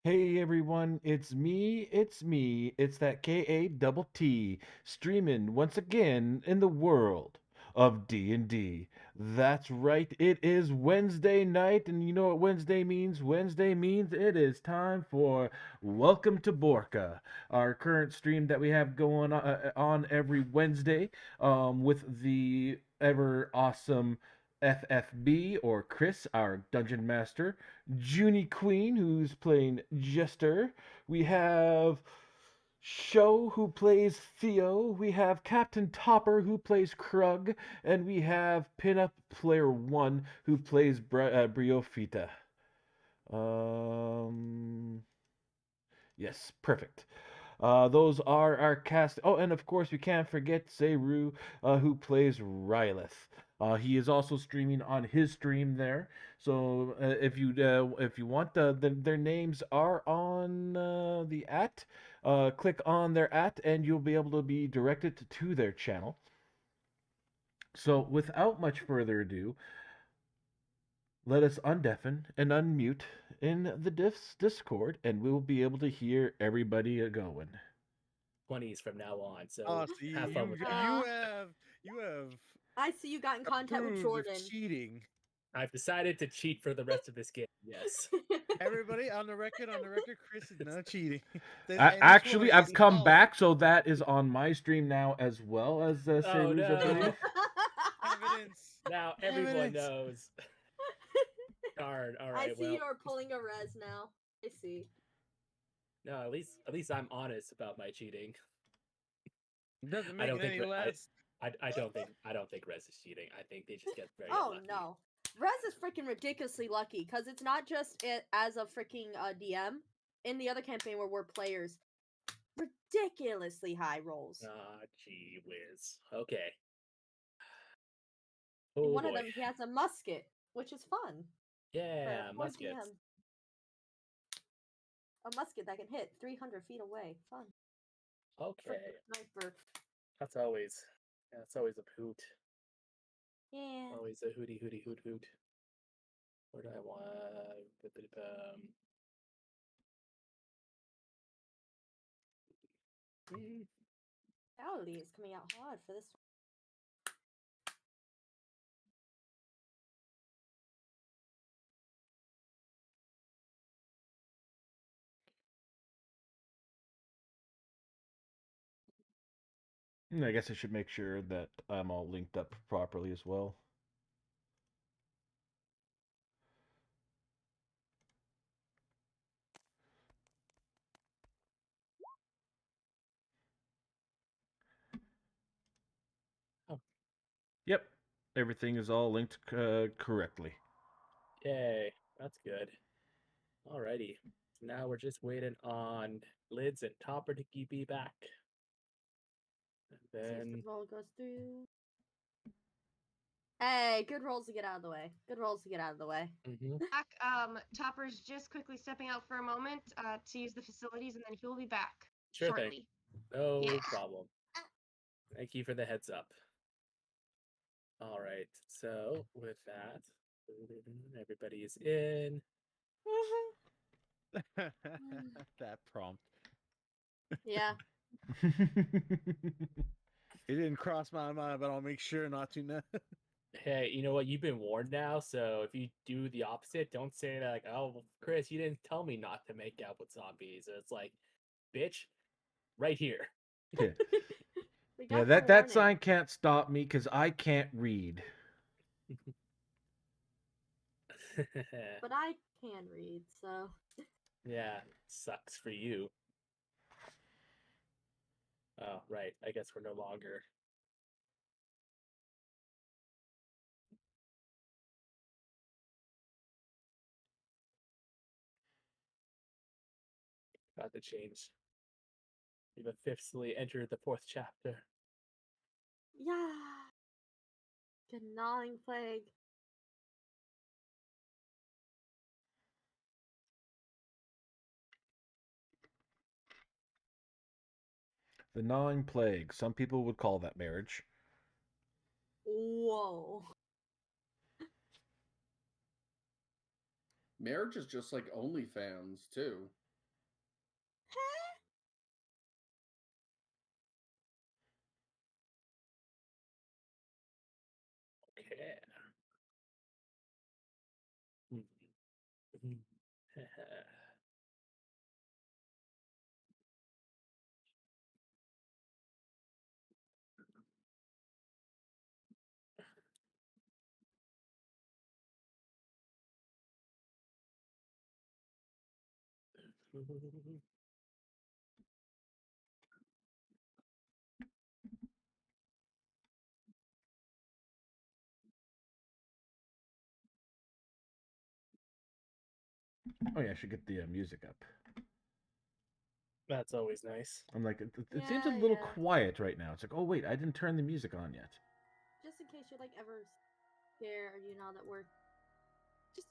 Hey everyone, it's that K-A double T, streaming once again in the world of D&D. That's right, it is Wednesday night, and you know what Wednesday means? Wednesday means it is time for Welcome to Borca, our current stream that we have going on every Wednesday, with the ever awesome FFB or Chris, our dungeon master, Junie Queen, who's playing Jester. We have Show, who plays Theo. We have Captain Topper, who plays Krug. And we have Pinup Player One, who plays Briofita. Um, yes, perfect. Those are our cast. Oh, and of course, we can't forget Seru, who plays Rylith. He is also streaming on his stream there. So if you want, their names are on the at. Click on their at, and you'll be able to be directed to their channel. So without much further ado, let us undeafen and unmute in the Discord, and we'll be able to hear everybody going. 20s from now on. Oh, So so you have fun with you that. you have you have I see you got in contact with approved of Jordan. cheating. I've decided to cheat for the rest of this game. Yes. Everybody on the record, Chris is not cheating. And he swore Actually, I've he's come solid. back, so that is on my stream now as well as Oh Seru's, I no. believe. Evidence. Now everyone Evidence. knows. Darn. All I right. see Well, you are pulling a res now. I see. no. At least I'm honest about my cheating. Doesn't I make don't it think any less. I don't think Rez is cheating. I think they just get very Oh unlucky. no. Res is freaking ridiculously lucky because it's not just it as a freaking DM. In the other campaign where we're players, ridiculously high rolls. Ah, gee whiz. Okay. In Oh one of boy. them, he has a musket, which is fun. Yeah, For muskets. DM. A musket that can hit 300 feet away. Fun. Okay. Freaking sniper. That's always a hoot. Yeah. Always a hooty hooty hoot hoot. Where do I want? Galilee is coming out hard for this one. I guess I should make sure that I'm all linked up properly as well. Oh, Yep, everything is all linked correctly. yay, that's good. Alrighty. So now we're just waiting on Lids and Topper to be back. And See if then the roll goes through. Hey, good rolls to get out of the way. Good rolls to get out of the way. Back. Topper's just quickly stepping out for a moment to use the facilities, and then he will be back sure thing. shortly. No Yeah. problem. Thank you for the heads up. Alright, so with that, everybody is in. That prompt. Yeah. It didn't cross my mind, but I'll make sure not to know. Hey, you know what? You've been warned now, so if you do the opposite, don't say that like, "Oh, well, Chris, you didn't tell me not to make out with zombies." It's like, bitch, right here. Yeah, We yeah. got the That warning. sign can't stop me because I can't read. But I can read, so. Yeah, sucks for you. Oh, right. I guess we're no longer. Got to change. We've officially entered the fourth chapter. Yeah. Gnawing plague. The gnawing plague. Some people would call that marriage. Whoa. Marriage is just like OnlyFans too. Oh yeah, I should get the music up. That's always nice. I'm like, it seems a Yeah, little yeah. quiet right now. It's like, oh wait, I didn't turn the music on yet. Just in case you're like ever scared, that we're just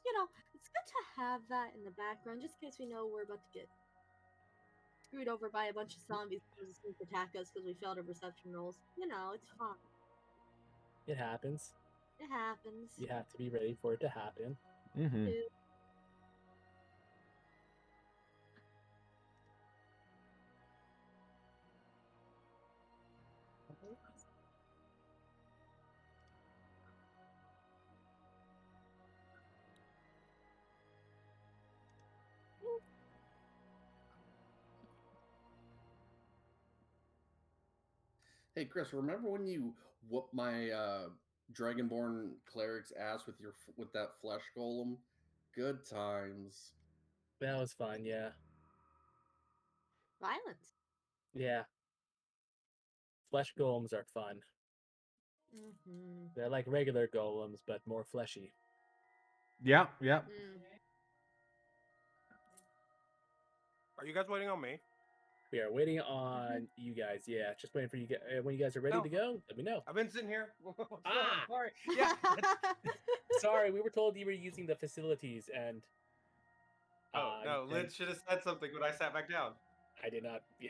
it's good to have that in the background, just in case we know we're about to get screwed over by a bunch of zombies who sneak attack us because we failed our reception rolls. It's fine. It happens. It happens. You have to be ready for it to happen. Mm-hmm. Hey, Chris, remember when you whooped my Dragonborn cleric's ass with that flesh golem? Good times. That was fun, yeah. Violence. Yeah. Flesh golems are fun. Mm-hmm. They're like regular golems, but more fleshy. Yeah, yeah. Are you guys waiting on me? We are waiting on you guys. Yeah, just waiting for you. When you guys are ready No. to go, let me know. I've been sitting here. Ah! Sorry. Yeah. Sorry, we were told you were using the facilities, and Oh no, and Liz should have said something when I sat back down. I did not. Yeah.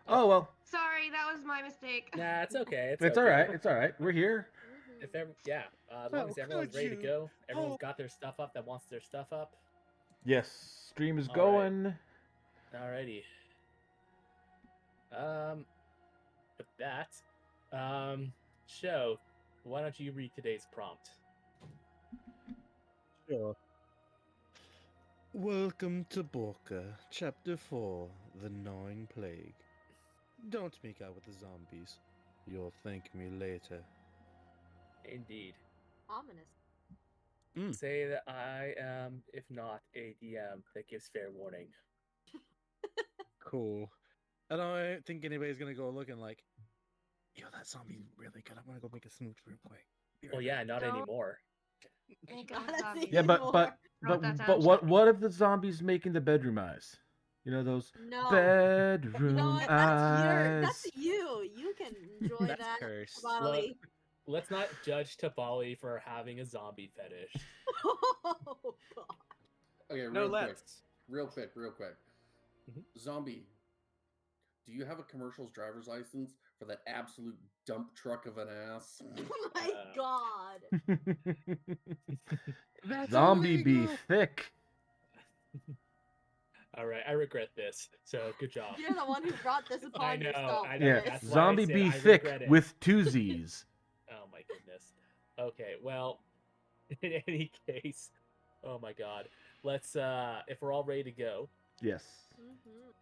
Oh well, Sorry, that was my mistake. Nah, it's okay. It's it's okay. all right. It's all right. We're here. If ever, yeah, as long Oh, as everyone's could ready to you? go, everyone's Oh. got their stuff up that wants their stuff up. Yes, stream is All going. Alrighty. With that, Show, why don't you read today's prompt? Sure. Welcome to Borca, Chapter 4, The Gnawing Plague. Don't make out with the zombies. You'll thank me later. Indeed. Ominous. Say that I am, if not, a DM that gives fair warning. Cool. I don't think anybody's gonna go looking like, yo, that zombie's really good. I'm gonna go make a smooch real quick. Be Well, right yeah, back." not Don't. anymore. Make God, a that's zombie. Yeah, but Wrote that down, what chat. what if the zombies making the bedroom eyes? You know those No. bedroom You know what? eyes. That's you. You can enjoy That's that. cursed. Look, Bali. let's not judge Tabali for having a zombie fetish. Oh god. Okay, No, real quick. let's. Real quick. Mhm. Zombie, do you have a commercial's driver's license for that absolute dump truck of an ass? Oh my god. That's Zombie be illegal. thick. All right, I regret this. So good job. You're the one who brought this upon I know. yourself. I know. Yeah, Chris. That's why I zombie said be I thick regret it. with two Z's. Oh my goodness. Okay, well, in any case, oh my god. Let's if we're all ready to go. Yes. Mhm.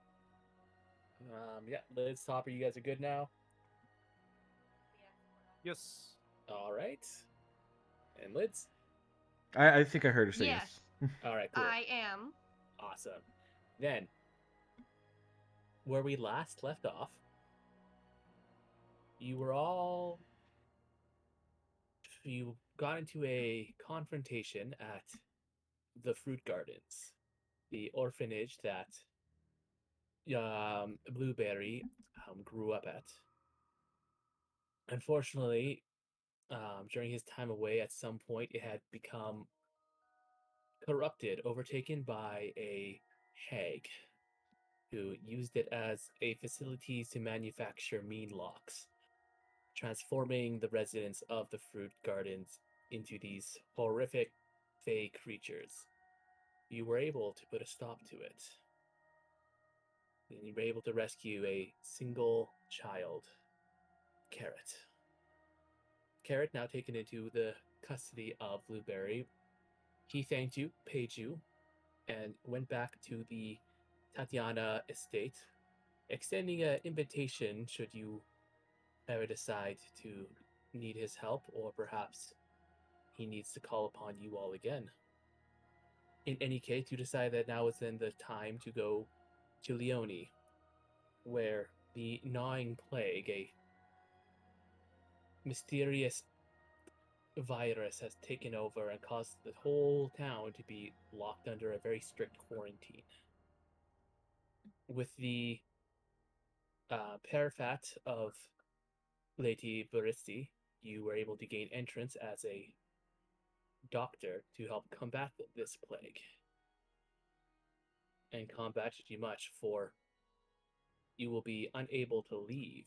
Yeah, Liz, Topper, you guys are good now? Yes. All right. And Lids? I think I heard her say Yes, yes. All right, cool. I am. Awesome. Then, where we last left off, you got into a confrontation at the Fruit Gardens, the orphanage that Blueberry grew up at. Unfortunately, during his time away, at some point, it had become corrupted, overtaken by a hag who used it as a facility to manufacture mean locks, transforming the residents of the fruit gardens into these horrific fey creatures. You were able to put a stop to it. And you were able to rescue a single child, Carrot. Carrot, now taken into the custody of Blueberry, he thanked you, paid you, and went back to the Tatiana estate, extending an invitation should you ever decide to need his help, or perhaps he needs to call upon you all again. In any case, you decide that now is then the time to go to Leone, where the gnawing plague, a mysterious virus, has taken over and caused the whole town to be locked under a very strict quarantine. With the parafat of Lady Baristi, you were able to gain entrance as a doctor to help combat this plague. And combat you much, for you will be unable to leave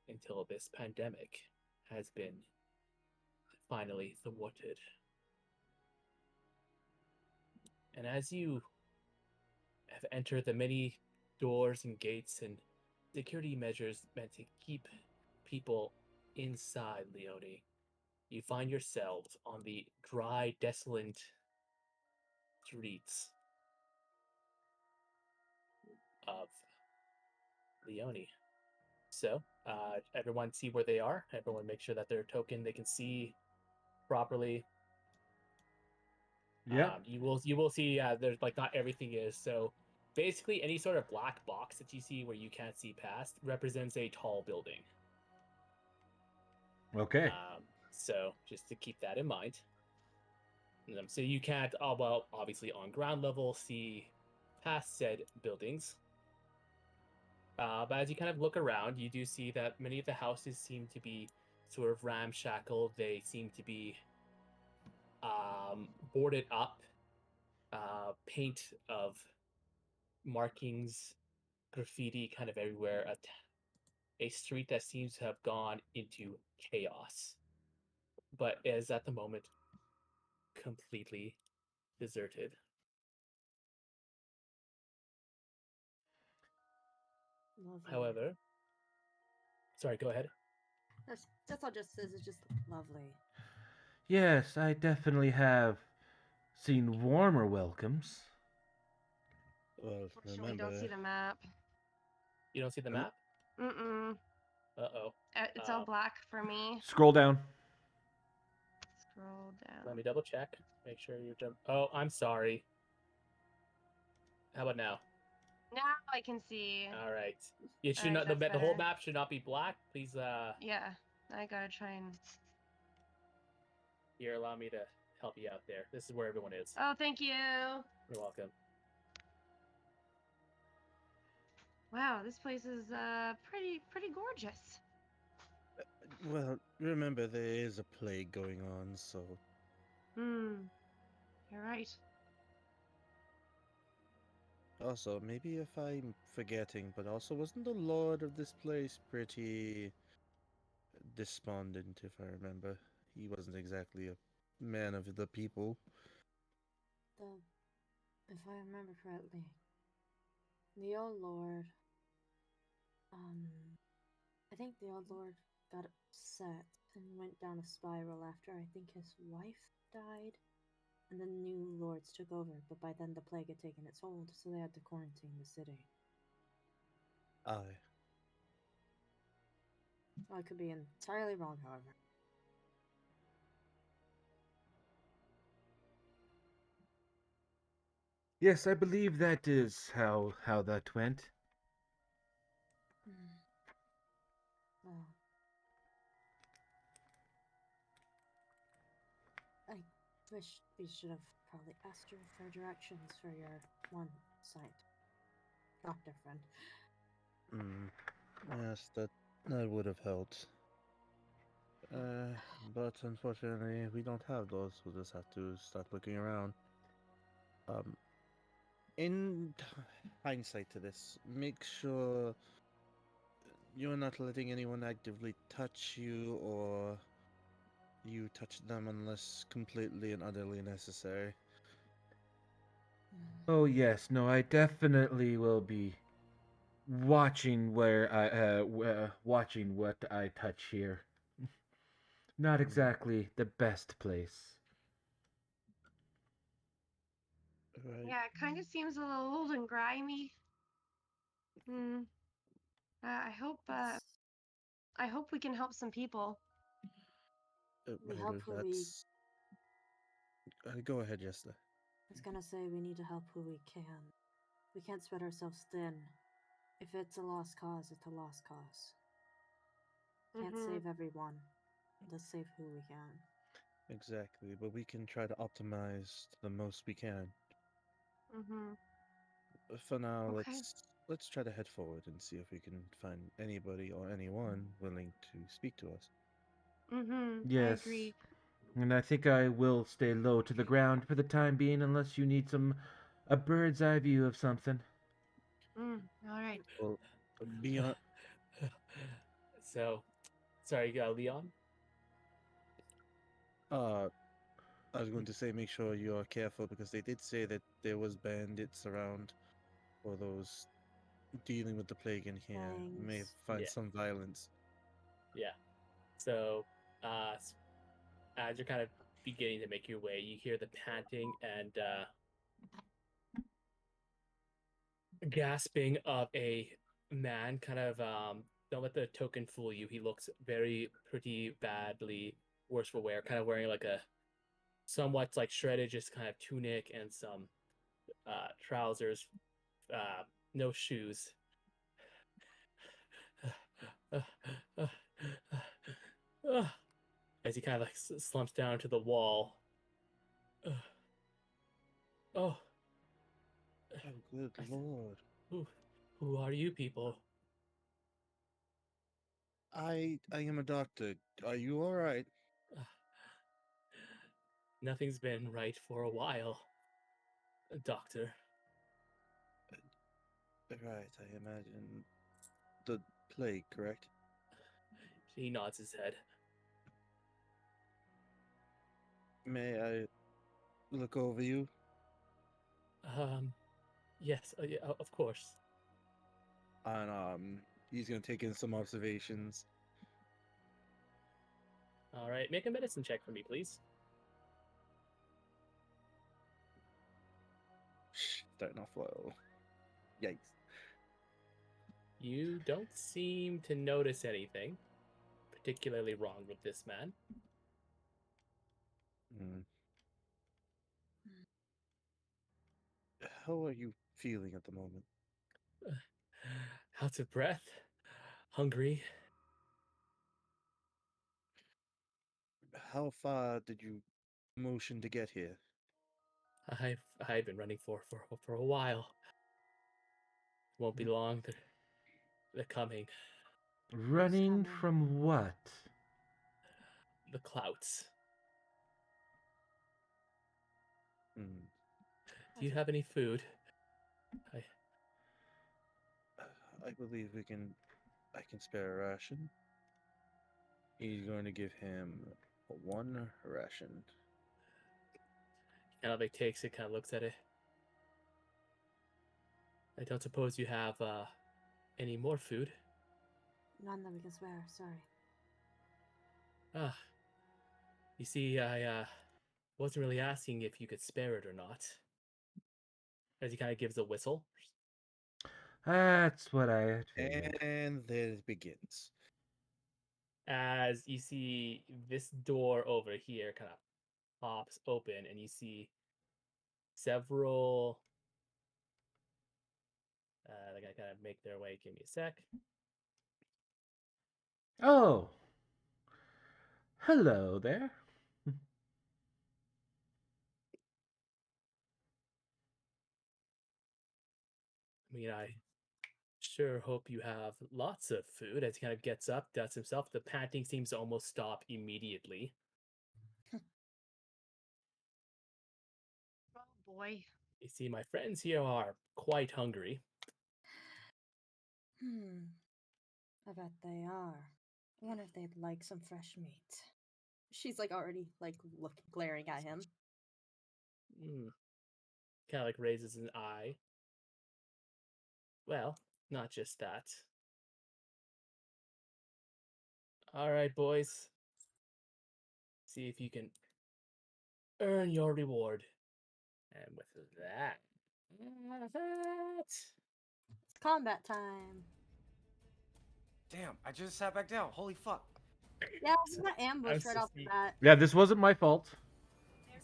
until this pandemic has been finally thwarted. And as you have entered the many doors and gates and security measures meant to keep people inside Leone, you find yourselves on the dry, desolate streets of Leone. So, everyone see where they are. Everyone make sure that their token they can see properly. Yep. You will see there's like not everything is so. Basically, any sort of black box that you see where you can't see past represents a tall building. Okay. So just to keep that in mind. So you can't, well, obviously on ground level see past said buildings. But as you kind of look around, you do see that many of the houses seem to be sort of ramshackle. They seem to be boarded up, paint of markings, graffiti kind of everywhere. A street that seems to have gone into chaos, but is at the moment completely deserted. Lovely. However, sorry, go ahead. That's all just says. It's just lovely. Yes, I definitely have seen warmer welcomes. Well, Fortunately, don't see remember, the map. You don't see the Um, map? Mm-mm. Uh-oh. It's all black for me. Scroll down. Scroll down. Let me double check. Make sure you jump. Oh, I'm sorry. How about now? Now I can see. All right. It should Alright, not that's the whole better. map should not be black. Please Yeah, I gotta try and. here allow me to help you out there. This is where everyone is. Oh, thank you. You're welcome. Wow, this place is pretty gorgeous. well, remember there is a plague going on, so Hmm. You're right. also maybe if I'm forgetting, but also wasn't the lord of this place pretty despondent, if I remember? He wasn't exactly a man of the people. If I remember correctly, the old lord, I think the old lord got upset and went down a spiral after I think his wife died, and then new lords took over. But by then the plague had taken its hold, so they had to quarantine the city. Aye. I could be entirely wrong, however. Yes, I believe that is how that went. Well, I wish we should have probably asked you for directions for your one site, doctor friend. Hmm. Yes, that would have helped. But unfortunately, we don't have those. We'll just have to start looking around. Um, in hindsight to this, make sure you're not letting anyone actively touch you or you touch them unless completely and utterly necessary. Oh yes, no, I definitely will be watching where watching what I touch here. Not exactly the best place. Right. Yeah, it kind of seems a little old and grimy. Hmm. I hope. It's- I hope we can help some people. we hope we That's. Go ahead, Jester. was gonna say we need to help who we can. We can't spread ourselves thin. If it's a lost cause, it's a lost cause. Can't Mhm. save everyone. Let's save who we can. Exactly, but we can try to optimize the most we can. Mhm. For now, Okay. let's try to head forward and see if we can find anybody or anyone willing to speak to us. Mhm. I Yes. agree. And I think I will stay low to the ground for the time being unless you need a bird's eye view of something. All right. Well, beyond So, sorry, Leon. uh I was going to say make sure you are careful because they did say that there was bandits around or those dealing with the plague in here. May Thanks. find Yeah, some violence. yeah. So, as you're kind of beginning to make your way, you hear the panting and gasping of a man. Kind of, don't let the token fool you. He looks pretty badly worse for wear. Kind of wearing like a somewhat like shredded, just kind of tunic and some trousers, no shoes. As he kind of like slumps down to the wall. Oh, Oh, good lord. who, who are you people? I am a doctor. Are you all right? Nothing's been right for a while, Doctor. Right, I imagine the plague, correct? He nods his head. May I look over you? Yes, yeah, of course. And he's gonna take in some observations. All right, make a medicine check for me, please. Starting off low. Yikes. You don't seem to notice anything particularly wrong with this man. Mm. How are you feeling at the moment? Out of breath, hungry. How far did you motion to get here? I've been running for a while. Won't be long. They're coming. Running coming? from what? The clouts. Mm. Do you have any food? I I believe I can spare a ration. He's going to give him one ration. kind of like takes it, kind of looks at it. I don't suppose you have any more food. None that we can spare. Sorry. Ah, you see, I wasn't really asking if you could spare it or not. As he kind of gives a whistle. That's what I had figured. And there it begins. As you see this door over here kind of pops open, and you see several. They're gonna kind of make their way. Give me a sec. Oh, hello there. I mean, I sure hope you have lots of food. As he kind of gets up, dusts himself. The panting seems to almost stop immediately. Oh boy. You see, my friends here are quite hungry. I bet they are. I wonder if they'd like some fresh meat. She's like already like glaring at him. Kind of like raises an eye. Well, not just that. All right, boys. See if you can earn your reward. And with that, It's combat time. Damn, I just sat back down. Holy fuck. Yeah, we got ambushed right off the bat. Yeah, this wasn't my fault.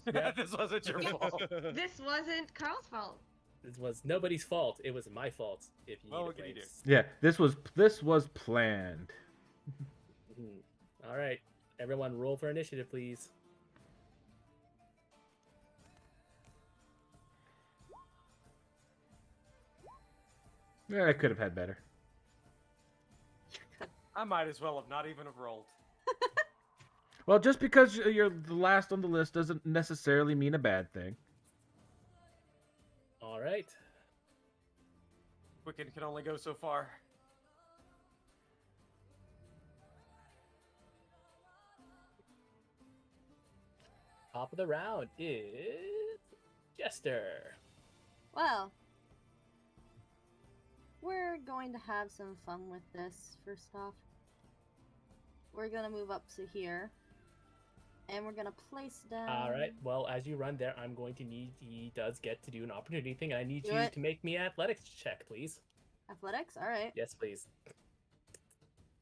Yeah. This wasn't your Yeah. fault. This wasn't Carl's fault. This was nobody's fault. It was my fault. If you Well, need what to can you blame. do? Yeah, this was planned. All right, everyone, roll for initiative, please. Yeah, I could have had better. I might as well have not even have rolled. Well, just because you're the last on the list doesn't necessarily mean a bad thing. All right. Quicken can only go so far. Top of the round is Jester. Well, we're going to have some fun with this. First off, we're gonna move up to here, and we're gonna place down. All right. Well, as you run there, I'm going to need. He does get to do an opportunity thing. I need Do you it. to make me an athletics check, please. Athletics. All right. Yes, please.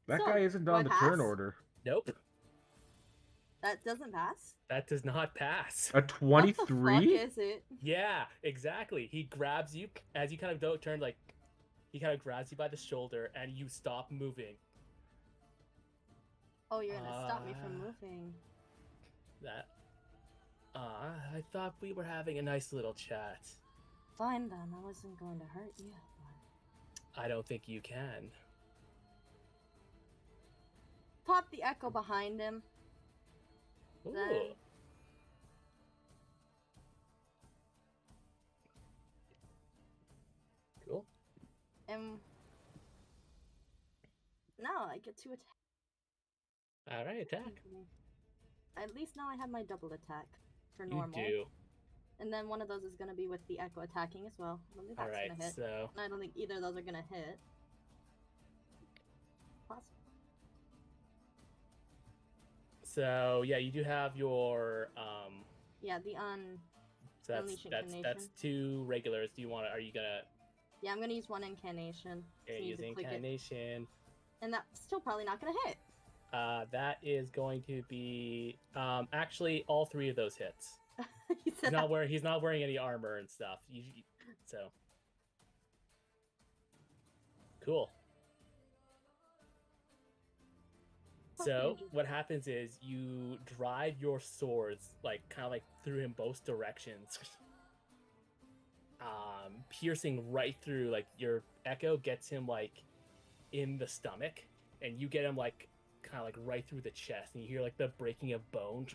That So, guy isn't do on I the pass? turn order. Nope. That doesn't pass. That does not pass. A What the 23? fuck is it? Yeah, exactly. He grabs you as you kind of don't turn, like he kind of grabs you by the shoulder, and you stop moving. Oh, you're gonna stop me from Uh, moving. That. I thought we were having a nice little chat. Fine then. I wasn't going to hurt you. I don't think you can. Pop the echo behind him. Ooh. Then- Cool. And now I get to attack. All right, attack. At least now I have my double attack for You normal. do. And then one of those is gonna be with the echo attacking as well. I don't think All that's right, gonna hit. so And I don't think either of those are gonna hit. Possible. yeah, you do have your Yeah, So that's Unleash that's Incarnation. 2 regulars. Do you want to? Are you gonna yeah, I'm gonna use one incantation. Just need use to click it. incarnation? And that's still probably not gonna hit. That is going to be actually all 3 of those hits. He said He's not wearing any armor and stuff. So cool. So what happens is you drive your swords like kind of like through him both directions, piercing right through. Like your echo gets him like in the stomach, and you get him like kind of like right through the chest, and you hear like the breaking of bone.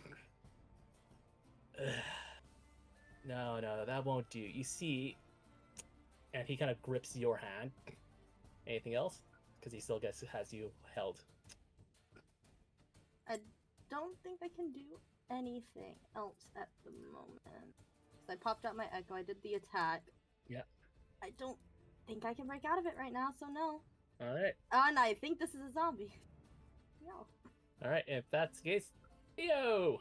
No, that won't do. You see, and he kind of grips your hand. Anything else? Because he still has you held. I don't think I can do anything else at the moment. So I popped out my echo. I did the attack. Yeah. I don't think I can break out of it right now. So no. All right. And I think this is a zombie. No. All right. If that's the case, yo.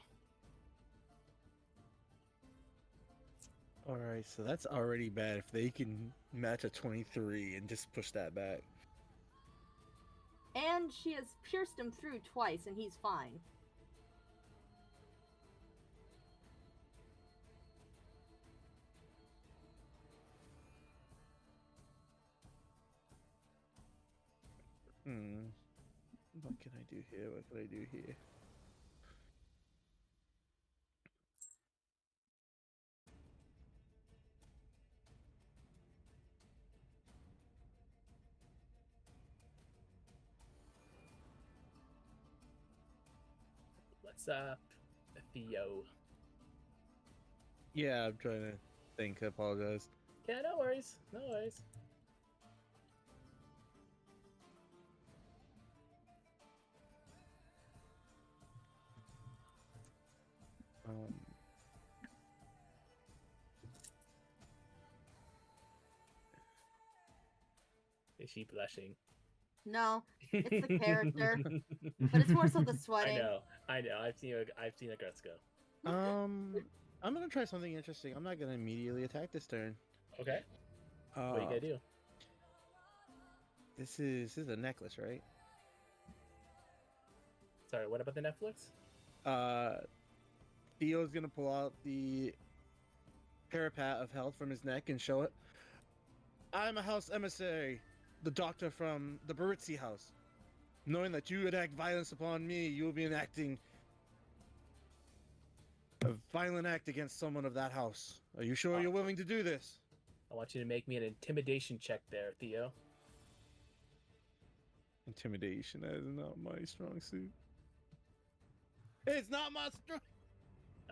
Alright, so that's already bad if they can match a 23 and just push that back. And she has pierced him through twice, and he's fine. What can I do here? What can I do here? What's up, Theo? Yeah, I'm trying to think. I apologize. Yeah, no worries. No worries. Um, Is she blushing? No, it's the character, but it's more so the sweating. I know. I've seen a Guts go. I'm gonna try something interesting. I'm not gonna immediately attack this turn. Okay. What you gonna do? This is a necklace, right? Sorry. What about the Netflix? Theo's gonna pull out the parapet of health from his neck and show it. I'm a house emissary, the doctor from the Baritzi house. Knowing that you enact violence upon me, you will be enacting a violent act against someone of that house. Are you sure you're willing to do this? I want you to make me an intimidation check there, Theo. Intimidation, that is not my strong suit. It's not my strong.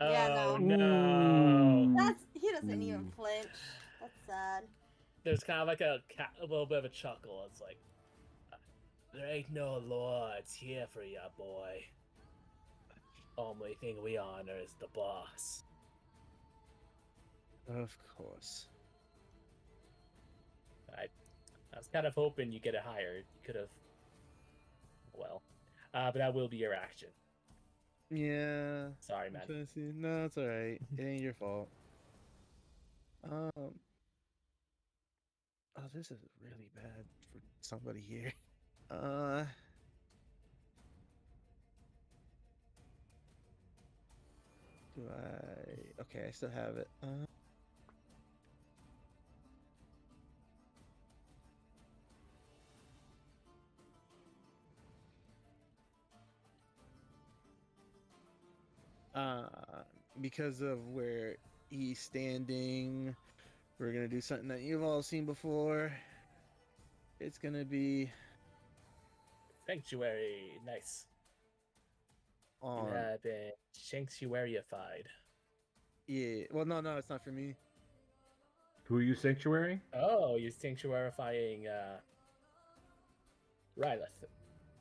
Yeah, Oh no. no! He doesn't even Ooh. flinch. That's sad. There's kind of like a little bit of a chuckle. It's like, there ain't no lords here for ya, boy. Only thing we honor is the boss. Of course. I was kind of hoping you get it higher. You could have. Well, but that will be your action. Yeah. Sorry, I'm man. trying to see. No, it's alright. It ain't your fault. Oh, this is really bad for somebody here. Do I? Okay, I still have it. Uh, because of where he's standing, we're gonna do something that you've all seen before. It's gonna be Sanctuary, nice. You on. have been sanctuaryified. Yeah. Well, no, it's not for me. Who are you, Sanctuary? Oh, you're sanctuarifying Rylith.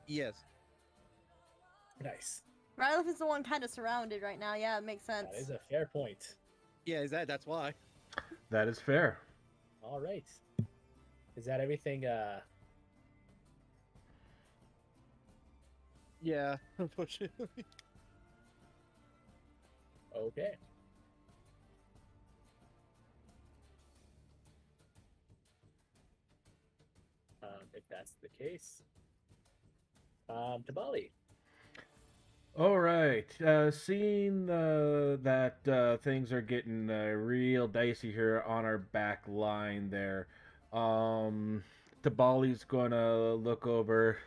Yes. Nice. Rylith is the one kind of surrounded right now. Yeah, it makes sense. That is a fair point. Yeah. That's why. That is fair. All right. Is that everything? Yeah. Unfortunately. Okay. If that's the case, Tabali. All right. Seeing that things are getting real dicey here on our back line there, Tabali's gonna look over.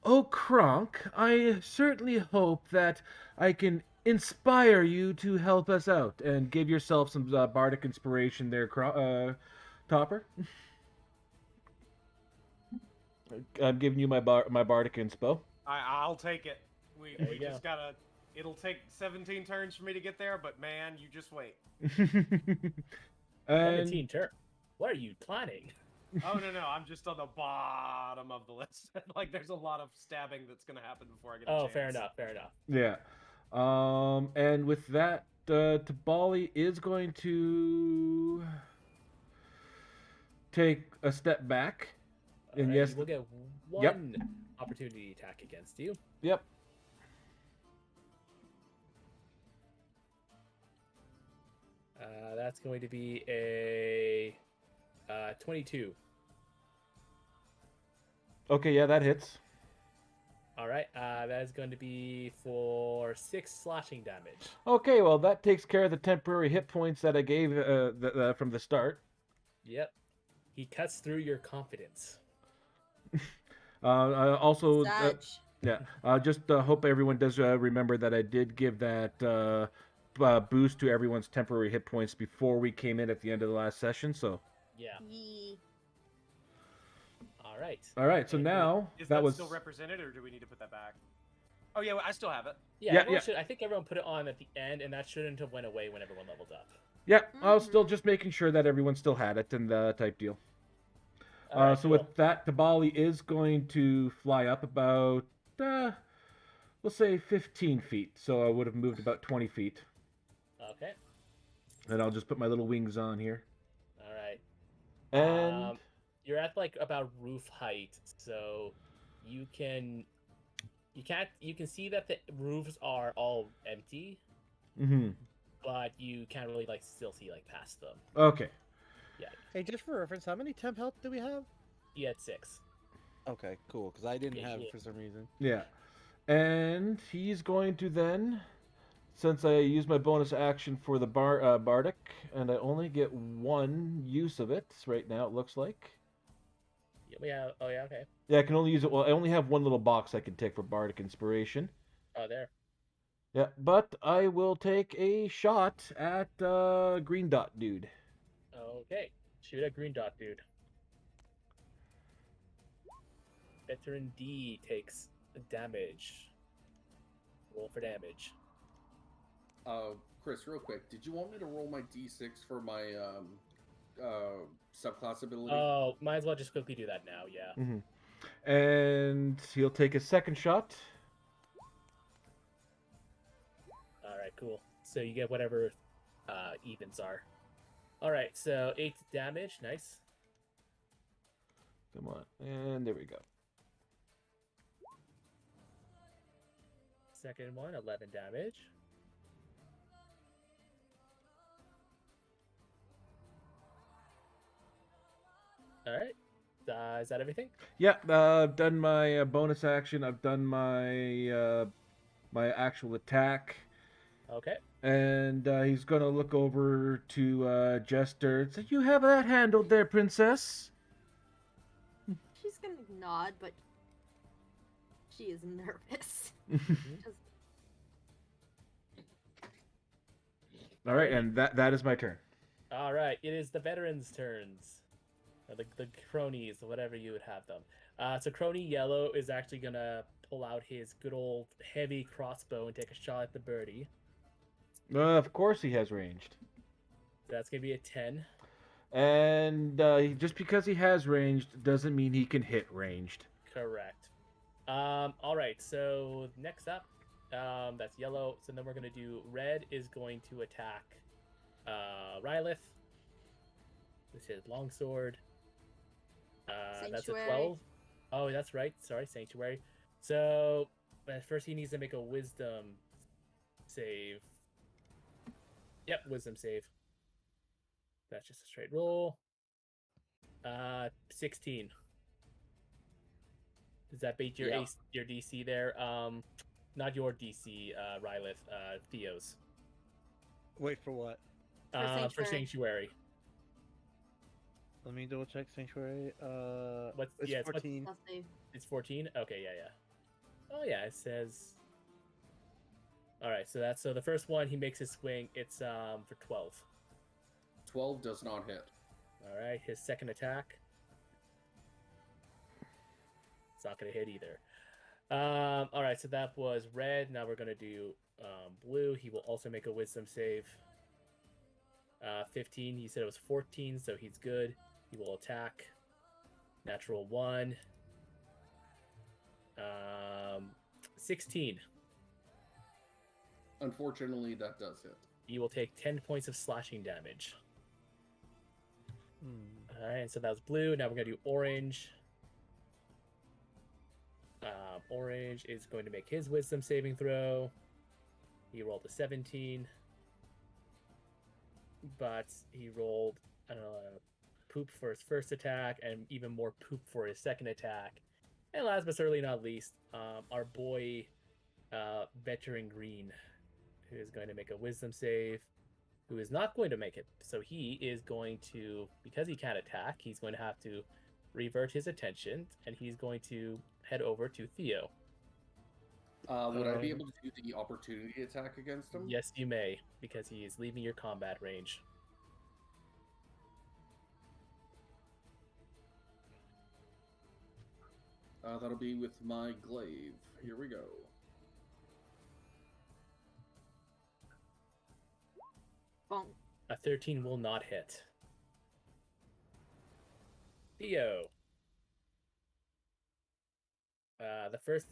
Oh, Kronk, I certainly hope that I can inspire you to help us out and give yourself some bardic inspiration there, Topper. I'm giving you my bardic inspo. I'll take it. We There you just gotta. It'll take 17 turns for me to get there, but man, you just wait. And 17 turn. What are you planning? Oh no, I'm just on the bottom of the list. Like there's a lot of stabbing that's gonna happen before I get a Oh, chance. fair enough. Fair enough. yeah. And with that, Tabali is going to take a step back. And Alright, yes, you will get one Yep. opportunity attack against you. Yep. That's going to be a 22. Okay, yeah, that hits. All right, that is going to be for 6 slashing damage. Okay, well, that takes care of the temporary hit points that I gave from the start. Yep. He cuts through your confidence. Also, Sag. yeah, just hope everyone does remember that I did give that boost to everyone's temporary hit points before we came in at the end of the last session. So, Yeah. Yee. All right. all right. So And now Is that that was still represented, or do we need to put that back? Oh yeah, I still have it. Yeah, Yeah, everyone yeah. should. I think everyone put it on at the end, and that shouldn't have went away when everyone leveled up. yeah. I was still Mhm. just making sure that everyone still had it and type deal. All right, So cool. with that, Tabali is going to fly up about, we'll say 15 feet. So I would have moved about 20 feet. Okay. And I'll just put my little wings on here. All right. And You're at like about roof height, so you can see that the roofs are all empty, but you can't really like still see like past them. Okay. Yeah. Hey, just for reference, how many temp health do we have? You had 6. Okay, cool. Because I didn't Yeah, have yeah. it for some reason. Yeah. And he's going to then since I used my bonus action for the bardic, and I only get one use of it right now, it looks like. Yeah. Oh yeah. Okay. Yeah, I can only use it. Well, I only have one little box I can take for bardic inspiration. Oh there. Yeah, but I will take a shot at green dot dude. Okay. Shoot at green dot dude. Veteran D takes damage. Roll for damage. Chris, real quick, did you want me to roll my d6 for my subclass ability? Oh, might as well just quickly do that now. Yeah. And he'll take a second shot. All right. Cool. So you get whatever evens are. All right. So 8 damage. Nice. Come on, and there we go. Second one, 11 damage. All right. Is that everything? Yeah, I've done my bonus action. I've done my my actual attack, Okay. and he's gonna look over to Jester and say, "You have that handled there, princess." She's gonna nod, but she is nervous. Just- All right, and that is my turn. All right. It is the veterans' turns. Or the cronies, whatever you would have them. So crony yellow is actually gonna pull out his good old heavy crossbow and take a shot at the birdie. Of course, he has ranged, That's gonna be a 10. and just because he has ranged doesn't mean he can hit ranged. Correct. All right. So next up, that's yellow. So then we're gonna do red is going to attack Rylith. This is longsword. That's a Sanctuary. 12. Oh, that's right. Sorry, sanctuary. So at first he needs to make a wisdom save. Yep, wisdom save. That's just a straight roll. 16. Does that beat your Yeah. your DC there? Not your DC, Rylith, Theo's. Wait for what? For Sanctuary. sanctuary. Let me double check Sanctuary. What's It's yeah? It's, 14. I'll save. it's 14. Okay, yeah. Oh yeah, it says. All right, so the first one he makes his swing. It's for 12. 12 does not hit. All right, his second attack. It's not gonna hit either. All right, so that was red. Now we're gonna do blue. He will also make a wisdom save. 15. He said it was 14, so he's good. He will attack. Natural 1. 16. Unfortunately, that does hit. You will take 10 points of slashing damage. Hmm. All right, so that was blue. Now we're gonna do orange. Orange is going to make his wisdom saving throw. He rolled a 17, but he rolled poop for his first attack and even more poop for his second attack. And last but certainly not least, our boy veteran green, who is going to make a wisdom save, who is not going to make it. So he is going to, because he can't attack, he's going to have to revert his attention, and he's going to head over to Theo. Would I be able to do the opportunity attack against him? Yes, you may, because he is leaving your combat range. That'll be with my glaive. Here we go. Bonk. A 13 will not hit. Theo. The first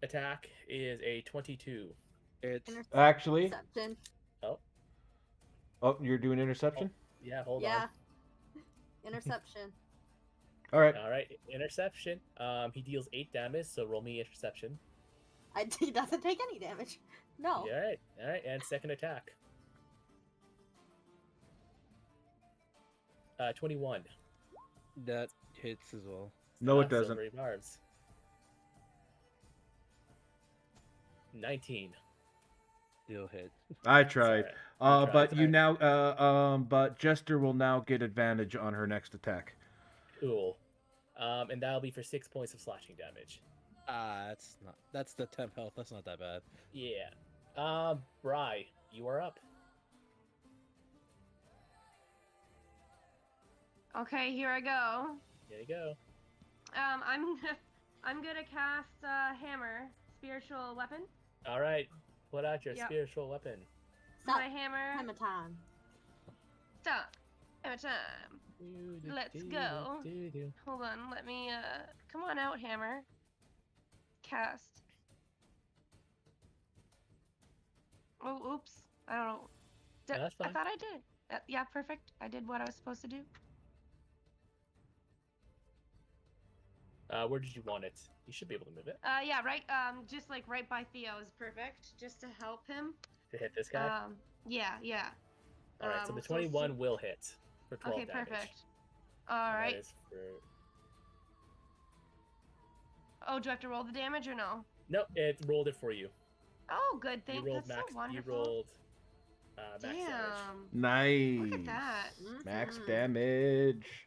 attack is a 22. It's Actually, Interception. oh, you're doing interception. Yeah, hold Yeah. Interception. All right. on. All right, interception. He deals 8 damage, so roll me interception. He doesn't take any damage. No. Yeah, all right, and second attack. 21. that hits as well. No, it doesn't. Silvery barbs. 19. still hit. I It's tried. alright. You tried. But It's you alright. now, but Jester will now get advantage on her next attack. Cool. And that'll be for 6 points of slashing damage. That's not. That's the temp health. That's not that bad. Yeah. Bry, you are up. Okay, here I go. There you go. I'm I'm gonna cast hammer, spiritual weapon. All right. Put out your Yep. spiritual weapon. Stop. My hammer. Time of time. Stop. Hammer time. Let's go. Hold on, let me come on out, hammer. Cast. Oh, oops. I don't know. No, that's I fine. thought I did. Yeah, perfect. I did what I was supposed to do. Where did you want it? You should be able to move it Yeah, right. Just like right by Theo is perfect, just to help him. to hit this guy. Yeah. All right. So the so 21 will hit for 12 Okay, damage. perfect. All And right. That is for... Oh, do I have to roll the damage or no? Nope. It rolled it for you. Oh, good. You Thank. rolled That's max. so wonderful. You rolled max damage. Damn. Nice. Look at that. Max Mhm. damage.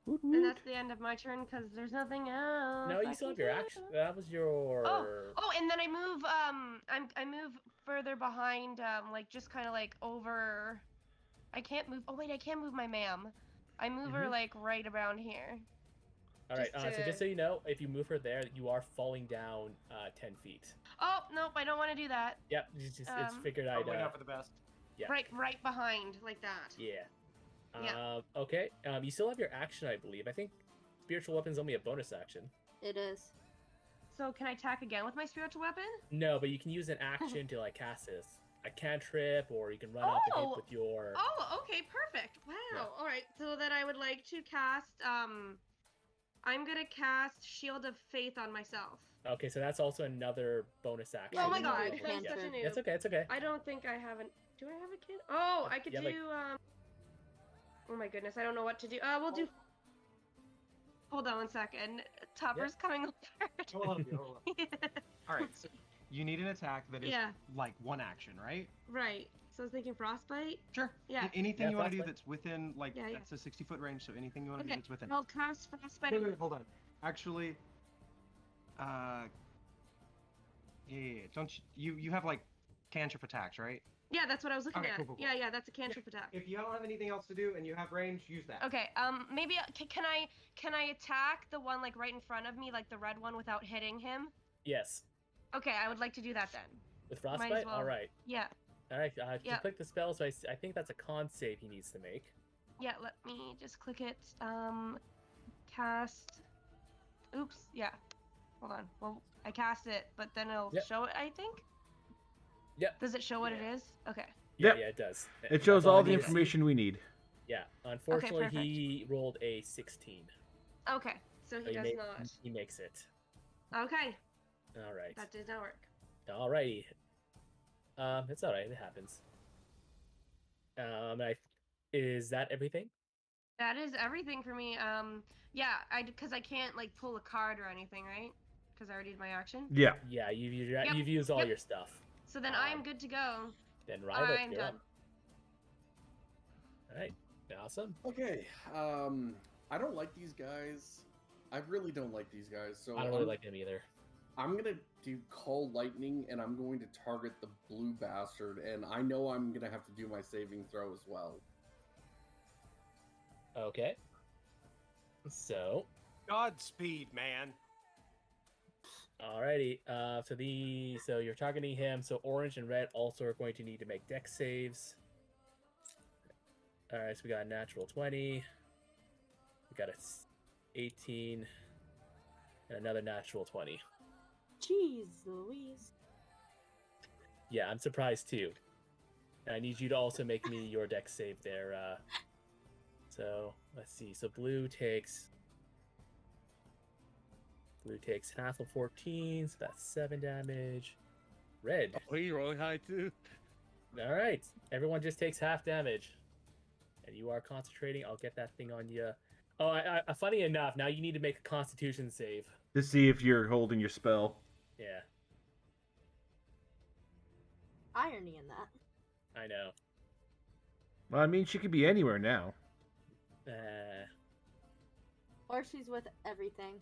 Woot And woot. that's the end of my turn because there's nothing else. No, I you still can have your do. action. That was your. Oh, and then I move. I move further behind. Like just kind of like over. I can't move. Oh wait, I can move my ma'am. I move her Mhm. like right around here. All right. just So to- just so you know, if you move her there, you are falling down 10 feet. Oh nope, I don't want to do that. Yep. It's Um, figured I'd. Probably not for the best. Yeah. Right behind like that. Yeah. Yeah. Okay. You still have your action, I believe. I think spiritual weapon's only a bonus action. It is. So can I attack again with my spiritual weapon? No, but you can use an action to like cast this. A cantrip, or you can run up and Oh! hit with your. Oh, okay, perfect. Wow. Yeah. All right. So then I would like to cast. I'm gonna cast Shield of Faith on myself. Okay, so that's also another bonus action. Oh my in god, your level. I'm Yeah. such a noob. It's okay. It's okay. I don't think I have an. Do I have a kid? Oh, I could Yeah, do. like- Oh my goodness, I don't know what to do. We'll do. Hold on one second. Topper's coming over. Hold on. All right. So you need an attack that is Yeah. like one action, right? Right. So I was thinking frostbite. Sure. Yeah. Anything Yeah, you want to do frostbite. that's within like Yeah, yeah. that's a 60-foot range. So anything you want to Okay. do that's within. I'll cast frostbite. Wait, hold on. Actually, yeah. Don't you have like cantrip attacks, right? Yeah, that's what I was looking Okay, at. cool. Yeah, that's a cantrip attack. If you don't have anything else to do and you have range, use that. Okay. Maybe can I attack the one like right in front of me, like the red one, without hitting him? Yes. Okay, I would like to do that then. With Might as frostbite. well. All right. Yeah. All right. Yeah. Just click the spell. So I think that's a con save he needs to make. Yeah. Let me just click it. Cast. Oops. Yeah. Hold on. Well, I cast it, but then it'll Yep. show it. I think. Yep. Does it show what Yeah. it is? Okay. Yeah, Yep. yeah, it does. It shows That's I all the need to see. information we need. Yeah. Unfortunately, perfect. he rolled a 16. Okay. So So he does ma- not. He makes it. Okay. All right. That did not work. Alrighty. It's all right. It happens. Is that everything? That is everything for me. Yeah. Because I can't like pull a card or anything, right? Because I already did my action. Yeah. Yeah, Yep, you've used all yep. your stuff. So then I am Um, good to go. Then Ryloth, I'm you're done. up. All right. Awesome. Okay. I don't like these guys. I really don't like these guys. So I don't really like them either. I'm gonna do Call Lightning, and I'm going to target the blue bastard, and I know I'm gonna have to do my saving throw as well. Okay. So, Godspeed, man. alrighty. So you're targeting him. So orange and red also are going to need to make dex saves. All right. So we got a natural 20. We got a 18 and another natural 20. Jeez Louise. Yeah, I'm surprised too. And I need you to also make me your dex save there. So let's see. So blue takes half of 14, so that's 7 damage. Red. Oh, you rolling high too? All right, everyone just takes half damage, and you are concentrating. I'll get that thing on you. Oh, funny enough, now you need to make a Constitution save. To see if you're holding your spell. Yeah. irony in that. I know. Well, I mean, she could be anywhere now. Or she's with everything.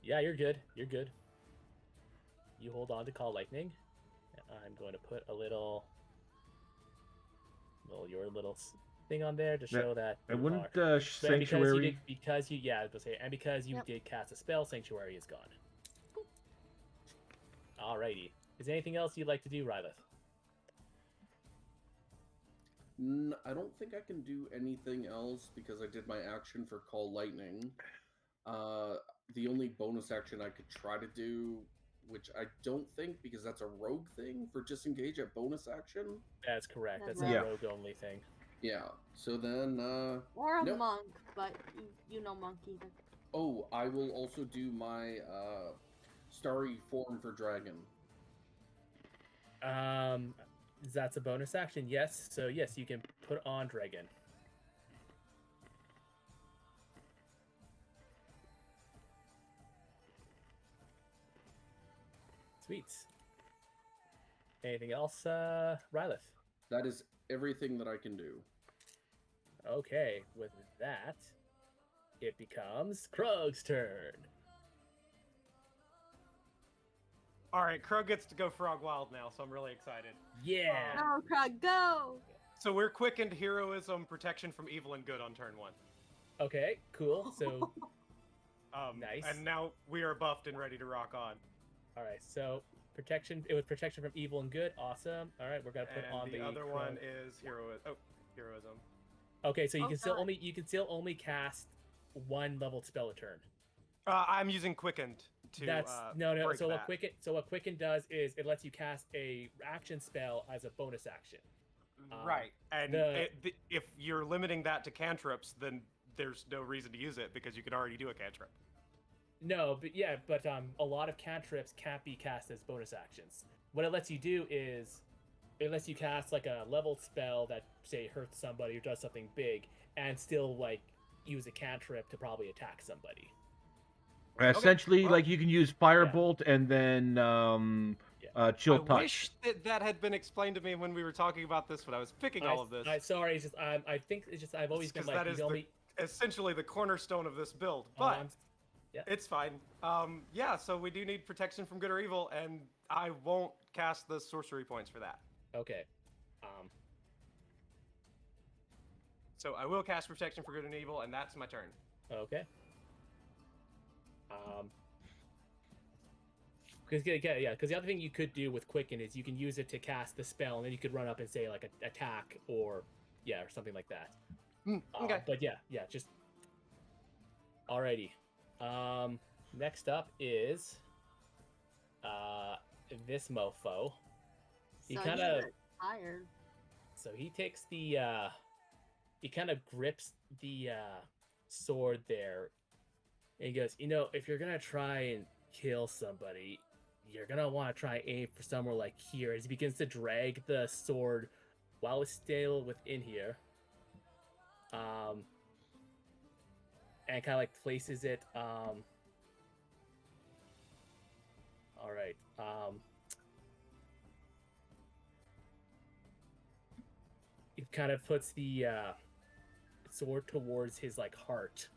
Yeah, you're good. You're good. You hold on to call lightning. I'm going to put a little your little thing on there to show that And you wouldn't are. But Sanctuary... because you yeah, I was gonna say, and because you Yep. did cast a spell, Sanctuary is gone. Alrighty. Is there anything else you'd like to do, Rylith? I don't think I can do anything else because I did my action for Call Lightning. The only bonus action I could try to do, which I don't think, because that's a rogue thing, for disengage at bonus action. That's correct. That's Yeah. a rogue only thing. Yeah. So then, Or a nope. monk, but you know monk either. Oh, I will also do my starry form for dragon. That's a bonus action. Yes. So yes, you can put on dragon. Sweet. Anything else, Rylith? That is everything that I can do. Okay, with that, it becomes Krog's turn. All right, Crow gets to go frog wild now, so I'm really excited. Yeah. Go, Krug, go! So we're quickened heroism, protection from evil and good on turn 1. Okay, cool. So, nice. And now we are buffed and ready to rock on. all right. So protection. It was protection from evil and good. Awesome. All right, we're gonna put And on the other Krog. one is heroism. Okay, so you Oh, can still God. only cast one leveled spell a turn. I'm using quickened to That's no. break So that. what quicken does is it lets you cast a action spell as a bonus action. Right, and the- if you're limiting that to cantrips, then there's no reason to use it because you can already do a cantrip. No, but a lot of cantrips can't be cast as bonus actions. What it lets you do is it lets you cast like a leveled spell that say hurts somebody or does something big, and still like use a cantrip to probably attack somebody. Essentially, well- like you can use Firebolt and then Chill I Touch. wish that had been explained to me when we were talking about this when I was picking all of this. Sorry, it's just I think it's just I've always been 'cause like that is the only. essentially the cornerstone of this build, Oh, but I'm- yeah. it's fine. Yeah, so we do need protection from good or evil, and I won't cast the sorcery points for that. Okay. So I will cast protection for good and evil, and that's my turn. Okay. Because the other thing you could do with Quicken is you can use it to cast the spell, and then you could run up and say like a attack or something like that. Okay. But just alrighty. Next up is this mofo. He So kind he's of tired. so he takes the he kind of grips the sword there, and he goes, if you're gonna try and kill somebody, you're gonna want to try and aim for somewhere like here. As he begins to drag the sword while it's still within here, and kind of like places it. All right. He kind of puts the sword towards his like heart,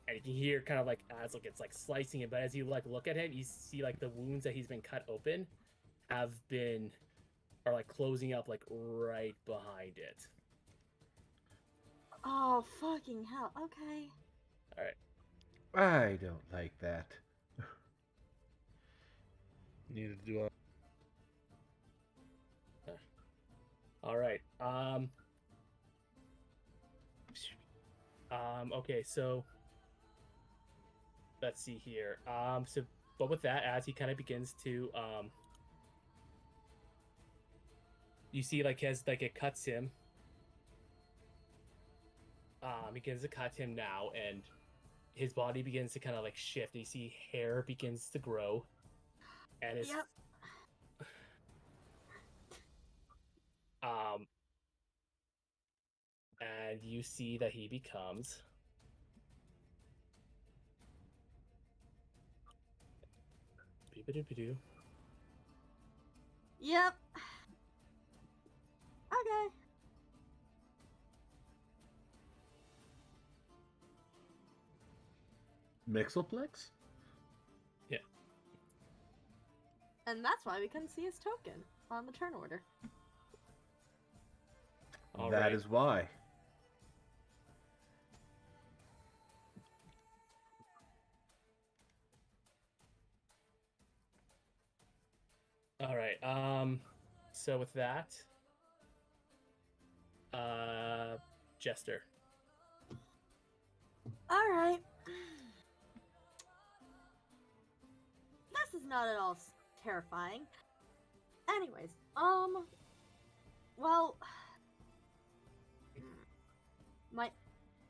and you can hear kind of like as like it's like slicing it. But as you like look at him, you see like the wounds that he's been cut open are like closing up like right behind it. Oh, fucking hell. Okay. All right. I don't like that. Need to do a All right. Okay, so let's see here. But with that, as he kind of begins to you see like as like it cuts him. Begins to cut him now, and his body begins to kind of like shift. You see hair begins to grow, and his Yep. and you see that he becomes Yep. Okay. Mixoplex? And that's why we couldn't see his token on the turn order. All That right. is why. All right. So with that, Jester. All right. This is not at all terrifying. Anyways, well, my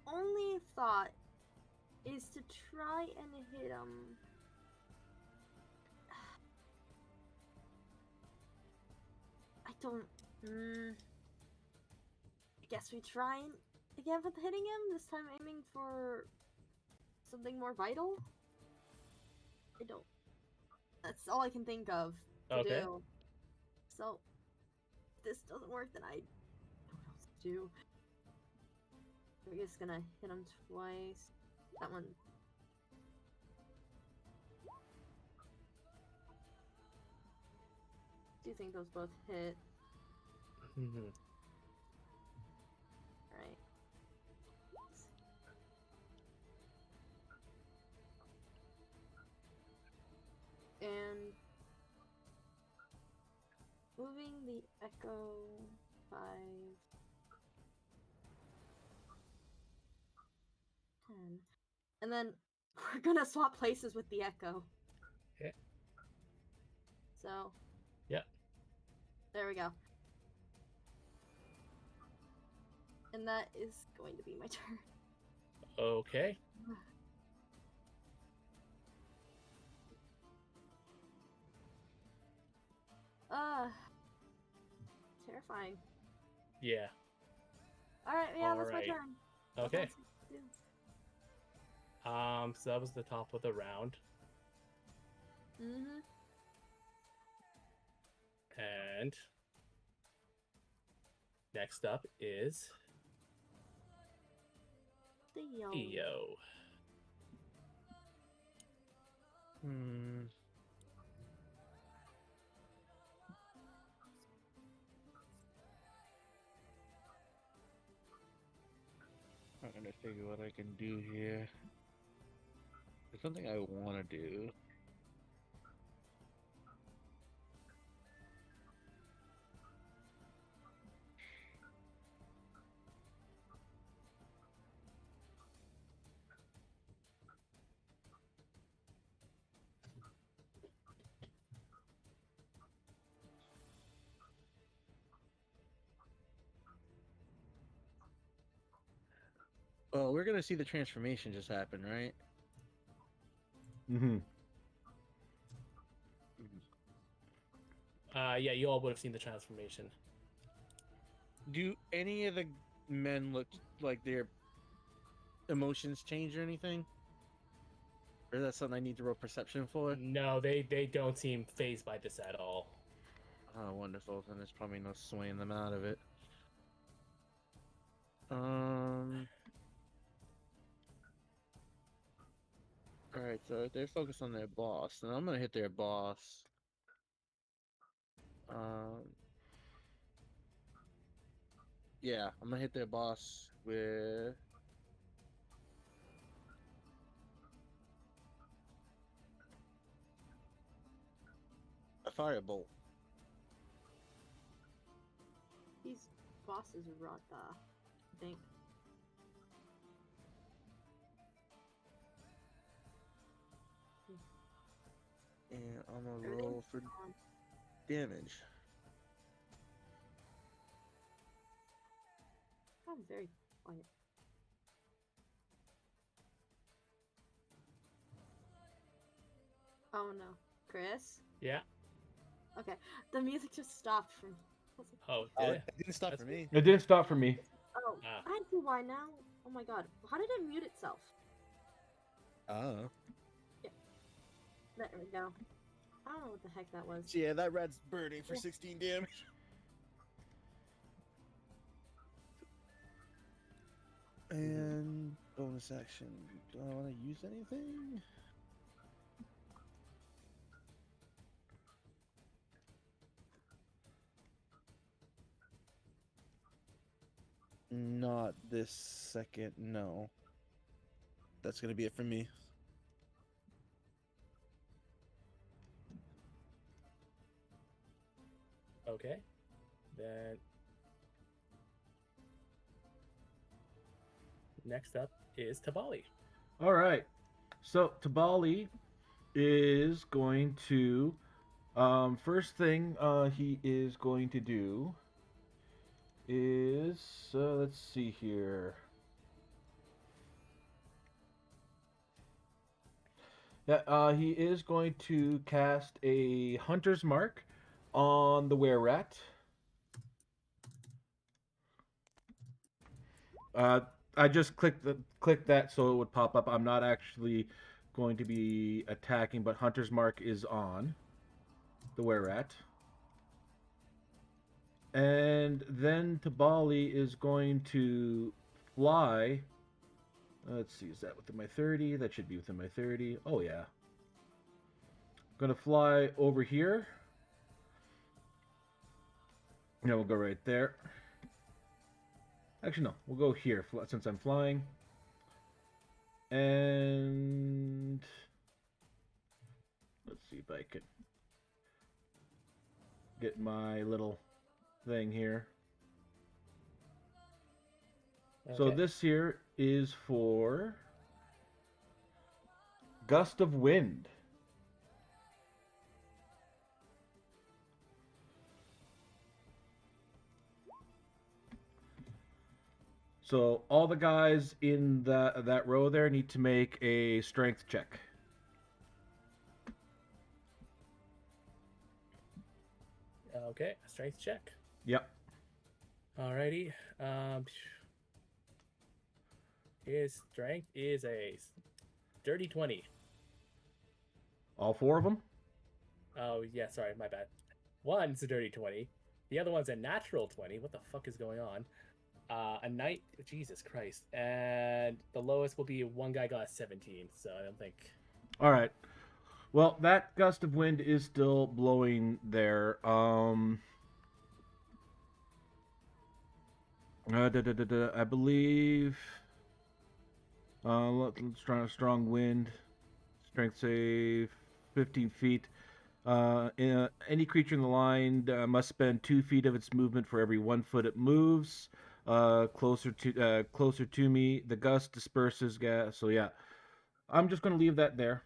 only thought is to try and hit him. I don't. I guess we try and again with hitting him. This time aiming for something more vital. I don't. That's all I can think of to Okay. do. So, if this doesn't work, then I don't know what else to do. We're just gonna hit him twice. That one. Do you think those both hit? Mm-hmm. Right. And moving the echo 5, 10. And then we're gonna swap places with the echo. Okay. So. Yep. There we go. And that is going to be my turn. Okay. Terrifying. Yeah. Alright, yeah, that's my Alright. turn. Okay. Nothing else to do. So that was the top of the round, Mm-hmm. and next up is Theo. Theo. I'm gonna figure what I can do here. There's something I want to do. Well, we're gonna see the transformation just happen, right? Mm-hmm. Yeah, you all would have seen the transformation. Do any of the men look like their emotions change or anything? Or is that something I need to roll perception for? No, they don't seem phased by this at all. Oh, wonderful. Then there's probably no swaying them out of it. Alright, so they're focused on their boss, and I'm gonna hit their boss. Yeah, I'm gonna hit their boss with a firebolt. These bosses are Rata, I think. And I'm gonna Everything's roll for gone. damage. I'm very quiet. Oh no. Chris? Yeah. Okay. The music just stopped from. Oh, Oh, did it it? didn't stop That's for me. It didn't stop for me. Oh, Ah. I see why now. Oh my god. How did it mute itself? Oh. There we go. I don't know what the heck that was. Yeah, that rat's burning for Yeah. 16 damage. And bonus action. Do I want to use anything? Not this second, no. That's gonna be it for me. Okay. Then next up is Tabali. All right. So Tabali is going to first thing he is going to do is let's see here. Yeah, he is going to cast a Hunter's Mark on the were rat. I just clicked that so it would pop up. I'm not actually going to be attacking, but Hunter's Mark is on the were rat. And then Tabali is going to fly. Let's see, is that within my 30? That should be within my 30. Oh, yeah. Gonna fly over here. Yeah, we'll go right there. Actually, no. We'll go here since I'm flying. And let's see if I can get my little thing here. Okay. So this here is for Gust of Wind. So all the guys in that row there need to make a strength check. Okay, a strength check. Yep. Alrighty. His strength is a dirty 20. All four of them? Oh, yeah, sorry, my bad. One's a dirty 20. The other one's a natural 20. What the fuck is going on? A night, Jesus Christ. And the lowest will be one guy got a 17, so I don't think. All right. Well, that gust of wind is still blowing there. I believe. Strong wind. Strength save, 15 feet. Any creature in the line must spend 2 feet of its movement for every 1 foot it moves. Closer to me. The gust disperses gas. So yeah, I'm just gonna leave that there.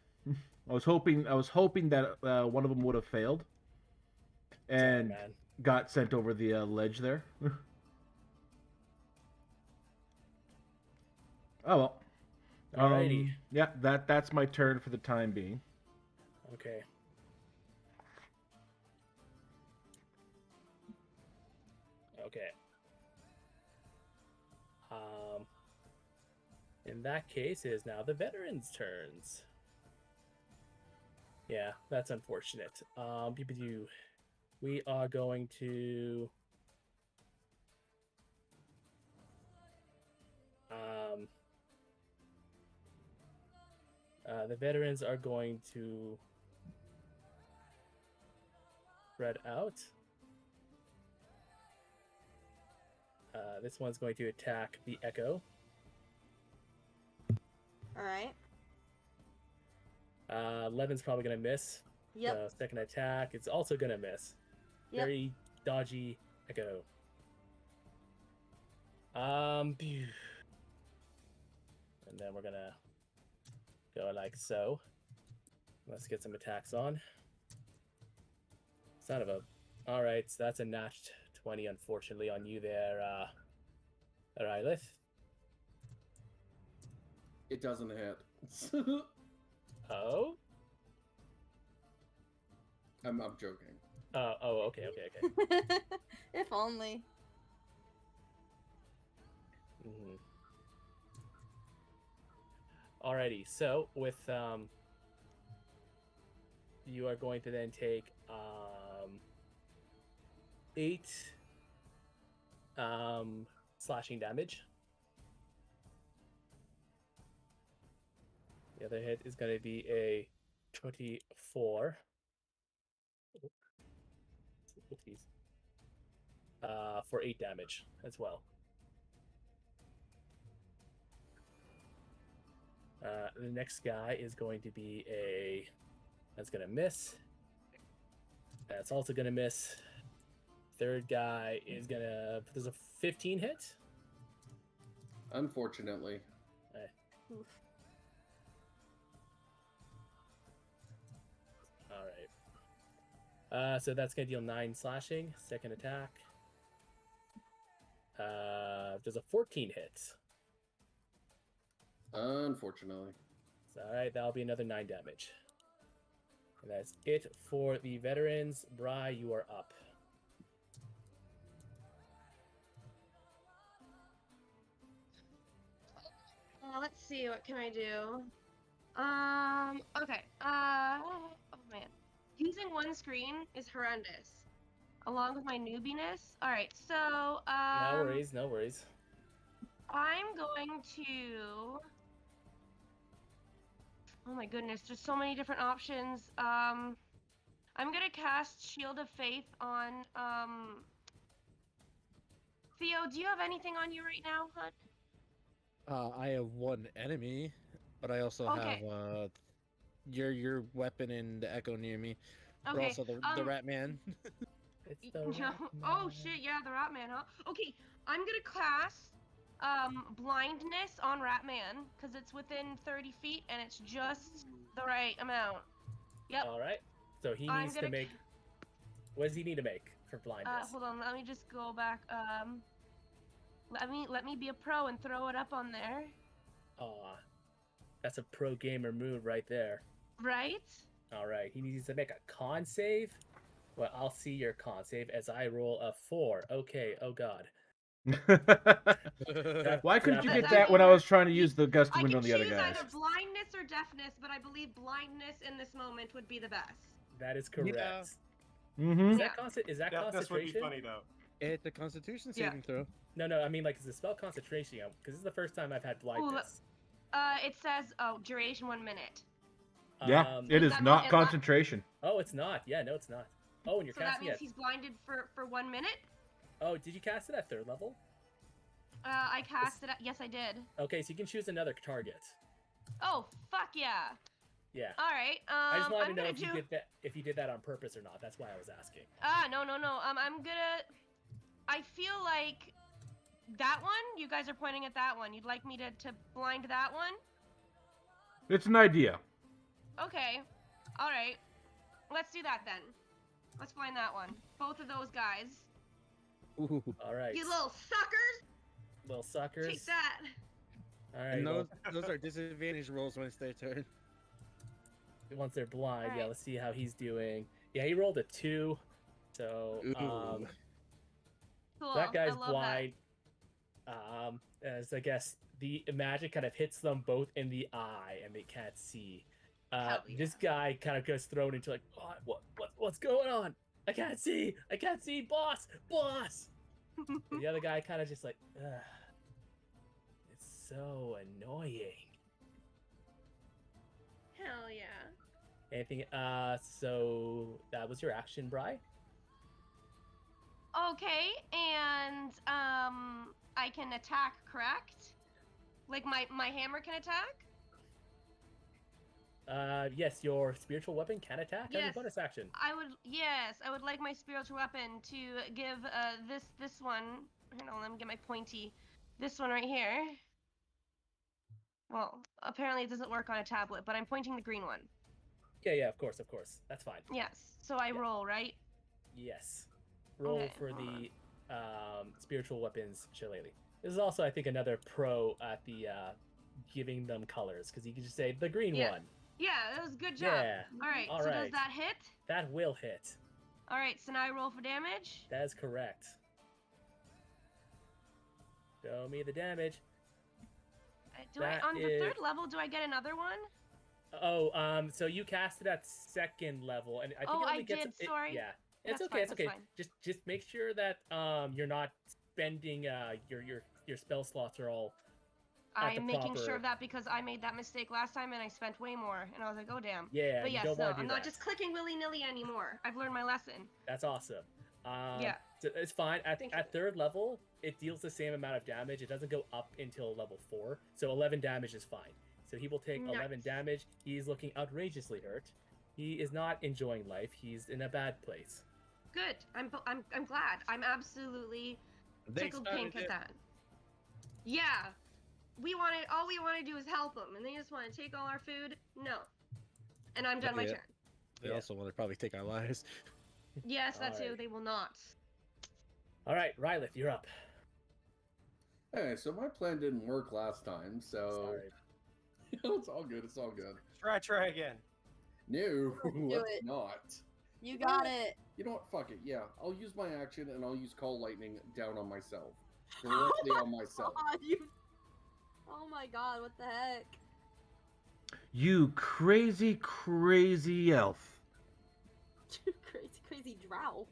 I was hoping that one of them would have failed and man. got sent over the ledge there. Oh well. Alrighty. Yeah, that's my turn for the time being. Okay. Okay. In that case, it is now the veterans' turns. Yeah, that's unfortunate. We are going to the veterans are going to spread out. This one's going to attack the Echo. All right. 11's probably going to miss. Yep. The second attack, it's also going to miss. Yep. Very dodgy Echo. And then we're going to go like so. Let's get some attacks on. Son of a... Alright, so that's a notched 20, unfortunately, on you there, Rylith. It doesn't hit. Oh? I'm joking. Okay. If only. Mm-hmm. Alrighty, so with you are going to then take 8 slashing damage. The other hit is going to be a 24. Oopsies. For 8 damage as well. The next guy is going to be that's going to miss. That's also going to miss. Third guy is going to... There's a 15 hit. Unfortunately. Oof. All right. So that's going to deal 9 slashing. Second attack. There's a 14 hit. Unfortunately. So, all right, that'll be another 9 damage. And that's it for the veterans. Bry, you are up. Let's see, what can I do? Okay. Oh man. Using one screen is horrendous. Along with my newbiness. Alright, so, No worries, no worries. I'm going to... Oh my goodness, there's so many different options. I'm gonna cast Shield of Faith on, Theo, do you have anything on you right now, hon? I have one enemy, but I also Okay. have your weapon and the echo near me. But Okay, also the rat man. It's the No. rat Oh man. shit, yeah, the Ratman, huh? Okay, I'm gonna cast blindness on Ratman because it's within 30 feet and it's just the right amount. Yep. All right. So he I'm needs to gonna make. What does he need to make for blindness? hold on, let me just go back. Let me be a pro and throw it up on there. Aw, that's a pro gamer move right there. Right? All right, he needs to make a con save. Well, I'll see your con save as I roll a 4. Okay. Oh God. Why couldn't you Does get that that when mean I was trying to use the gust I of wind can on the other choose guys? either blindness or deafness, but I believe blindness in this moment would be the best. That is correct. Yeah. Mm-hmm. Is Yeah. that Deafness would be concentration? funny though. It's a Constitution Yeah. saving throw. No. I mean, like, is the spell concentration? Because this is the first time I've had blindness. It says duration 1 minute. Yeah, it Does is that not mean concentration. Oh, it's not. Yeah, no, it's not. Oh, and you're So that casting means it. he's blinded for 1 minute? Oh, did you cast it at 3rd level? I cast it. Yes, I did. Okay, so you can choose another target. Oh, fuck yeah. Yeah. All right. I just wanted I'm to know gonna if you did that on purpose or not. That's why I was asking. No. I'm gonna. I feel like that one. You guys are pointing at that one. You'd like me to blind that one? It's an idea. Okay. All right. Let's do that then. Let's blind that one. Both of those guys. Ooh. All right. You little suckers! little suckers. Take that. All right. And Well, those are disadvantage rolls when it's their turn. once they're blind, yeah. Alright. Let's see how he's doing. Yeah, he rolled a 2. So Ooh. Cool. that guy's I love blind. As I guess the magic kind of hits them both in the eye, and they can't see. Hell This guy kind of gets thrown into like, what's going on? I can't see, boss. that. And the other guy kind of just like, ugh, it's so annoying. Hell yeah. Anything? So that was your action, Bri? Okay, and I can attack, correct? Like my hammer can attack? Yes, your spiritual weapon can attack as a Yes. bonus action. I would like my spiritual weapon to give this one. Hold on, let me get my pointy. This one right here. Well, apparently it doesn't work on a tablet, but I'm pointing the green one. Yeah, of course. That's fine. Yes. So I Yeah. roll, right? Yes. Roll Okay, for hold the spiritual weapons shillelagh. This is also, I think, another pro at the giving them colors, because you can just say the green Yeah. one. Yeah, that was a good job. Yeah. All right. All so right. does that hit? That will hit. All right. So now I roll for damage. That is correct. Show me the damage. Do I That on the is- 3rd level? Do I get another one? So you cast it at second level, and I think Oh, it I only gets. did. Sorry. Yeah, it's That's okay. fine, It's that's okay. fine. Just make sure that you're not spending your spell slots are all at the I'm making sure proper. of that because I made that mistake last time and I spent way more, and I was like, oh damn. Yeah, But you yes, don't no, want to I'm do not that. just clicking willy nilly anymore. I've learned my lesson. That's awesome. Yeah. So it's fine. Thank you. At third level, it deals the same amount of damage. It doesn't go up until level 4, so 11 damage is fine. So he will take 11 Nice. damage. He's looking outrageously hurt. He is not enjoying life. He's in a bad place. Good. I'm glad. I'm absolutely They tickled started pink at it. that. Yeah. All we want to do is help them, and they just want to take all our food. No. And I'm done my Yeah. turn. They Yeah. also want to probably take our lives. Yes, that too. Alright. They will not. All right, Rylith, you're up. Hey, so my plan didn't work last time, so Sorry. it's all good. It's all good. Try again. No, let's it. not. You got it. You know what? Fuck it. Yeah, I'll use my action and I'll use Call Lightning down on myself. Directly on myself. God, you... Oh my god, what the heck? You crazy, crazy elf. crazy drow.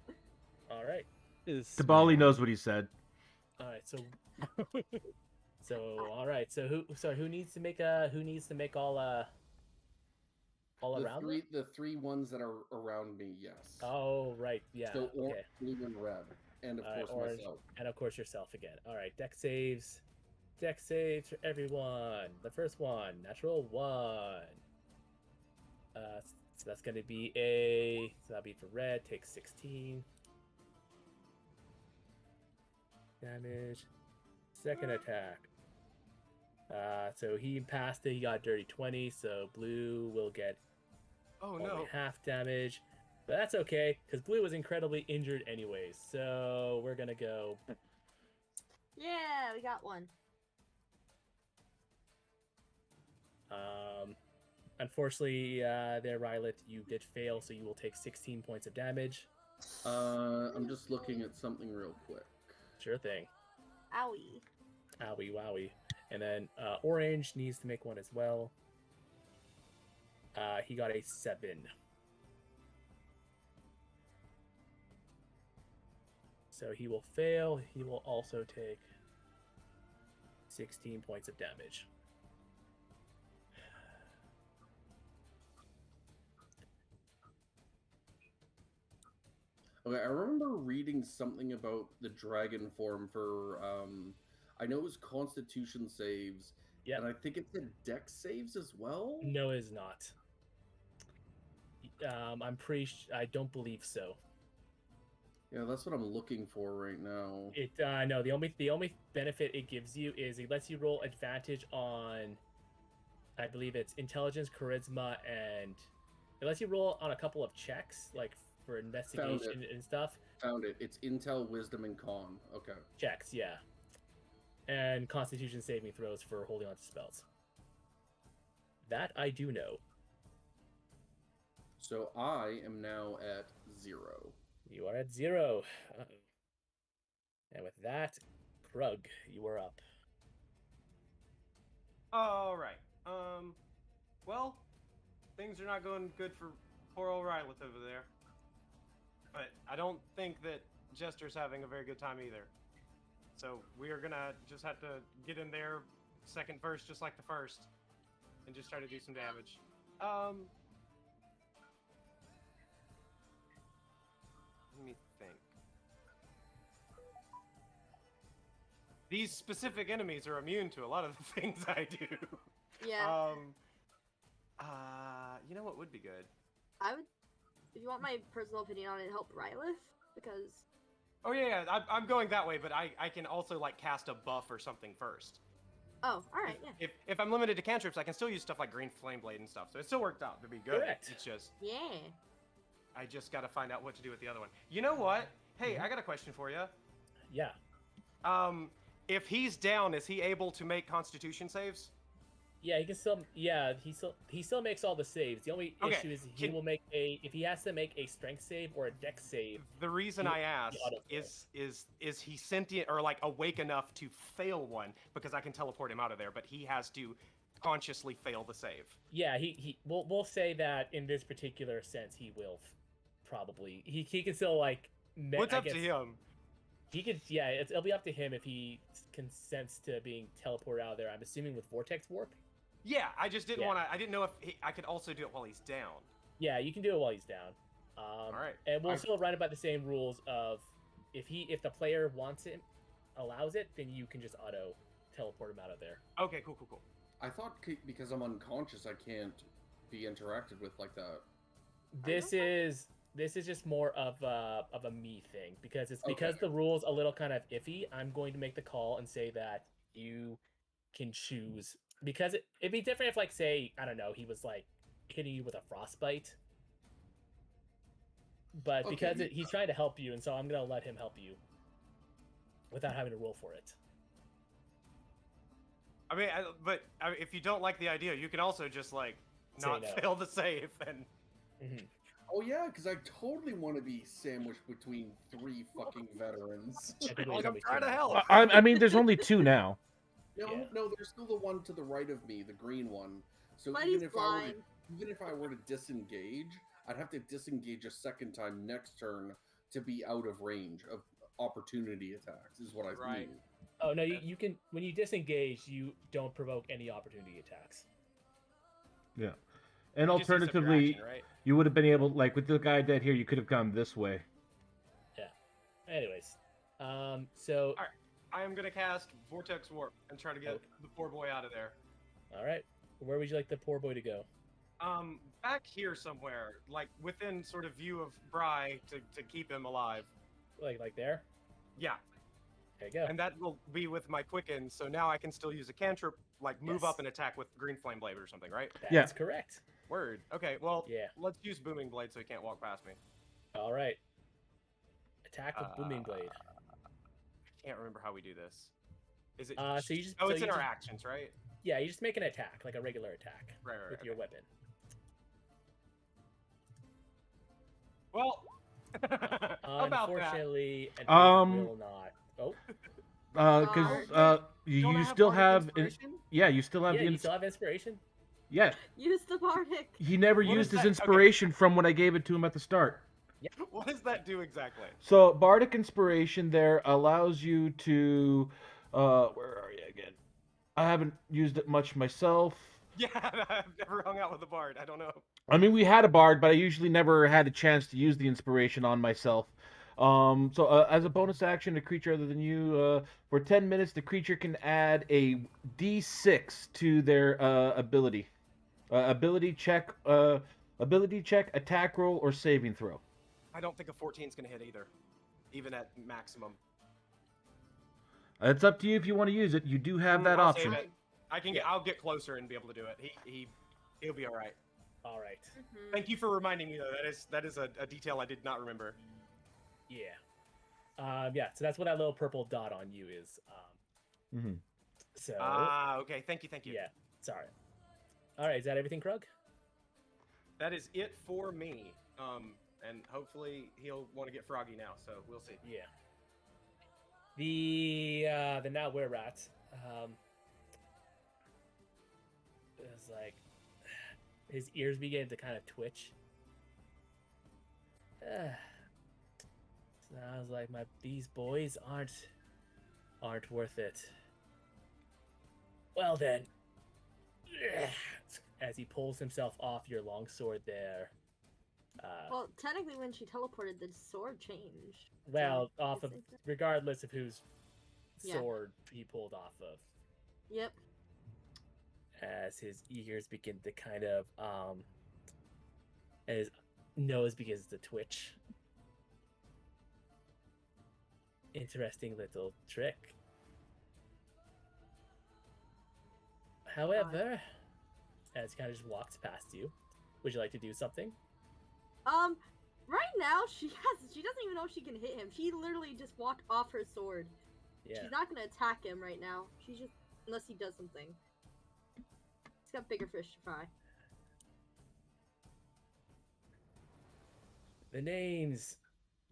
All right. Tabali knows what he said. All right. All right. So who needs to make all around them? The three ones that are around me, yes. Oh, right. Yeah. So Okay. blue and red, and of course orange, myself. and of course yourself again. All right. Deck saves. Deck saves for everyone. The first one, natural 1. So that's going to be so that'll be for red. Takes 16 damage. Second attack. So he passed it. He got dirty 20. So blue will get Oh only no. half damage. But that's okay, because blue was incredibly injured anyways. So we're going to go. Yeah, we got one. Unfortunately, there, Rylith, you did fail, so you will take 16 points of damage. I'm just looking at something real quick. Sure thing. Owie. Owie wowie. And then orange needs to make one as well. He got a 7. So he will fail. He will also take 16 points of damage. Okay, I remember reading something about the dragon form for I know it was Constitution saves, Yep. and I think it said Dex saves as well. No, it is not. I don't believe so. Yeah, that's what I'm looking for right now. No, the only benefit it gives you is it lets you roll advantage on, I believe it's intelligence, charisma, and it lets you roll on a couple of checks, like for investigation and stuff. Found it. It's Intel, Wisdom, and Con. Okay. Checks, yeah. And Constitution saving throws for holding on to spells. That I do know. So I am now at 0. You are at 0. Uh-oh. And with that, Krug, you are up. All right. Well, things are not going good for poor old Rylith over there. But I don't think that Jester's having a very good time either. So we are gonna just have to get in there second verse, just like the first, and just try to do some damage. Let me think. These specific enemies are immune to a lot of the things I do. Yeah. You know what would be good? I would, if you want my personal opinion on it, help Rylith, because... Oh yeah, I'm going that way, but I can also like cast a buff or something first. Oh, alright, yeah. If I'm limited to cantrips, I can still use stuff like Green Flame Blade and stuff, so it still worked out to be good. Correct. It's just, Yeah. I just gotta find out what to do with the other one. You know what? Hey, I got a question for you. Yeah. If he's down, is he able to make Constitution saves? Yeah, he can still. Yeah, he still makes all the saves. The only Okay, issue is he will make if he has to make a strength save or a dex save. The reason He- I ask he is he sentient or like awake enough to fail one, because I can teleport him out of there, but he has to consciously fail the save. Yeah, we'll say that in this particular sense, he will probably he can still like. What's up to him? He could, yeah. It'll be up to him if he consents to being teleported out of there. I'm assuming with vortex warp. Yeah, I just didn't Yeah. want to. I didn't know if I could also do it while he's down. Yeah, you can do it while he's down. All right. And we'll still run it by the same rules of if the player wants it, allows it, then you can just auto teleport him out of there. Okay, cool. I thought because I'm unconscious, I can't be interacted with like that. This is just more of a me thing because Okay. the rules a little kind of iffy. I'm going to make the call and say that you can choose because it'd be different if, like, say, I don't know, he was like hitting you with a frostbite, but because he's trying to help you, and so I'm gonna let him help you without having to roll for it. I mean, if you don't like the idea, you can also just like Say not no. fail the save and. Oh yeah, because I totally want to be sandwiched between 3 fucking veterans. I think Like, there's I'm only trying two to now. help. I mean, there's only 2 now. No, Yeah. no, there's still the one to the right of me, the green one. So But even he's if I were blind. even if I were to disengage, I'd have to disengage a second time next turn to be out of range of opportunity attacks. Is what I Right. mean. Oh no, you can, when you disengage, you don't provoke any opportunity attacks. Yeah. And You just use up your alternatively, action, right? you would have been able, like with the guy dead here, you could have gone this way. Anyways, so Alright. I am gonna cast Vortex Warp and try to get Okay. the poor boy out of there. all right, where would you like the poor boy to go? Back here somewhere, like within sort of view of Bry to keep him alive. Like there? Yeah, There you go. and that will be with my Quicken, so now I can still use a cantrip, like move Yes. up and attack with Green Flame Blade or something, right? That's Yeah. correct. Word. Okay, well, Yeah. let's use Booming Blade so he can't walk past me. All right. Attack with booming blade. I can't remember how we do this. Is it? So you just Oh, so it's you in our just- actions, right? Yeah, you just make an attack, like a regular attack, Right, with your weapon. Well, about that. Unfortunately, it will not. Oh, Because you Don't I still Bardic have, Inspiration? yeah, you still have yeah, the, you still have inspiration. yeah. Use the bardic. He never What used is his that? Okay. inspiration from when I gave it to him at the start. What does that do exactly? So bardic inspiration there allows you to, where are you again? I haven't used it much myself. Yeah, I've never hung out with a bard. I don't know. I mean, we had a bard, but I usually never had a chance to use the inspiration on myself. As a bonus action, a creature other than you, for 10 minutes, the creature can add a d6 to their ability. Ability check, attack roll, or saving throw. I don't think a 14 is gonna hit either, even at maximum. It's up to you if you want to use it. You do have that I'll option. save it. I can get. I'll get closer and be able to do it. He'll be all right. All right. Thank you for reminding me though. That is a detail I did not remember. Yeah. Yeah. So that's what that little purple dot on you is. Mhm. So. Okay. Thank you. Yeah. Sorry. All right. Is that everything, Krug? That is it for me. And hopefully he'll want to get froggy now. So we'll see. Yeah. The now were rat. It was like his ears began to kind of twitch. So I was like, these boys aren't worth it. Well then, as he pulls himself off your longsword there. Well, technically, when she teleported, the sword changed. Well, So, off of it's like- regardless of whose Yeah. sword he pulled off of. Yep. As his ears begin to kind of and his nose begins to twitch. Interesting little trick. However, as he kind of just walks past you, would you like to do something? Right now she doesn't even know if she can hit him. She literally just walked off her sword. Yeah. She's not gonna attack him right now. She's just, unless he does something. He's got bigger fish to fry. The name's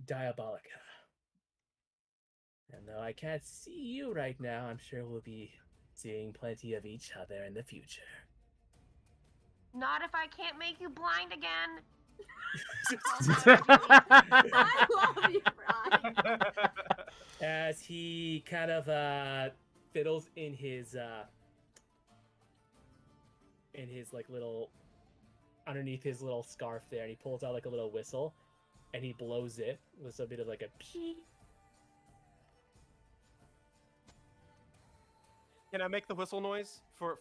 Diabolica. And though I can't see you right now, I'm sure we'll be seeing plenty of each other in the future. Not if I can't make you blind again. I love you, Brian. As he kind of fiddles in his like little underneath his little scarf there, and he pulls out like a little whistle, and he blows it with a bit of like a pee. Can I make the whistle noise for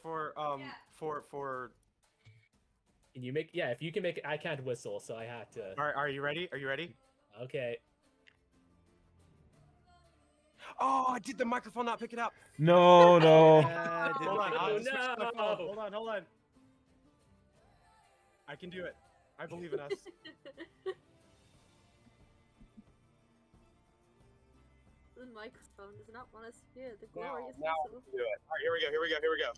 And you make if you can make it, I can't whistle, so I had to. All right, are you ready? Are you ready? Okay. Oh, I did the microphone not pick it up. No, no. Yeah, Hold on, I'll Oh, switch to my phone. no. Hold on. I can do it. I believe in us. The microphone does not want us to hear the Now glorious we whistle. can do it. All right, here we go.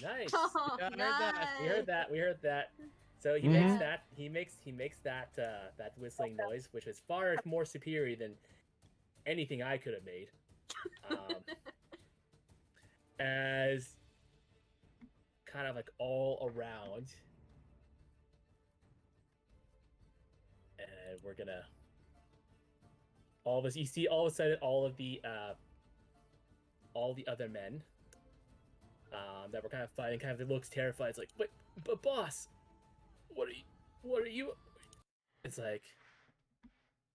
Nice. Oh, Yeah, I heard that. We heard that. So he Mhm. makes that. He makes that that whistling noise, which is far more superior than anything I could have made. As kind of like all around, and we're gonna all of us. You see, all of a sudden, all the other men that were kind of fighting, kind of it looks terrified. It's like, but boss, what are you? It's like,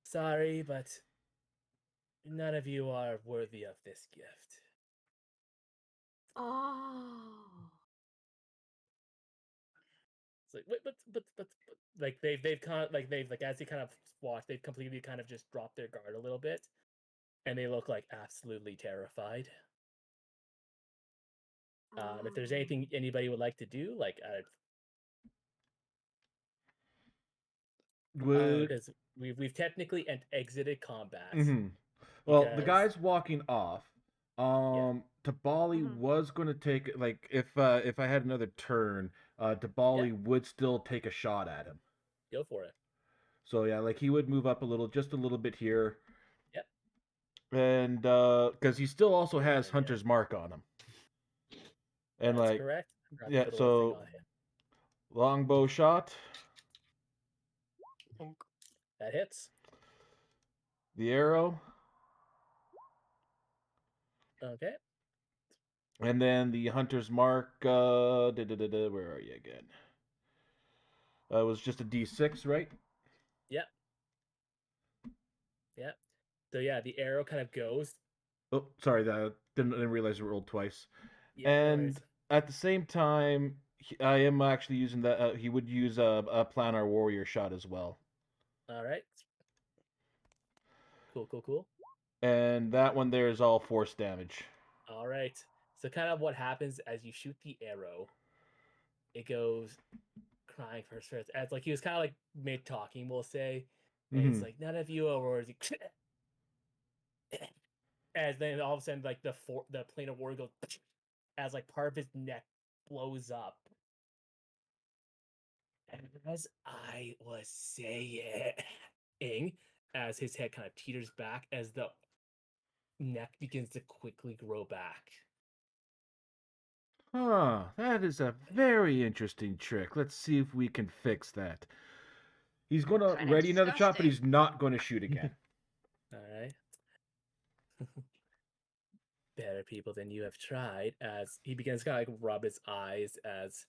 sorry, but none of you are worthy of this gift. Oh. It's like, wait, but like they've kind of like as they kind of watch, they've completely kind of just dropped their guard a little bit, and they look like absolutely terrified. If there's anything anybody would like to do, like, Would because we've technically exited combat. Well, the Because guy's walking off. Tabali Mhm. was going to take like if I had another turn, Tabali would still take a shot at him. go for it. So yeah, like he would move up just a little bit here. Yep. And because he still also has Yeah. Hunter's Mark on him. And That's like correct. I forgot to yeah, put a little thing so on him. longbow shot, That hits. the arrow, Okay. and then the Hunter's Mark. Where are you again? It was just a D6, right? Yep. Yep. So yeah, the arrow kind of goes. Oh, sorry, that didn't realize it rolled twice. Yeah, no And worries. at the same time, I am actually using that. He would use a planar warrior shot as well, All right. Cool. and that one there is all force damage. All right. So kind of what happens as you shoot the arrow, it goes crying for his first. As like he was kind of like mid talking, we'll say, and he's Mm-hmm. like, "None of you are worthy." As then all of a sudden, like the plane of war goes, as like part of his neck blows up. And as I was saying, as his head kind of teeters back, as the neck begins to quickly grow back. Huh, that is a very interesting trick. Let's see if we can fix that. He's going to Kinda ready another shot, but disgusting. he's not going to shoot again. All right. Better people than you have tried. As he begins to kind of like rub his eyes, as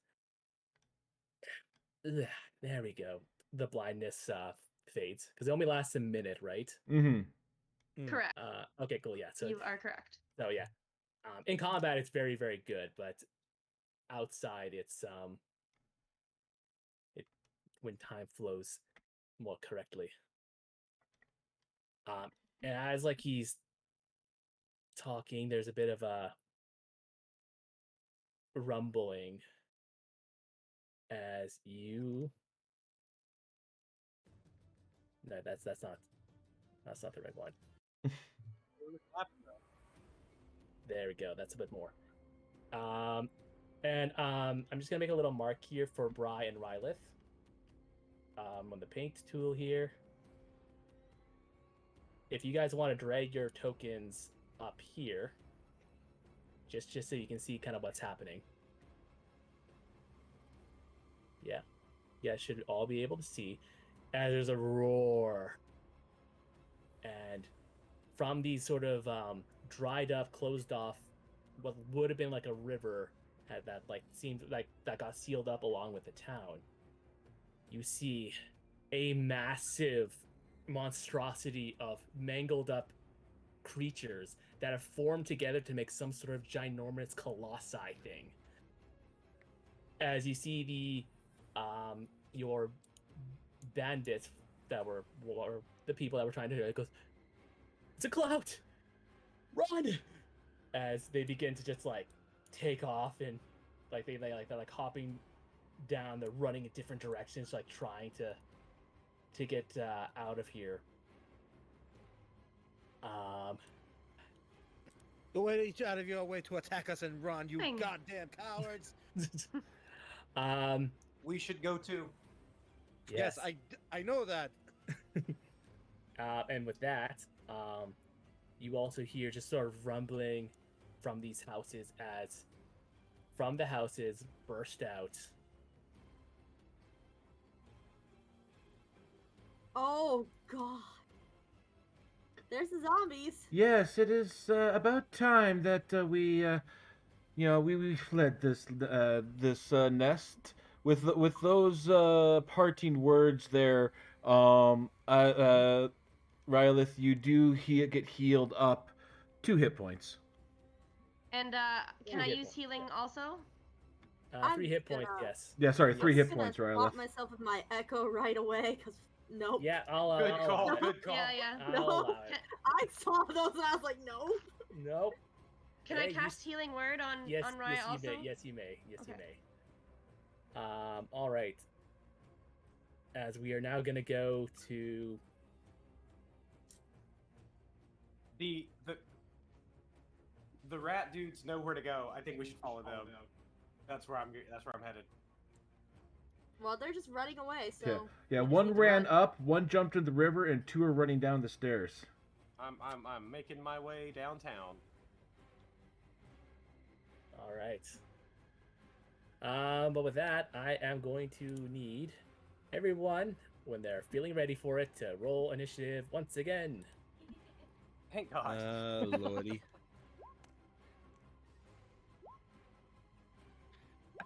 ugh, there we go. The blindness fades because it only lasts a minute, right? Mm-hmm. Correct. Okay, cool. Yeah. So You are correct. yeah. In combat, it's very very good, but outside, it's it when time flows more correctly. And as like he's talking, there's a bit of a rumbling as you. No, that's not the right one. There we go. That's a bit more. I'm just gonna make a little mark here for Bry and Rylith. On the paint tool here. If you guys want to drag your tokens up here, just so you can see kind of what's happening. Yeah, yeah, should all be able to see. And there's a roar, and from these sort of dried up, closed off, what would have been like a river, had that like seemed like that got sealed up along with the town. You see a massive monstrosity of mangled up creatures that have formed together to make some sort of ginormous colossi thing. As you see your bandits that were or the people that were trying to do it goes, it's a cloud, run! As they begin to just like take off and like they're like hopping down, they're running in different directions, like trying to get out of here. Go out of your way to attack us and run, you Fine. goddamn cowards! We should go too. Yes, I know that. And with that, you also hear just sort of rumbling from these houses as from the houses burst out. Oh god. There's the zombies. Yes, it is about time that we fled this nest with those parting words there. Rylith, you do get healed up 2 hit points. And can I hit use points, healing yeah. also? 3 hit points, gonna- yes. Yeah, sorry, 3 hit I'm gonna points, swap Rylith. myself with my echo right away, because nope. Yeah, I'll Good I'll call. allow it. Good call. Yeah. I'll No. allow it. I saw those and I was like, nope. Nope. Can Hey, I you cast healing word on Yes, Raya yes, also? you may. Yes, you may. Yes, you Okay. may. All right. As we are now gonna go to The rat dudes know where to go. I think we should follow them. That's where I'm headed. Well, they're just running away, so. Yeah, we just one need to ran run. up, one jumped in the river, and 2 are running down the stairs. I'm making my way downtown. all right. But with that, I am going to need everyone, when they're feeling ready for it, to roll initiative once again. Thank God. Lordy.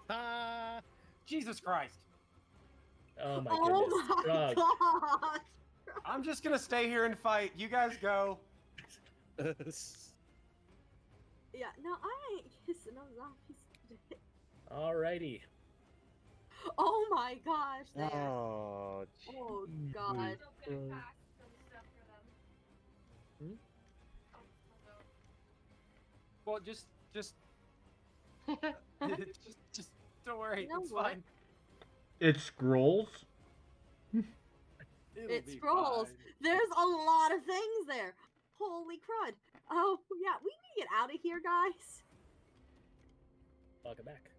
Ah, Jesus Christ. Oh my Oh goodness. my Drug. god! I'm just gonna stay here and fight. You guys go. Yeah, no, I ain't kissing no zombies today. Alrighty. Oh my gosh, they are. oh, Oh god. Well, just just don't worry. You know It's what? fine. It's scrolls. It'll It be scrolls. fine. There's a lot of things there. Holy crud. Oh, yeah, we need to get out of here, guys. Welcome back.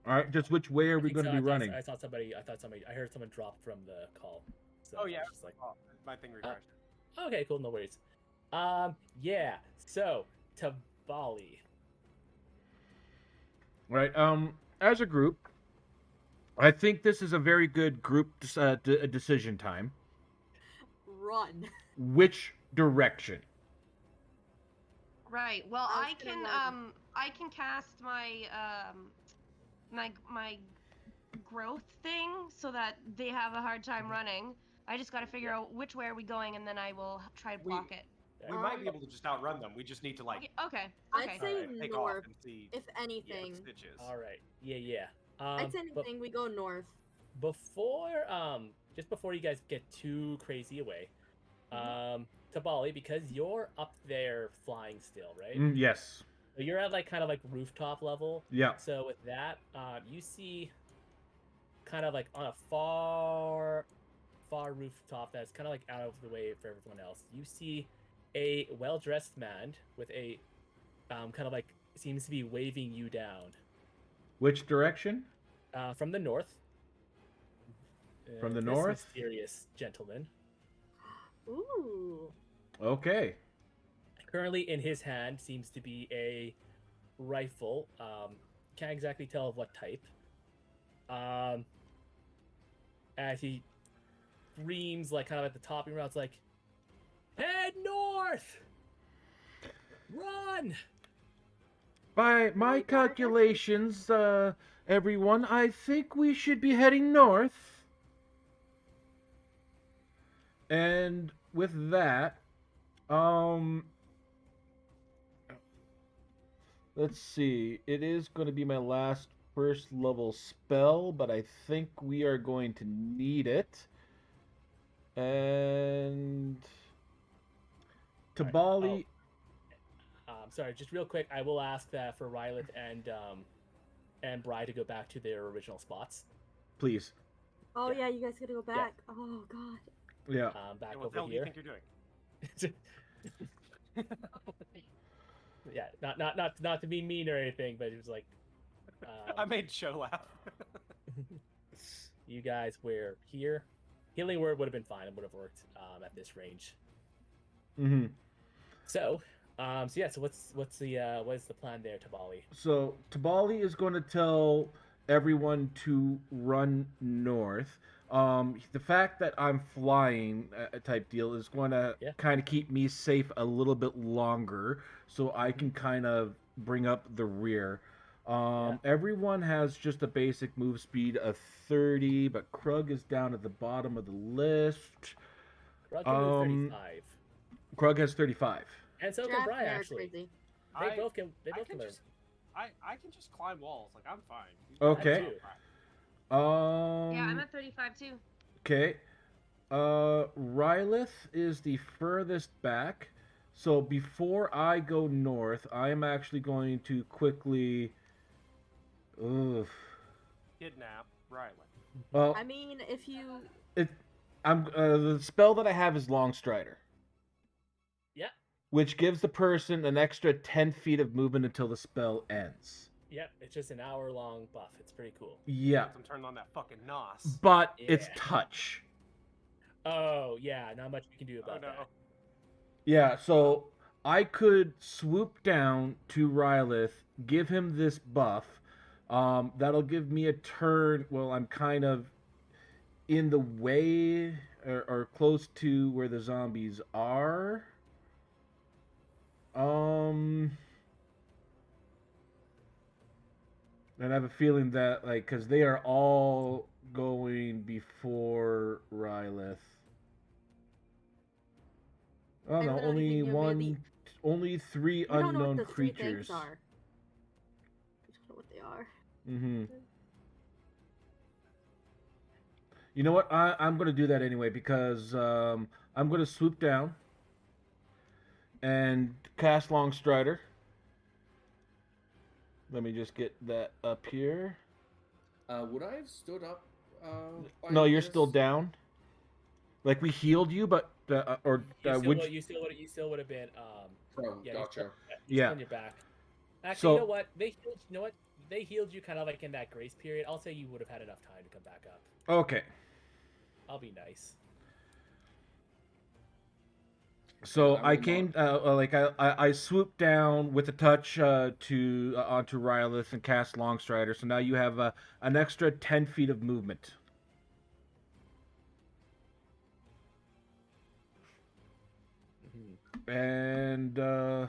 All right, just which way are I we think going to so- be running? I thought somebody. I heard someone drop from the call. So Oh I yeah. was just like, Oh, my thing refreshed. okay, cool, no worries. Yeah. So to Bali. Right. As a group, I think this is a very good group decision time. Run. Which direction? Right. Well, I I was gonna can run. I can cast my my growth thing so that they have a hard time running. I just got to figure out which way are we going, and then I will try to We- block it. We might be able to just outrun them. We just need to like Okay. I'd Okay. say Alright. take north, off and see if anything. stitches. All right. Yeah. I'd say But anything, we go north. before just before you guys get too crazy away, to Bali, because you're up there flying still, right? Yes. So you're at like kind of like rooftop level. Yeah. So with that, you see kind of like on a far rooftop that's kind of like out of the way for everyone else. You see a well-dressed man with a kind of like seems to be waving you down Which direction? from the north. From the This north? mysterious gentleman. Ooh. Okay. Currently in his hand seems to be a rifle. Can't exactly tell of what type. Um, as he screams like kind of at the top of your mouth, it's like, "Head north! Run!" By my Really, Barker? calculations, everyone, I think we should be heading north. And with that, um, let's see. It is going to be my last first level spell, but I think we are going to need it. And All right. Tabali, Sorry, just real quick, I will ask that for Rylith and Bri to go back to their original spots. please. Oh Yeah. yeah, you guys gotta go back. Oh god. Yeah. Back What over the hell do you here. think you're doing? Yeah, not to be mean or anything, but it was like, I made Joe laugh. you guys were here. Healing word would have been fine. It would have worked at this range. Mm-hmm. So, so what is the plan there, Tabali? So Tabali is going to tell everyone to run north. The fact that I'm flying, type deal, is going to Yeah. kind of keep me safe a little bit longer, so I can kind of bring up the rear. Everyone has just a basic move speed of 30, but Krug is down at the bottom of the list. Krug can move Um, 35, Krug has 35. and so can Draft Bri and they're actually. crazy. They both can. They I both can can learn. just, I can just climb walls. Like I'm fine. Okay. too. Yeah, I'm at 35 too. Okay. Rylith is the furthest back. So before I go north, I am actually going to quickly. Ugh. Kidnap Riley. Well, I mean, if you the spell that I have is Long Strider, Yep. which gives the person an extra 10 feet of movement until the spell ends. Yep. It's just an hour-long buff. It's pretty cool. Yeah, I'm turning on that fucking nos. but it's Yeah. touch. Oh yeah, not much we can do Oh about no. that. Yeah, so I could swoop down to Rylith, give him this buff. That'll give me a turn. Well, I'm kind of in the way or close to where the zombies are. And I have a feeling that, like, because they are all going before Rylith. Oh I no, literally only think you're really- only three we don't know what unknown the three creatures. things are. We don't know what they are. Mm-hmm. You know what? I'm going to do that anyway because I'm going to swoop down and cast Long Strider. Let me just get that up here. Would I have stood up? By No, you're this? still down. Like we healed you, but or would You still would have been Prone, yeah, gotcha. you're Yeah. still on your back. Actually, So- you know what? They healed you kind of like in that grace period. I'll say you would have had enough time to come back up. Okay. I'll be nice. So I I will came I swooped down with a touch to onto Rylith and cast Long Strider. So now you have an extra 10 feet of movement. And yeah,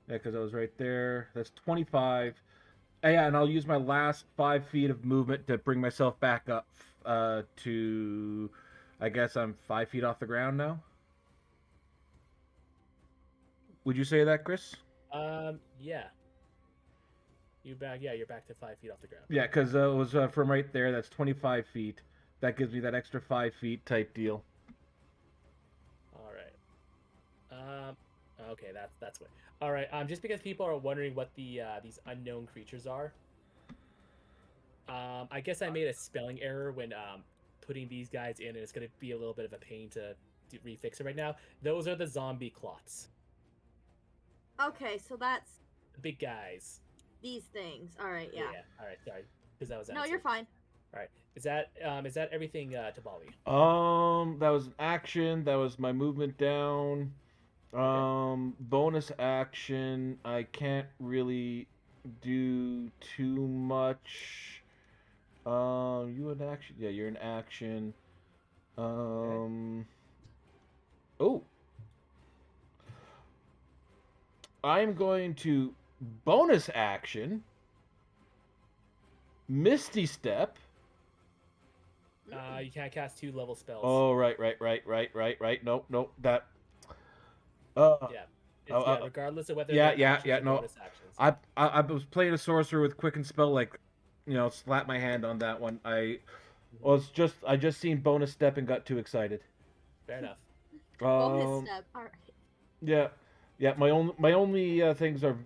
because I was right there. That's 25. Yeah, and I'll use my last 5 feet of movement to bring myself back up to. I guess I'm 5 feet off the ground now. Would you say that, Chris? Yeah. You're back to 5 feet off the ground. Yeah, because it was from right there. That's 25 feet. That gives me that extra 5 feet type deal. All right. Okay, that's what. All right. Just because people are wondering what these unknown creatures are. I guess I made a spelling error when putting these guys in, and it's gonna be a little bit of a pain to refix it right now. Those are the zombie clots, Okay, so that's the big guys. these things. All right, yeah. All right. Sorry, because that was. No, you're answered. fine. All right. Is that everything, Tabali? That was an action. That was my movement down. Bonus action. I can't really do too much. You in action? Yeah, you're in action. Um. Oh, I'm going to bonus action. Misty Step. You can't cast 2 level spells. Oh, right. Nope, nope. That. Yeah. Uh, It's, uh, regardless of whether yeah, they're yeah, actions yeah. or No, bonus actions. I was playing a sorcerer with quicken spell, like, slap my hand on that one. I just seen bonus step and got too excited. Fair enough. Bonus Um, step. All right. yeah, yeah. My only things are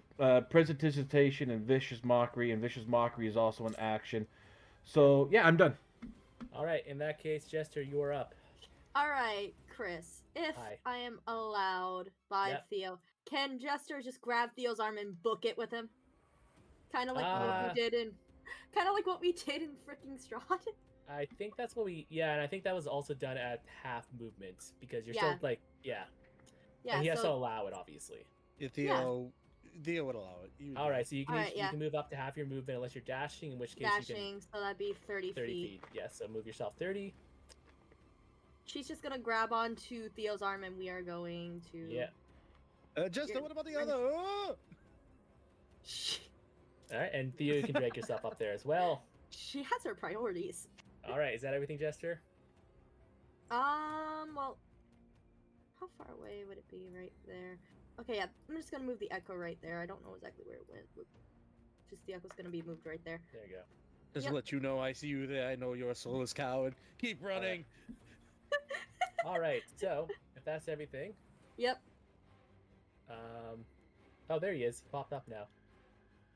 prestidigitation and vicious mockery, and vicious mockery is also an action. So yeah, I'm done. All right. In that case, Jester, you are up. All right, Chris. If Hi. I am allowed by Yep. Theo, can Jester just grab Theo's arm and book it with him? Kind of like what you did in, kind of like what we did in freaking Strahd. I think that's what we. Yeah, and I think that was also done at half movement because you're Yeah. still like, yeah. Yeah. And he has to So allow it, obviously. Yeah, Theo would allow it. You would All do right, it. so you can All right, you yeah. can move up to half your movement unless you're dashing, in which case you can dashing, so that'd be 30 30 feet. feet. Yes, so move yourself 30. She's just gonna grab onto Theo's arm, and we are going to. Yeah. Jester, what about the Run- other? Oh! All right, and Theo, you can drag yourself up there as well. She has her priorities. All right, is that everything, Jester? Well, how far away would it be right there? Okay, yeah, I'm just gonna move the echo right there. I don't know exactly where it went. Just the echo's gonna be moved right there. There you go. Just Yep. to let you know, I see you there. I know you're a soulless coward. Keep running. All right, so if that's everything, Yep, oh, there he is. He popped up now.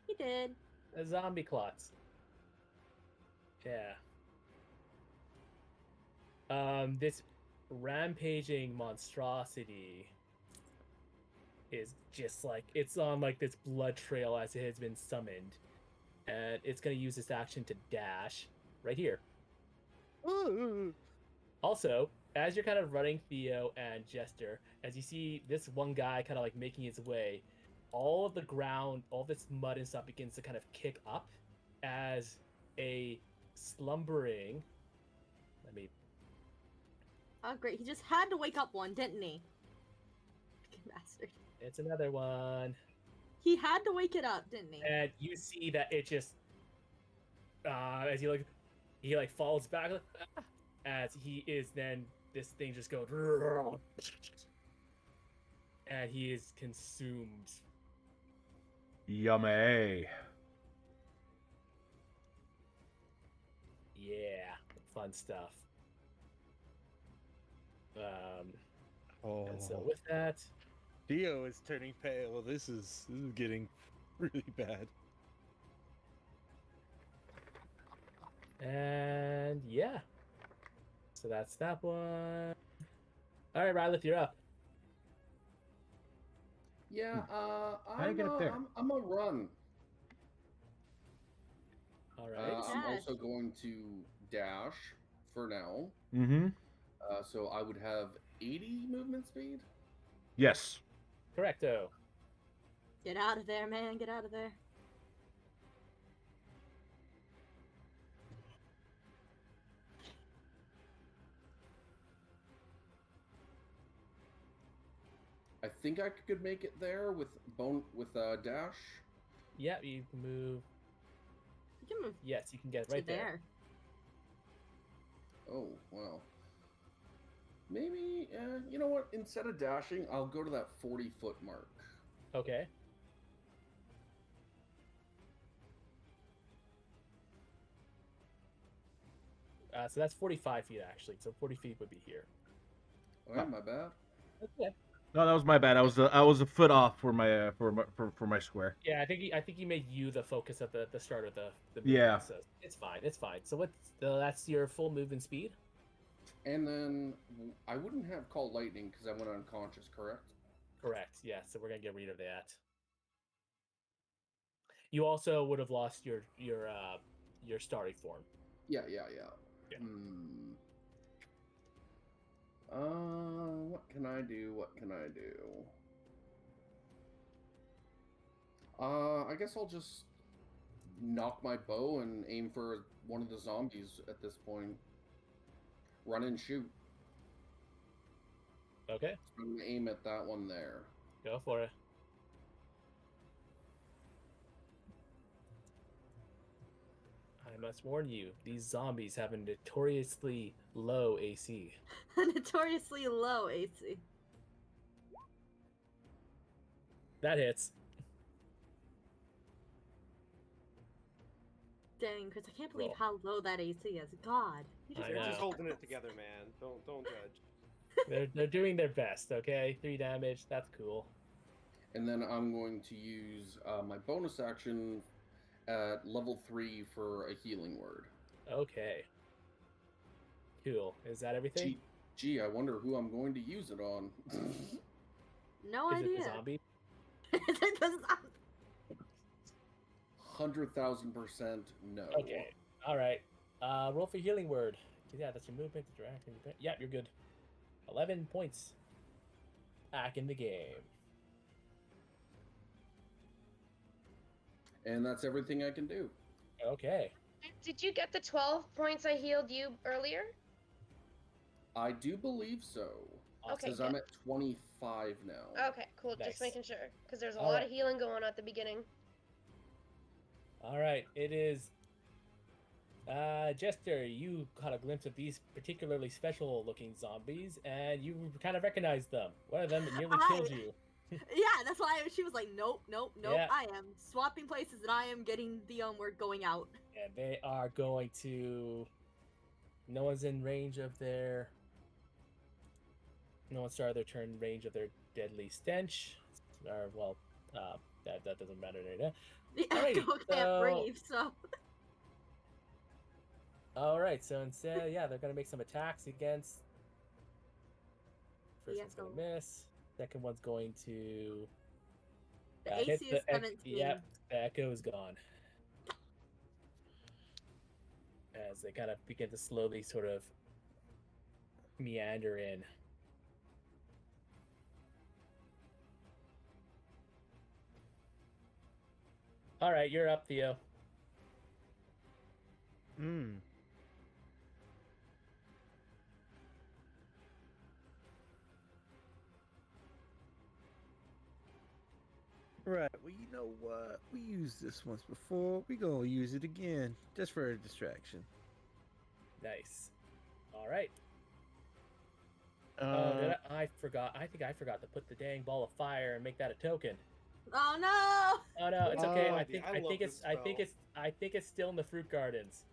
he did. A zombie clots. Yeah. This rampaging monstrosity is just like it's on like this blood trail as it has been summoned, and it's gonna use this action to dash right here. Ooh. Also, as you're kind of running Theo and Jester, as you see this one guy kind of like making his way, all of the ground, all this mud and stuff begins to kind of kick up as a slumbering. Let me. Oh, great. He just had to wake up one, didn't he? Freaking bastard. It's another one. He had to wake it up, didn't he? And you see that it just as he like falls back as he is then this thing just goes and he is consumed. Yummy. Yeah, fun stuff. Oh, And so with that, Theo is turning pale. This is getting really bad. and yeah, so that's that one. All right, Rylith, you're up. Yeah, How do you get up there? I'm a run. All right. I'm Dash. also going to dash for now. Mm-hmm. So I would have 80 movement speed. Yes. Correcto. Get out of there, man. Get out of there. I think I could make it there with dash. Yeah, you can move. You can move Yes, you can get to right there. there. Oh wow. Maybe you know what? Instead of dashing, I'll go to that 40-foot mark. Okay. So that's 45 feet actually. So 40 feet would be here. Oh, yeah, my bad. Okay. No, that was my bad. I was a foot off for my square. Yeah, I think he made you the focus of the start of the movement, Yeah. So it's fine. It's fine. So that's your full movement speed. And then I wouldn't have called lightning because I went unconscious, correct? Correct. Yeah. So we're gonna get rid of that. You also would have lost your starry form. Yeah. Yeah. What can I do? What can I do? I guess I'll just knock my bow and aim for one of the zombies at this point. Run and shoot. Okay, So I'm gonna aim at that one there. go for it. I must warn you, these zombies have a notoriously low AC. Notoriously low AC. That hits. Dang, Chris, I can't believe Roll. how low that AC is. God. You just I They're know. just holding it together, man. Don't judge. They're doing their best, okay? 3 damage, that's cool. And then I'm going to use my bonus action at level 3 for a healing word. Okay. Cool. Is that everything? Gee, I wonder who I'm going to use it on. No Is it idea. the zombie? Is it the zombie? 100,000% no. Okay. All right. Roll for healing word. Yeah, that's your movement. Your action. Yeah, you're good. 11 points. Back in the game. And that's everything I can do. Okay. Did you get the 12 points I healed you earlier? I do believe so. Awesome. Okay, Because I'm at 25 now. Okay, cool. Nice. Just making sure. Because there's a All lot right. of healing going on at the beginning. All right. It is. Jester, you caught a glimpse of these particularly special looking zombies, and you kind of recognized them. One of them nearly killed you. Yeah, that's why she was like, nope, nope, nope. Yeah. I am swapping places and I am getting the we're going out. And they are going to. No one's in range of their. No one started their turn range of their deadly stench. Or, well, that doesn't matter right now. The Alrighty, echo can't so- breathe, so. Alright, so instead, yeah, they're going to make some attacks against. First The one's going echo. to miss. Second one's going to. The hit AC is the 17. Yep, the echo is gone. As they kind of begin to slowly sort of meander in. All right, you're up, Theo. Hmm. Right, well, you know what? We used this once before. We gonna use it again, just for a distraction. Nice. All right. Oh, did Uh, I forgot. I think I forgot to put the dang ball of fire and make that a token. Oh no! Oh no, it's okay. Oh, I I think love this spell. I think it's still in the fruit gardens.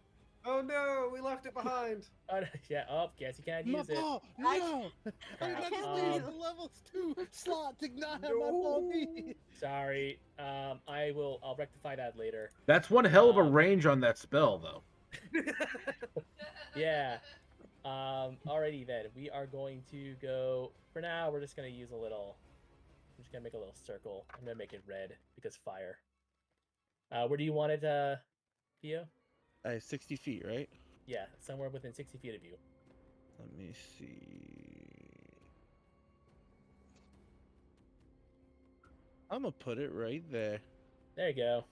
Oh no, we left it behind. Oh, no, yeah. Oh, guess you can't my use it. ball! I- No! I Crap. got this can't thing believe- at the levels 2 slot did not have my ball be. Sorry. I'll rectify that later. That's one hell of a Um, range on that spell, though. Yeah. Alrighty then. We are going to go. For now, we're just gonna use a little. I'm just gonna make a little circle. I'm gonna make it red because fire. Where do you want it, Theo? 60 feet, right? Yeah, somewhere within 60 feet of you. Let me see. I'm gonna put it right there. There you go.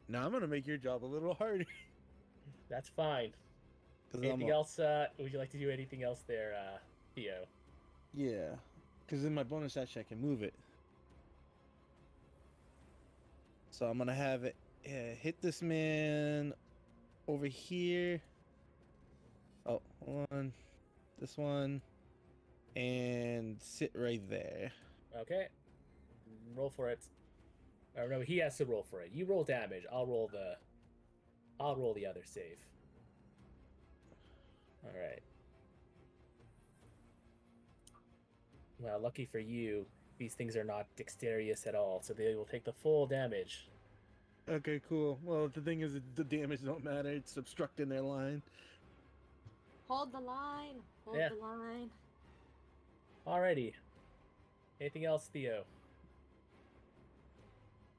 Now I'm gonna make your job a little harder. That's fine. 'Cause Anything else? Would you like to do anything else there, Theo? Yeah, because in my bonus action I can move it. So I'm gonna have it hit this man over here. Oh, hold on. This one. And sit right there. Okay. Roll for it. Or no, he has to roll for it. You roll damage. I'll roll the other save. All right. Well, lucky for you, these things are not dexterous at all, so they will take the full damage. Okay, cool. Well, the thing is, the damage don't matter. It's obstructing their line. Hold the line. Hold Yeah. the line. Alrighty. Anything else, Theo?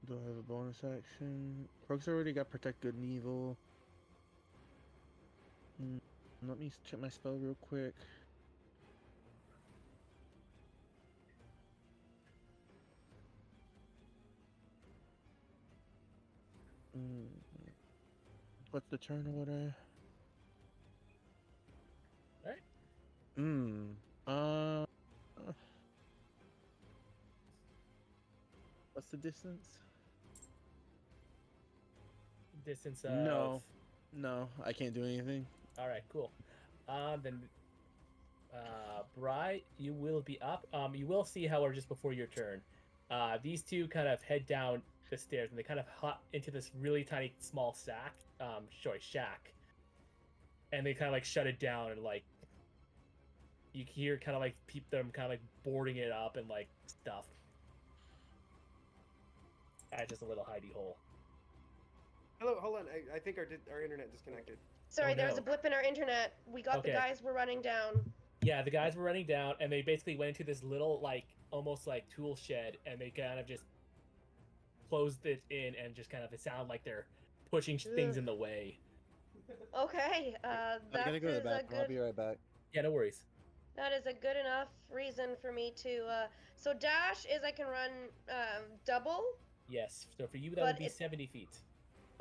Do I have a bonus action? Rogue's already got Protect Good and Evil. Let me check my spell real quick. Mm, What's the turn order? Alright. Uh, what's the distance? Distance of. No, I can't do anything. All right, cool. Then, Bry, you will be up. You will see, however, just before your turn, these two kind of head down the stairs and they kind of hop into this really tiny, small shack, and they kind of like shut it down and like you hear kind of like them kind of like boarding it up and like stuff. Just a little hidey hole. Hello, hold on. I think our internet disconnected. Sorry, Oh, there was a no. blip in our internet. We got Okay. the guys were running down. Yeah, the guys were running down, and they basically went into this little, like, almost like tool shed, and they kind of just closed it in, and just kind of it sounded like they're pushing things in the way. Okay, I'm that gonna go to is the a bathroom. I'll be good. right back. Yeah, no worries. That is a good enough reason for me to. So dash is I can run double. Yes. So for you, that But would be it's- 70 feet.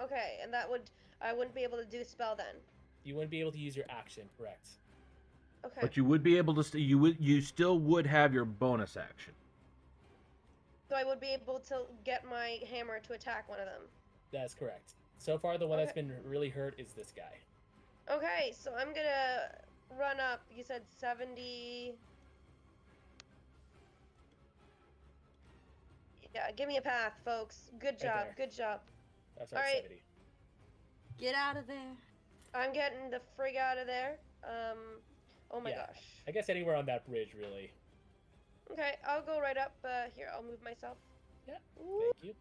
Okay, and I wouldn't be able to do spell then. You wouldn't be able to use your action, correct? Okay. But you would be able to. You still would have your bonus action. So I would be able to get my hammer to attack one of them. That's correct. So far, the one that's Okay. been really hurt is this guy. Okay, so I'm gonna run up. You said 70. Yeah, give me a path, folks. Good Right job. there. Good job. That's All right, right. 70. Get out of there. I'm getting the frig out of there. Oh my Yeah. gosh. I guess anywhere on that bridge, really. Okay, I'll go right up. Here, I'll move myself. Yeah. Whoop. Thank you.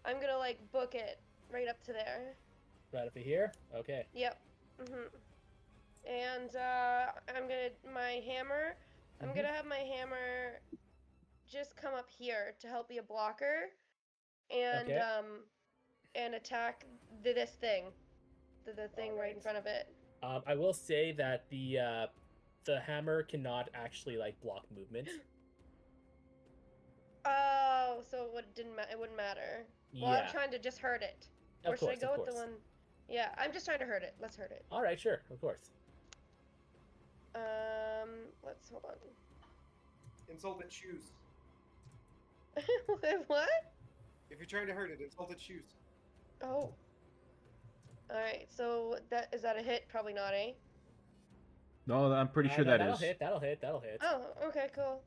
I'm gonna like book it right up to there. Right up to here. Okay. Yep. And my hammer. I'm Mhm. gonna have my hammer just come up here to help be a blocker, and Okay. and attack this thing, the thing right in front of it. I will say that the hammer cannot actually like block movement. Oh, so it wouldn't matter. Well, Yeah. I'm trying to just hurt it. Of Or should I course, go of with the course. one? Yeah, I'm just trying to hurt it. Let's hurt it. All right, sure, of course. Let's hold on. Insult its shoes. What? If you're trying to hurt it, insult its shoes. Oh. All right. So is that a hit? Probably not, eh? No, I'm pretty sure No, that that'll is. hit. That'll hit. That'll hit. Oh, okay, cool.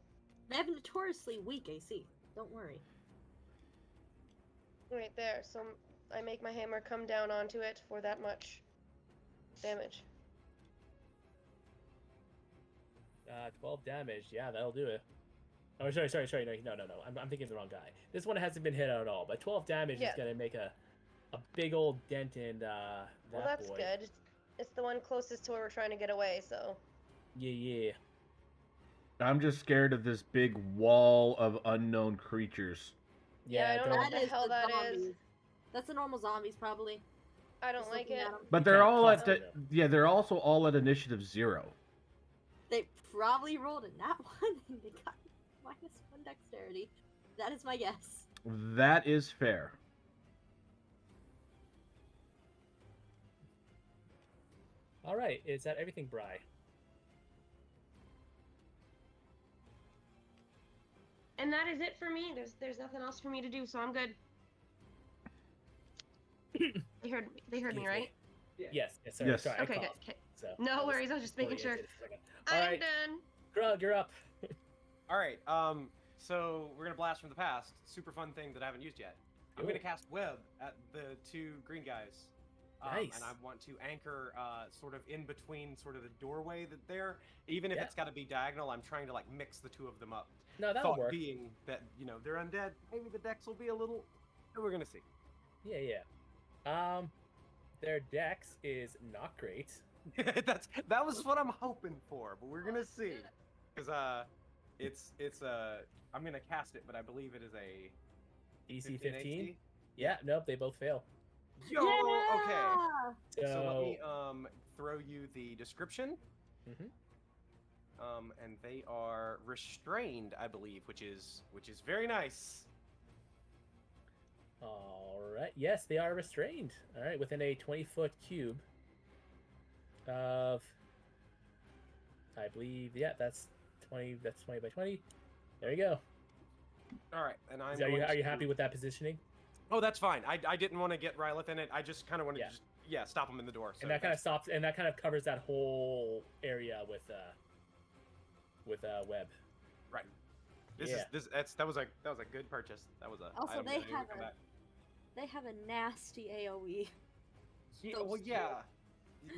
They have notoriously weak AC. Don't worry. Right there. So I make my hammer come down onto it for that much damage. 12 damage. Yeah, that'll do it. Oh, sorry. No. I'm thinking of the wrong guy. This one hasn't been hit at all, but 12 damage Yeah. is gonna make a big old dent in that Well, that's boy. good. It's the one closest to where we're trying to get away. So. Yeah. I'm just scared of this big wall of unknown creatures. Yeah, I don't know what That the is hell the that is. zombies. That's the normal zombies, probably. I don't Just like looking it. at 'em. But You they're can't all at possibly the, know. yeah, they're also all at initiative 0. They probably rolled a nat 1 and they got -1 dexterity. That is my guess. That is fair. All right. Is that everything, Bry? And that is it for me. There's nothing else for me to do, so I'm good. They heard me, Excuse right? Yes. Sorry. Yes. Sorry, I Okay, good. coughed, Okay. So No I worries, I was just making totally sure. hit it for a second. All I'm right, done. Grug, you're up. All right. So we're gonna blast from the past. Super fun thing that I haven't used yet. I'm gonna Cool. cast web at the 2 green guys. Nice. And I want to anchor sort of in between sort of the doorway that they're. Even if Yeah. it's got to be diagonal, I'm trying to like mix the 2 of them up. No, that'll Thought work. being that they're undead. Maybe the dex will be a little. We're gonna see. Yeah. Their dex is not great. that was what I'm hoping for, but we're gonna see. Because it's I'm gonna cast it, but I believe it is a DC 15 15. AC? Yeah. Nope. They both fail. Yo, okay. Yeah! So let me So, throw you the description. Mhm. And they are restrained, I believe, which is very nice. All right. Yes, they are restrained. All right, within a 20-foot cube of, I believe, yeah, that's 20. That's 20 by 20. There you go. All right, and I'm Are you going to... happy with that positioning? Oh, that's fine. I didn't want to get Rylith in it. I just kind of wanted Yeah. to just stop him in the door. So And that kind of that's fine. stops, and that kind of covers that whole area with web. Right. Yeah. That was a good purchase. That was a Also, item they that I didn't have come a- back. They have a nasty AoE. Yeah, so well, stupid. yeah.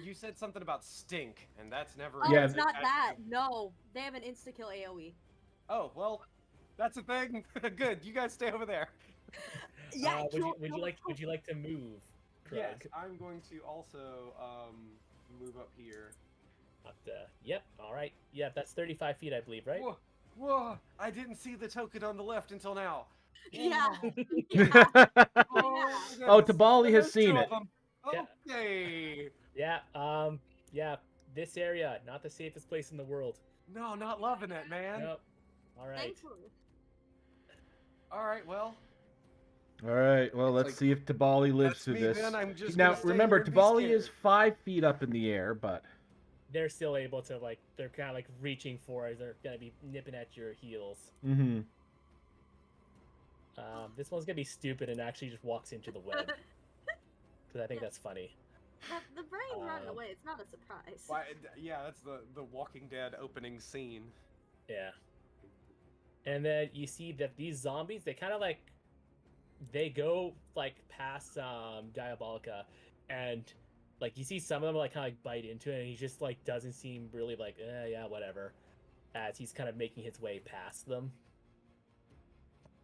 You said something about stink, and that's never. Oh, Yeah, it's not that's- that. No, they have an insta-kill AoE. Oh well, that's a thing. Good. You guys stay over there. Yeah, Would you like to move, Krug? Yes, I'm going to also move up here. Yep. All right. Yeah, that's 35 feet, I believe, right? Whoa! I didn't see the token on the left until now. Yeah. Whoa. Yeah. Oh, goodness. Tabali has There's seen two it. of them. Yeah. Okay. Yeah. This area, not the safest place in the world. No, not loving it, man. Nope. All right. Thankfully. All right, well. All right. Well, It's let's like- see if Tabali lives That's through me, this. then. I'm just Now, gonna stay remember, here and be Tabali is scared. 5 feet up in the air, but They're still able to they're kind of reaching for it. They're gonna be nipping at your heels. mm-hmm. This one's gonna be stupid and actually just walks into the web because I think that's funny. The brain running Um, away. It's not a surprise. Why, yeah, that's the Walking Dead opening scene. Yeah. And then you see that these zombies, they kind of they go past Diabolica, and you see some of them kind of bite into it, and he just doesn't seem really yeah, whatever, as he's kind of making his way past them.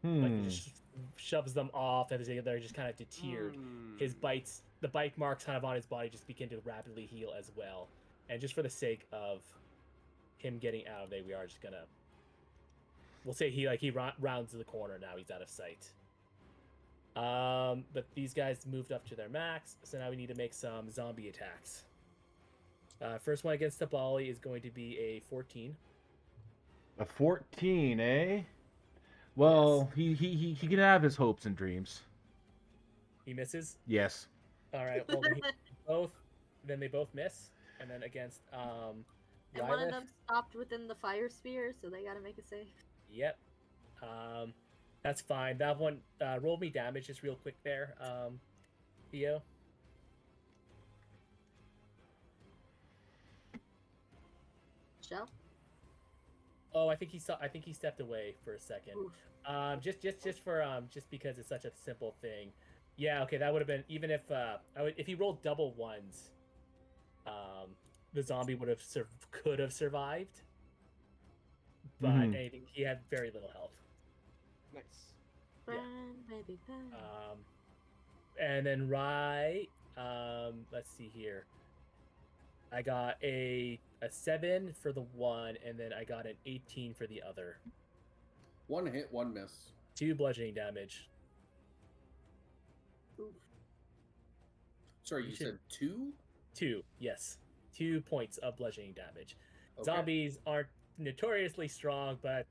He just shoves them off, and they're just kind of deterred. His bites, the bite marks kind of on his body just begin to rapidly heal as well. And just for the sake of him getting out of there, we are just gonna, we'll say he rounds the corner now. He's out of sight. But these guys moved up to their max, so now we need to make some zombie attacks. First one against Tabali is going to be a 14. A 14, eh? Well, he can have his hopes and dreams. He misses. Yes. All right. Well, then they both miss, and then against And one of Rylith, them stopped within the fire sphere, so they gotta make a save. Yep. That's fine. That one, roll me damage just real quick there, Theo. Shell? Oh, I think he stepped away for a second. Oof. Just because it's such a simple thing. Yeah, okay, that would have been, even if if he rolled double ones, the zombie could have survived. But anything, he had very little health. Nice. Burn, baby, burn. And then let's see here. I got a 7 for the one, and then I got an 18 for the other. 1 hit, 1 miss. 2 bludgeoning damage. Oof. Sorry, You you should- said 2? 2, yes. 2 points of bludgeoning damage. Okay. Zombies aren't notoriously strong, but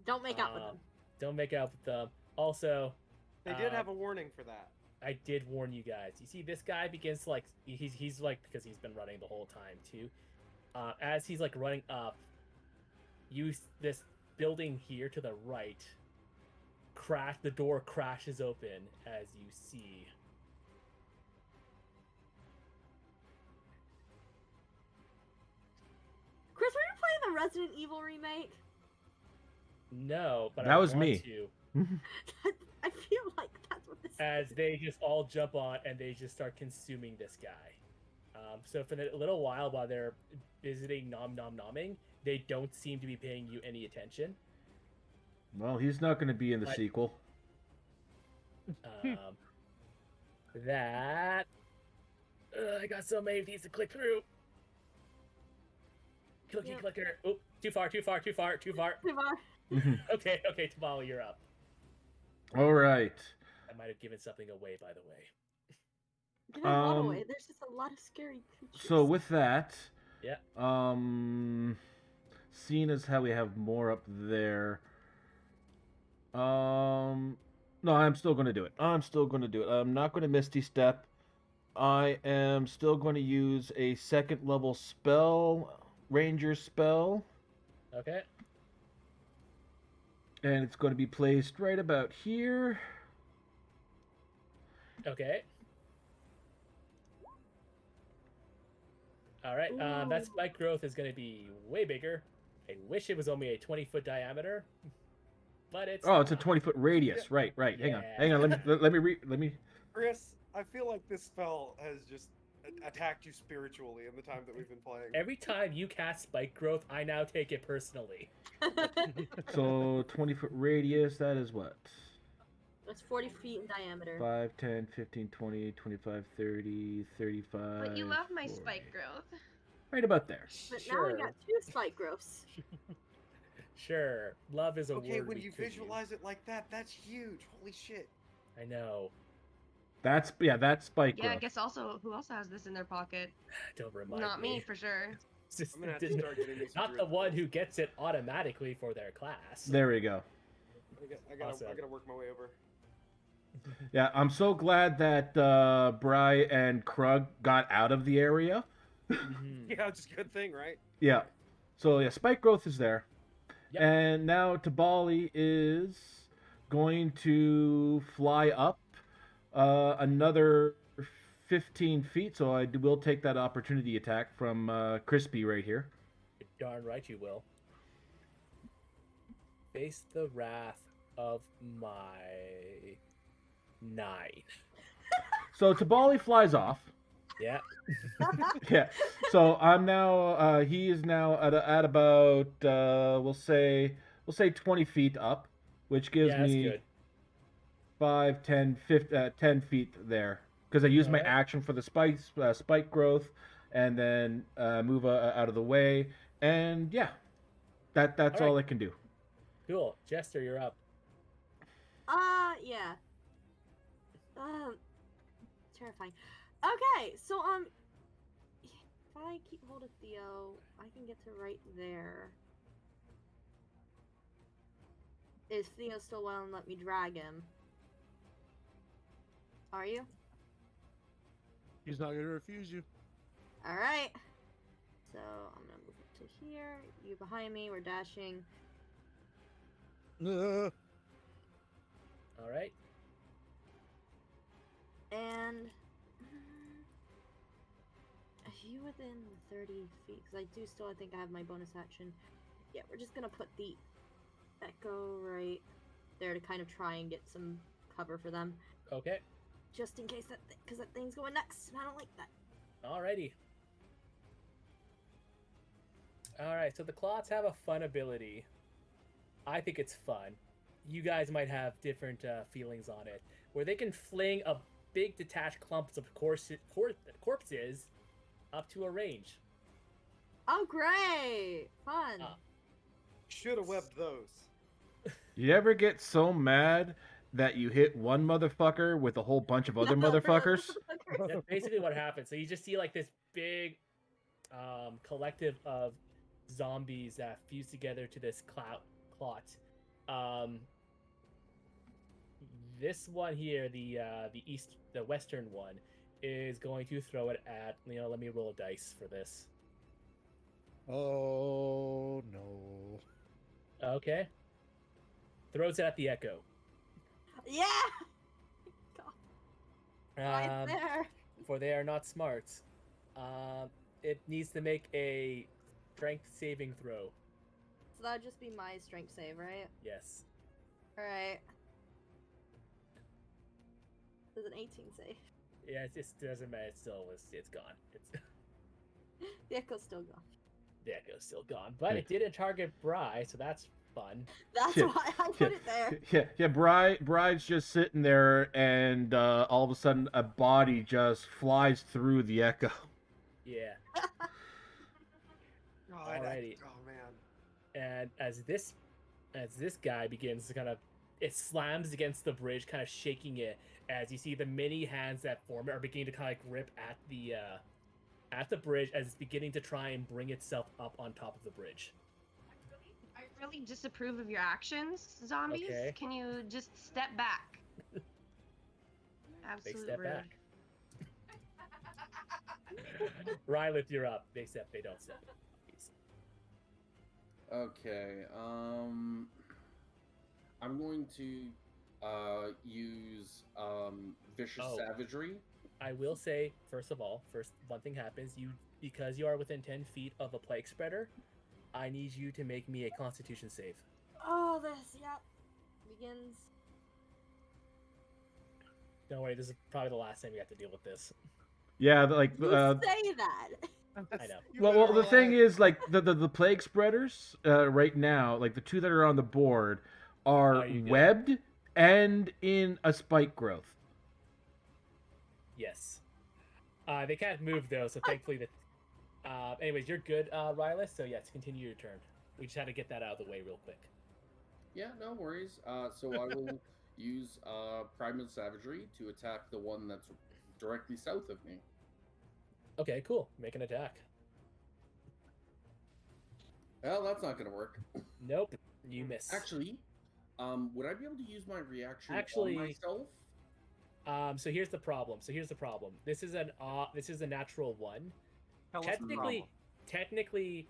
Don't make out with them. don't make out with them. Also, They did have a warning for that. I did warn you guys. You see, this guy begins to he's because he's been running the whole time too. As he's running up, this building here to the right, the door crashes open as you see. Chris, were you playing the Resident Evil remake? No, but That I was want me. to. I feel like that's what this As is. they just all jump on and they just start consuming this guy. So for a little while they're visiting nom nomming, they don't seem to be paying you any attention. Well, he's not going to be in the But- sequel. That I got so many of these to click through. Cookie Yep. clicker. Oh, too far. Kumar. Okay, Tamala, you're up. All right. I might have given something away, by the way. Get a lot Um, away. There's just a lot of scary creatures. So with that, Yeah. seeing as how we have more up there, no, I'm still going to do it. I'm still going to do it. I'm not going to Misty Step. I am still going to use a second level spell, Ranger spell, Okay. and it's going to be placed right about here. Okay. All right. That Ooh. spike growth is going to be way bigger. I wish it was only a 20-foot diameter, but it's Oh, it's a not. 20-foot radius. Right, right. Hang on. Yeah. Hang on. Let me Chris, I feel like this spell has just attacked you spiritually in the time that we've been playing. Every time you cast spike growth, I now take it personally. So 20-foot radius, that is what? That's 40 feet in diameter. 5, 10, 15, 20, 25, 30, 35. But you love my 40. spike growth. Right about there. But now we got 2 spike growths. Sure. Love is a Okay, word when we you could visualize it like that, that's huge. Holy shit. use. I know. That's spike Yeah, I growth. guess also who else has this in their pocket? Don't remind Not me. me for sure. Just- I'm gonna have to start getting me some Not the druid one spells. who gets it automatically for their class. There we go. Awesome. I gotta work my way over. Yeah, I'm so glad that Bry and Krug got out of the area. Mhm. Yeah, just a good thing, right? Yeah. So yeah, spike growth is there. Yep. And now Tabali is going to fly up another 15 feet. So I will take that opportunity attack from Crispy right here. Darn right you will. Face the wrath of my 9. So Tabali flies off. Yeah. Yeah. So I'm now. He is now at about. We'll say 20 feet up, which gives Yeah, that's me good. 5, 10, 15, 10 feet there because I use my Alright. action for the spike growth, and then move out of the way, and yeah, that's all Alright. I can do. Cool. Jester, you're up. Yeah. Terrifying. Okay, so if I keep hold of Theo, I can get to right there. Is Theo still willing to let me drag him? Are you? He's not gonna refuse you. Alright. So I'm gonna move up to here. You behind me, we're dashing. Alright. And are you within 30 feet? Because I do still, I think I have my bonus action. Yeah, we're just gonna put the echo right there to kind of try and get some cover for them, Okay. just in case because that thing's going next, and I don't like that. Alrighty. Alright, so the Clots have a fun ability. I think it's fun. You guys might have different feelings on it. Where they can fling a big detached clumps of corpses up to a range. Oh, great! Fun. Should have webbed those. You ever get so mad that you hit one motherfucker with a whole bunch of other motherfuckers? That's basically what happens. So you just see like this big collective of zombies that fuse together to this clot. This one here, the western one, is going to throw it at. Let me roll a dice for this. Oh no. Okay. Throws it at the echo. Yeah! Right Um, there. for they are not smart. It needs to make a strength saving throw. So that'd just be my strength save, right? Yes. Alright. There's an 18 save. Yeah, it just doesn't matter. It's gone. It's The echo's still gone. the echo's still gone, but it didn't target Bry, so that's fun. That's Yeah, why I put it there. Yeah. Bride's just sitting there, and all of a sudden, a body just flies through the echo. Yeah. Oh, Alrighty. oh man. And as this guy begins to kind of it slams against the bridge, kind of shaking it as you see the many hands that form it are beginning to kind of grip at the bridge as it's beginning to try and bring itself up on top of the bridge. I really disapprove of your actions, zombies. Okay. Can you just step back? They Absolute step rude. back. Rylith, you're up. They step. They don't step. Okay. I'm going to use vicious Oh. savagery. I will say, first of all, one thing happens. Because you are within 10 feet of a plague spreader, I need you to make me a Constitution save. Oh, this, yep. Begins. Don't worry, this is probably the last time we have to deal with this. Yeah, like You say that. I know. You well, better the thing relax. is, like the plague spreaders right now, like the two that are on the board, are you good? webbed and in a spike growth. Yes. They can't move though, so thankfully anyways, you're good, Rylith. So yes, continue your turn. We just had to get that out of the way real quick. Yeah, no worries. So I will use primal savagery to attack the one that's directly south of me. Okay, cool. Make an attack. Well, that's not gonna work. Nope, you miss. Actually, would I be able to use my reaction Actually- on myself? So here's the problem. This is a natural one. Tell us the problem. Technically,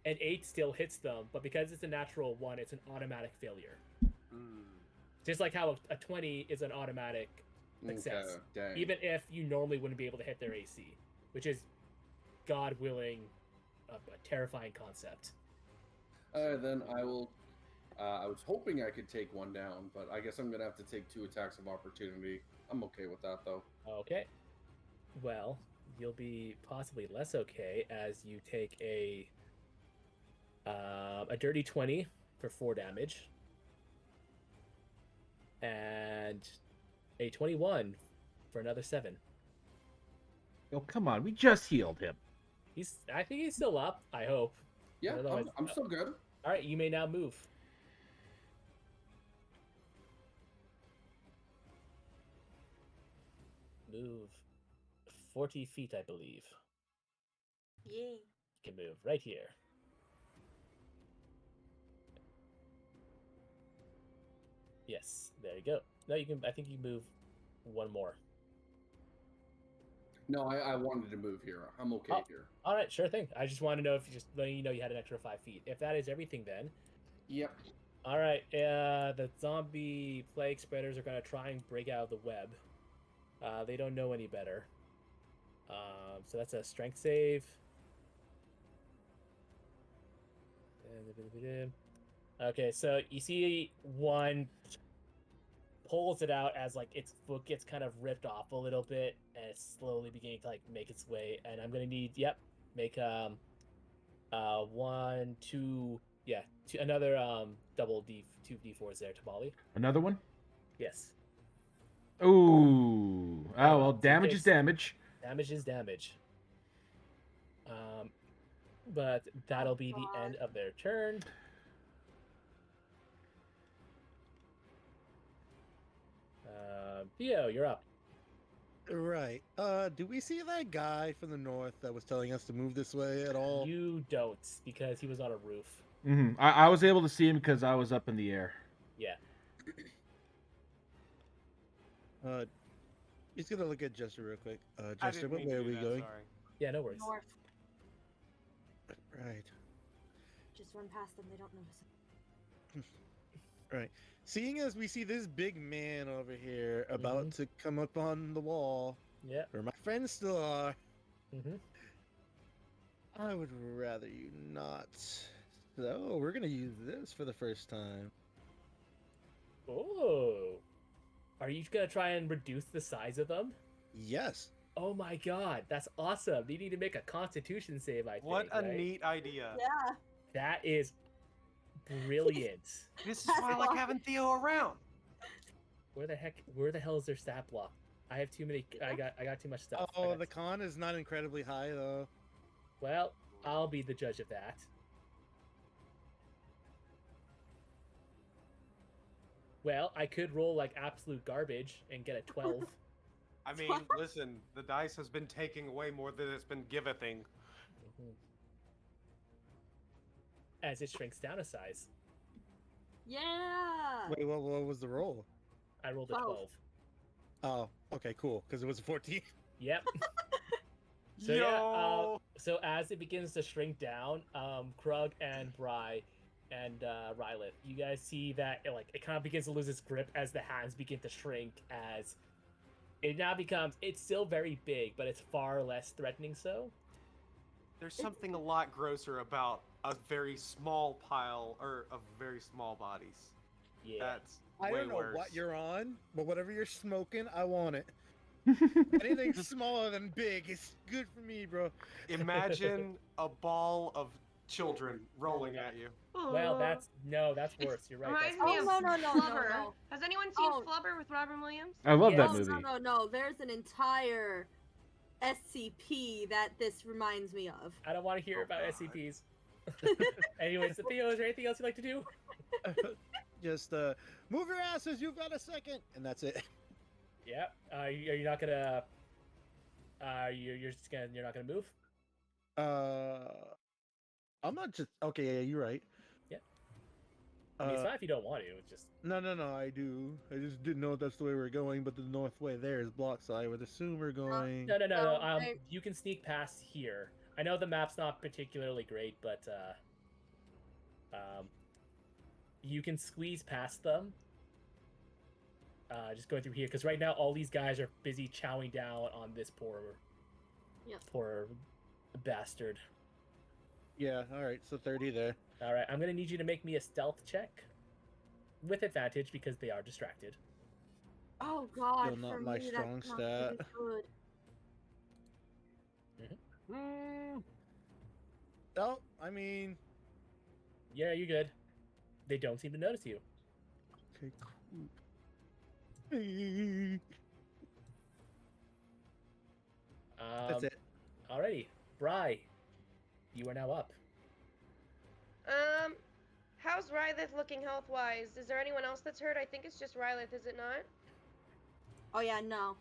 an 8 still hits them, but because it's a natural 1, it's an automatic failure. Mm. Just like how a 20 is an automatic success, Okay, dang. even if you normally wouldn't be able to hit their AC, which is, God willing, a terrifying concept. Then I will. I was hoping I could take one down, but I guess I'm gonna have to take 2 attacks of opportunity. I'm okay with that though. Okay. Well, you'll be possibly less okay as you take a dirty 20 for 4 damage, and a 21 for another 7. Oh, come on, we just healed him. I think he's still up. I hope. Yeah, Otherwise- I'm still good. All right, you may now move. Move 40 feet, I believe. Yeah. You can move right here. Yes, there you go. No, you can. I think you can move one more. No, I wanted to move here. I'm okay Oh. here. All right, sure thing. I just wanted to know if you just letting you know you had an extra 5 feet. If that is everything, then. Yep. All right. The zombie plague spreaders are gonna try and break out of the web. They don't know any better. So that's a strength save. Okay, so you see one pulls it out as like its foot gets kind of ripped off a little bit, and it's slowly beginning to like make its way. And I'm gonna need make 1, 2, another double D2d4s there, Tamale. Another one? Yes. Ooh. Oh, well, damage is damage. Damage is damage. But that'll be the end of their turn. Theo, you're up. Right. Do we see that guy from the north that was telling us to move this way at all? You don't, because he was on a roof. Mm-hmm. I was able to see him because I was up in the air. Yeah. He's gonna look at Jester real quick. I Jester, didn't what mean way to are do we that, going? Sorry. Yeah, no worries. North. Right. Just run past them. They don't notice. Right. Seeing as we see this big man over here about to come up on the wall, Yeah. where my friends still are, Mm-hmm. I would rather you not. So we're gonna use this for the first time. Oh. Are you gonna try and reduce the size of them? Yes. Oh my god, that's awesome. You need to make a constitution save, I think. What a right? neat idea. Yeah. That is brilliant. This is why I like having Theo around. Where the hell is their stat block? I have too many. I got too much stuff. I Oh, got- the con is not incredibly high though. Well, I'll be the judge of that. Well, I could roll like absolute garbage and get a 12. I mean, listen, the dice has been taking away more than it's been giving. Mhm. As it shrinks down a size. Yeah. Wait, what was the roll? I rolled a 12. 12. Oh, okay, cool. Because it was a 14. Yep. So Yo! so as it begins to shrink down, Krug and Bry and Rylith, you guys see that it kind of begins to lose its grip as the hands begin to shrink as it now becomes it's still very big, but it's far less threatening so. There's something a lot grosser about a very small pile or of very small bodies. Yeah. That's I way don't know worse. what you're on, but whatever you're smoking, I want it. Anything smaller than big is good for me, bro. Imagine a ball of children rolling at you. Well, that's worse. You're right. Reminds That's me worse. of Oh, no, Flubber. no. Has anyone seen Oh. Flubber with Robin Williams? I love that Yes. movie. No. There's an entire SCP that this reminds me of. I don't want to hear Oh, about God. SCPs. Anyways, Theo, is there anything else you'd like to do? Just move your asses. You've got a second, and that's it. Yeah. You're not gonna. You're not gonna move. I'm not just okay. Yeah, you're right. Yeah. I mean, it's fine if you don't want to. It's just No, I do. I just didn't know if that's the way we're going, but the north way there is blocked, so I would assume we're going. no. No, I- You can sneak past here. I know the map's not particularly great, but you can squeeze past them. Just going through here because right now all these guys are busy chowing down on this poor bastard. Yeah, all right. So 30 there. All right, I'm gonna need you to make me a stealth check with advantage because they are distracted. Oh God, Still not for my me, strong that's not gonna be stat. good. Oh, I mean, Yeah, you're good. They don't seem to notice you. okay, cool. That's it. Alrighty, Bry, you are now up. How's Rylith looking health-wise? Is there anyone else that's hurt? I think it's just Rylith, is it not? Oh yeah, no.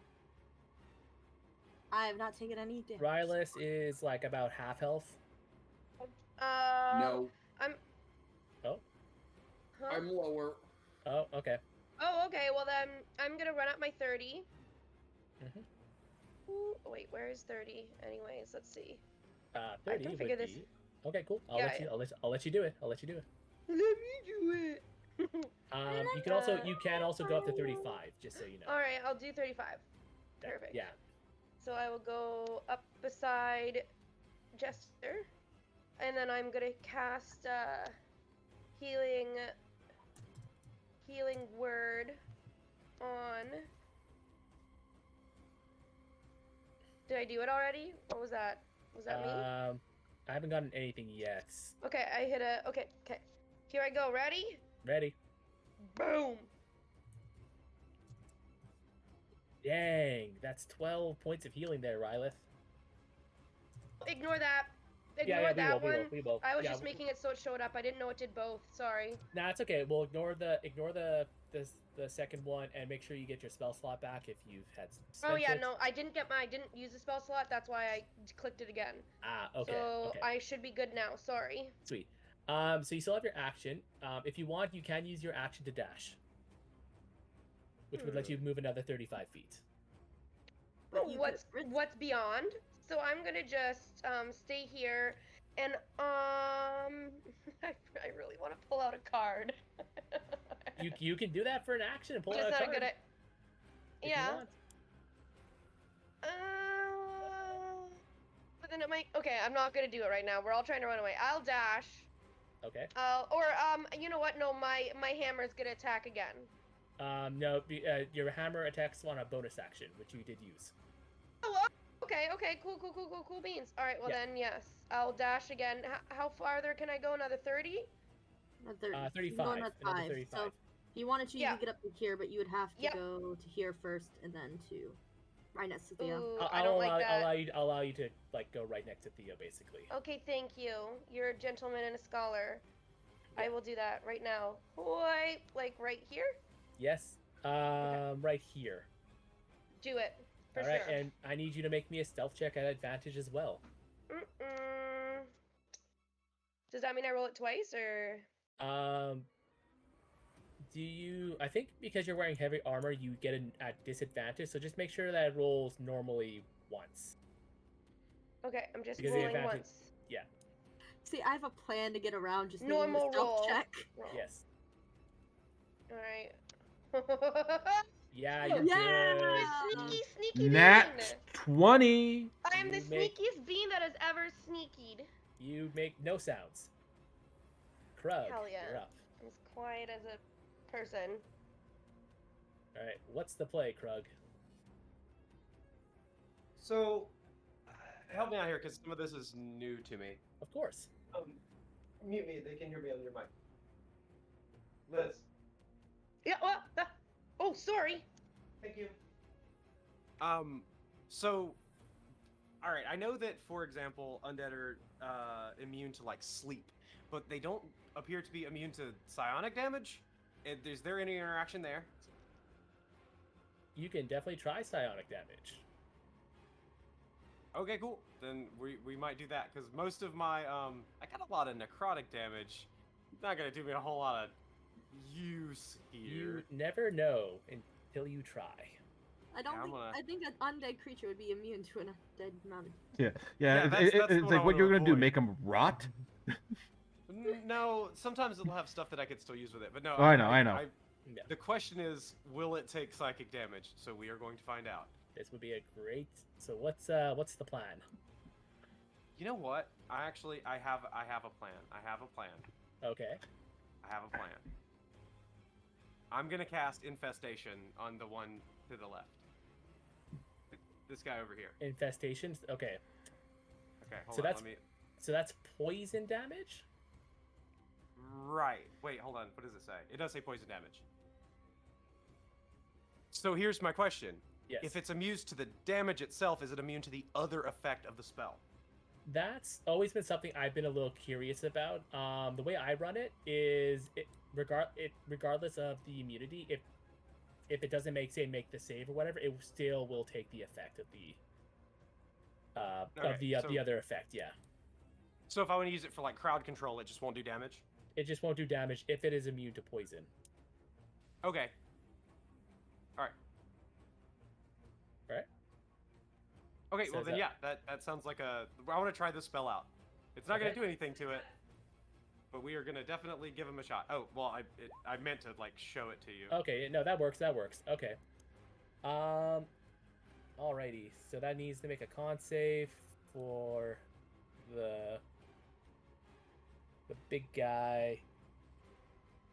I have not taken any damage. Rylith is like about half health. No, Oh, Huh? I'm lower. oh, okay. Oh, okay. Well then, I'm gonna run up my 30. Mhm. Ooh, wait, where is 30? Anyways, let's see. 30 can would figure this- be. Okay, cool. I'll Yeah, let you. I'll let you do it. I'll let you do it. Let me do it. You can also go up to 35, just so you know. All right, I'll do 35. Perfect. Yeah. So I will go up beside Jester, and then I'm gonna cast healing word on. Did I do it already? What was that? Was that me? I haven't gotten anything yet. Okay, I hit a. Okay. Here I go. Ready? Ready? Boom. Dang, that's 12 points of healing there, Rylith. Ignore that. Yeah, Ignore that we one. will. I was Yeah, just making it so it showed up. I didn't know it did both. Sorry. Nah, it's okay. We'll ignore the second one and make sure you get your spell slot back if you've had spent Oh yeah, it. no, I didn't use the spell slot. That's why I clicked it again. Ah, okay. So Okay. I should be good now. Sorry. Sweet. So you still have your action. If you want, you can use your action to dash, which would let you move another 35 feet. But you What's could- what's beyond? So I'm gonna just stay here, and I really want to pull out a card. You can do that for an action and pull Just out a not card. gonna. if you Yeah. want. But then it might. Okay, I'm not gonna do it right now. We're all trying to run away. I'll dash. Okay. You know what? No, my hammer's gonna attack again. No, your hammer attacks on a bonus action, which you did use. Oh, okay, cool beans. All right, well Yeah. then, yes, I'll dash again. How farther can I go? Another 30? Not 30. You can 35. go another Another 5. 35. So if you wanted to, you Yeah. could get up to here, but you would have to Yep. go to here first and then to right next to Theo. Ooh, I'll I don't like that. I'll allow you to like go right next to Theo, basically. Okay, thank you. You're a gentleman and a scholar. Yeah. I will do that right now. Boy, like right here? Yes. Right here. Do it for All right, sure. and I need you to make me a stealth check at advantage as well. Mm-mm. Does that mean I roll it twice or? Um, do you? I think because you're wearing heavy armor, you get an at disadvantage. So just make sure that it rolls normally once. Okay, I'm just Because the rolling advantage. once. Yeah. See, I have a plan to get around just needing the Normal stealth roll. check. Roll. Yes. All right. Yeah, you're Yeah! good. Sneaky, sneaky bean. Nat 20. I am the You make- sneakiest bean that has ever sneakied. You make no sounds. Krug, Hell yeah. you're up. I'm as quiet as a person. All right, what's the play, Krug? So, help me out here because some of this is new to me. Of course. Mute me. They can hear me on your mic. Liz. Yeah. Oh, sorry. Thank you. So, all right. I know that, for example, undead are immune to like sleep, but they don't appear to be immune to psionic damage. Is there any interaction there? You can definitely try psionic damage. Okay, cool. Then we might do that because most of my I got a lot of necrotic damage. Not gonna do me a whole lot of use here. You never know until you try. I don't Yeah, I'm think gonna- I think an undead creature would be immune to an undead mountain. Yeah, Yeah, that's it's what I like what wanna you're gonna do, avoid. make them rot? No, sometimes it'll have stuff that I could still use with it, but no. Oh, I know. Yeah. The question is, will it take psychic damage? So we are going to find out. This would be a great. So what's the plan? You know what? I have a plan. I have a plan. Okay. I have a plan. I'm gonna cast infestation on the one to the left. This guy over here. Infestations. Okay. Okay, hold So on. that's- Let me. So that's poison damage. Right. Wait, hold on. What does it say? It does say poison damage. So here's my question. Yes. If it's immune to the damage itself, is it immune to the other effect of the spell? That's always been something I've been a little curious about. The way I run it is regardless of the immunity, if it doesn't make the save or whatever, it still will take the effect of the Okay, the other effect. Yeah, So if I want to use it for like crowd control, it just won't do damage? it just won't do damage if it is immune to poison. Okay. Alright. Alright. Okay, So well is then that- yeah, that sounds like a... I want to try this spell out. It's not going Okay. to do anything to it, but we are going to definitely give him a shot. Oh, well, I meant to like show it to you. Okay, no, that works. That works. Okay. Alrighty. So that needs to make a con save for the big guy.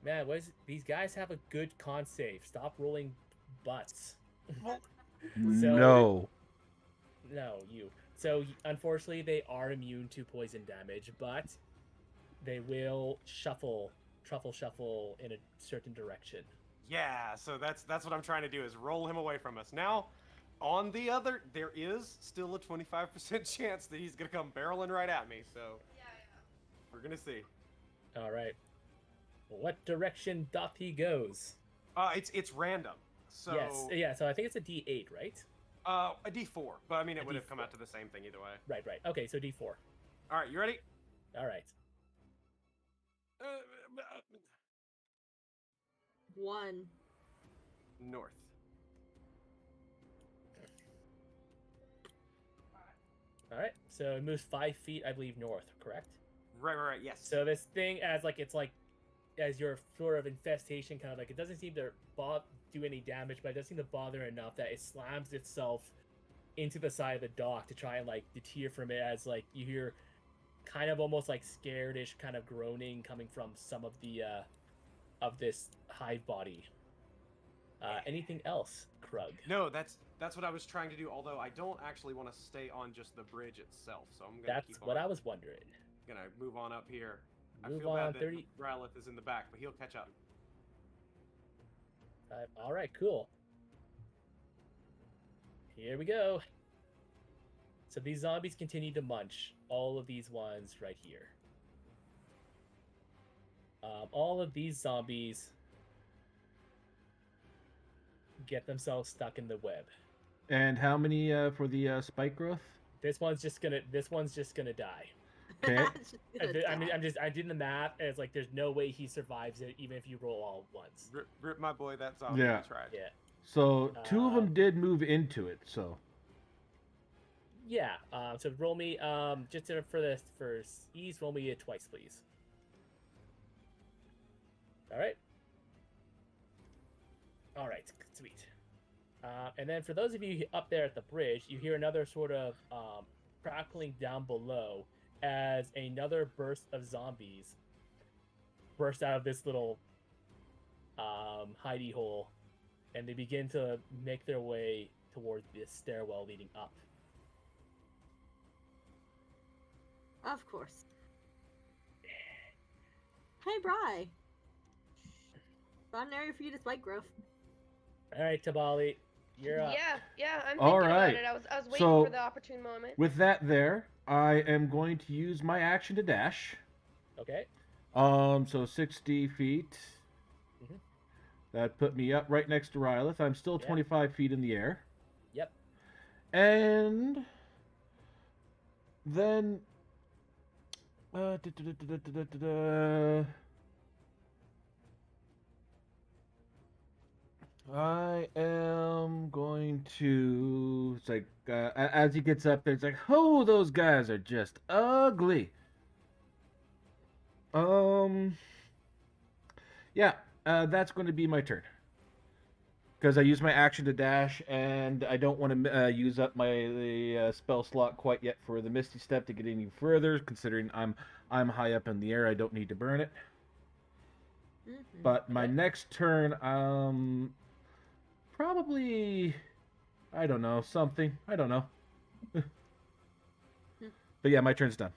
Man, these guys have a good con save. Stop rolling butts. So- No. No, you. So unfortunately, they are immune to poison damage, but they will truffle shuffle in a certain direction. Yeah, so that's what I'm trying to do is roll him away from us. Now, on the other, there is still a 25% chance that he's going to come barreling right at me, so we're going to see. All right. What direction doth he goes? It's random. So Yes. Yeah. So I think it's a D8, right? a D4, but I mean A it would have come D4. out to the same thing either way. Right. Right. Okay. So D4. All right, you ready? All right. One. North. All right. So it moves 5 feet, I believe, north. Correct. Right. Yes. So this thing, as your sort of infestation, kind of like it doesn't seem to do any damage, but it does seem to bother enough that it slams itself into the side of the dock to try and like deter from it. As like you hear, kind of almost like scared-ish kind of groaning coming from some of the of this hive body. Anything else, Krug? No, that's what I was trying to do. Although I don't actually want to stay on just the bridge itself, so I'm gonna That's keep what on. I was wondering. Gonna move on up here. I Move feel on, bad 30. that Rylith is in the back, but he'll catch up. All right, cool. Here we go. So these zombies continue to munch all of these ones right here. All of these zombies get themselves stuck in the web. And how many for the spike growth? This one's just gonna die. Okay. It's just gonna I did the math, and it's like there's no way he survives it, even if you roll all once. Rip my boy that zombie. Yeah. He tried. Yeah. So 2 of them did move into it. So Yeah. So roll me just for ease, roll me it twice, please. All right. All right. Sweet. And then for those of you up there at the bridge, you hear another sort of crackling down below as another burst of zombies burst out of this little hidey hole, and they begin to make their way towards this stairwell leading up. Of course. Hey, Bri. Found an area for you to spike growth. All right, Tabali, you're up. Yeah, I'm All thinking right. about it. I was waiting So, for the opportune moment. with that there, I am going to use my action to dash. Okay. So 60 feet. Mhm. That put me up right next to Rylith. I'm still Yeah. 25 feet in the air. Yep. And then I am going to. It's like as he gets up there, it's like, oh, those guys are just ugly. Yeah, that's going to be my turn. Because I use my action to dash, and I don't want to use up my spell slot quite yet for the Misty Step to get any further. Considering I'm high up in the air, I don't need to burn it. Mm-hmm. But my Okay. next turn, probably, I don't know, something. I don't know. But yeah, my turn's done.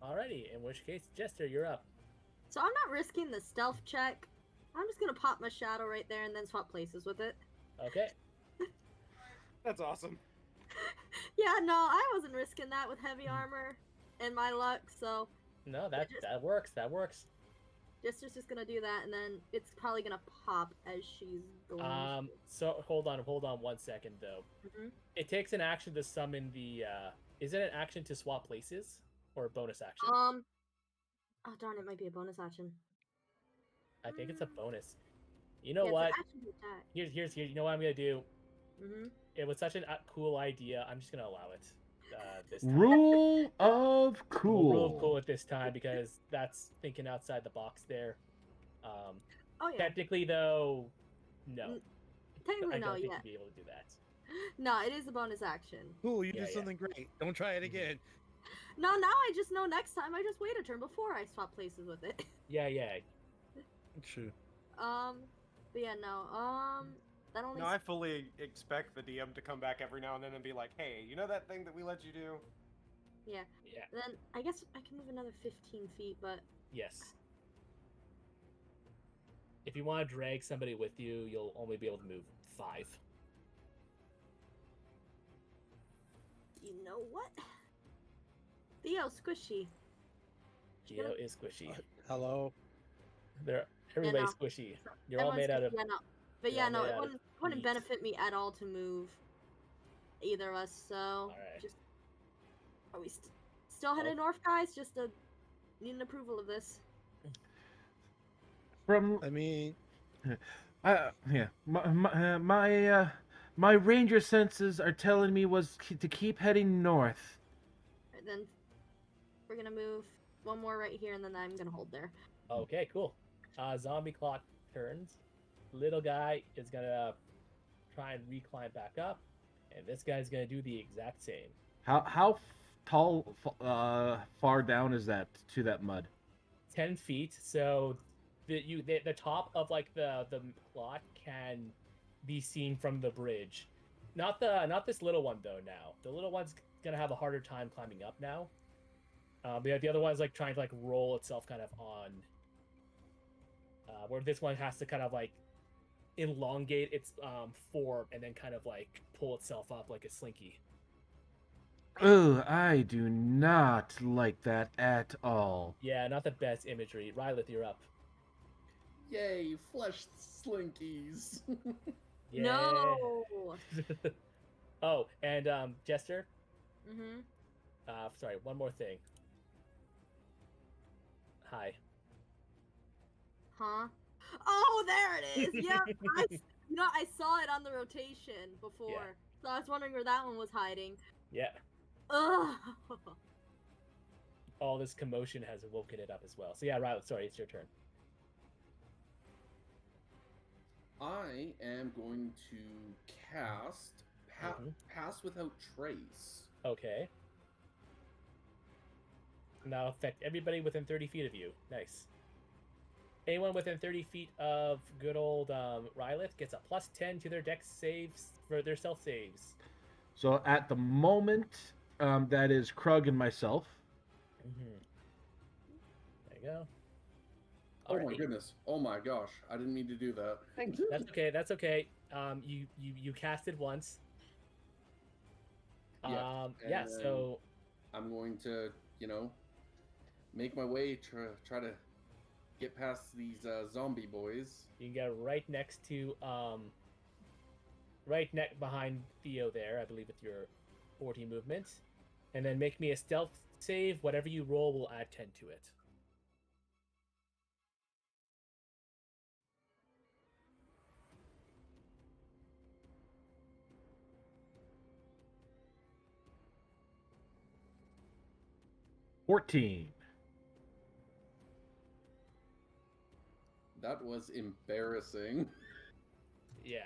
Alrighty. In which case, Jester, you're up. So I'm not risking the stealth check. I'm just gonna pop my shadow right there and then swap places with it. Okay. That's awesome. Yeah, no, I wasn't risking that with heavy armor and my luck, so No, that works. That works. Jester's just gonna do that, and then it's probably gonna pop as she's going. So hold on 1 second though. Mhm. It takes an action to summon the. Is it an action to swap places or a bonus action? Oh darn, it might be a bonus action. I think it's a bonus. You know Yeah, what? it's an action to attack. Here's you know what I'm gonna do. Mm-hmm. It was such a cool idea. I'm just gonna allow it this time. Rule of We'll cool. rule cool at this time because that's thinking outside the box there. Oh yeah. Technically, though, no. Technically, I no. don't think Yeah. you'd be able to do that. No, it is a bonus action. Cool, you Yeah, did yeah. something great. Don't try it again. No, now I just know next time I just wait a turn before I swap places with it. Yeah. True. But yeah, no. That only. No, I fully expect the DM to come back every now and then and be like, "Hey, you know that thing that we let you do?" Yeah. Yeah. Then I guess I can move another 15 feet, but Yes. If you want to drag somebody with you, you'll only be able to move 5. you know what? Theo, squishy. Geo is squishy. Hello. Everybody's no. squishy. You're all made Everyone's out of. squishy, yeah, no. But you're yeah, all no, made it out of wouldn't meat. benefit me at all to move either of us. So Alright. just are we still headed north, guys? Just need an approval of this. From I mean, yeah, my ranger senses are telling me to keep heading north. Right, then we're gonna move one more right here, and then I'm gonna hold there. Okay, cool. Zombie clock turns. Little guy is gonna try and reclimb back up, and this guy's gonna do the exact same. How tall, far down is that to that mud? 10 feet. So the top of like the plot can be seen from the bridge. Not this little one though. Now the little one's gonna have a harder time climbing up now. But the other one's like trying to like roll itself kind of on. Where this one has to kind of like elongate its form and then kind of like pull itself up like a slinky. Oh, I do not like that at all. Yeah, not the best imagery. Rylith, you're up. Yay, flesh slinkies. Yeah. No. Oh, and Jester. Mm-hmm. Sorry, one more thing. Hi. Huh? Oh, there it is. Yeah, I saw it on the rotation before, so I was wondering where that one was hiding. Yeah. Ugh. All this commotion has woken it up as well. So yeah, Riley. Sorry, it's your turn. I am going to cast Pass Without Trace. Okay. Now affect everybody within 30 feet of you. Nice. Anyone within 30 feet of good old Rylith gets a +10 to their dex saves for their stealth saves. So at the moment, that is Krug and myself. Mm-hmm. There you go. Oh my Alrighty. goodness. Oh my gosh. I didn't mean to do that. That's okay. That's okay. You casted once. Yeah, Yeah. and So I'm going to, make my way, try to get past these zombie boys. you can get right next to behind Theo there, I believe, with your 40 movement, and then make me a stealth save. Whatever you roll will add 10 to it. $14. That was embarrassing. Yeah.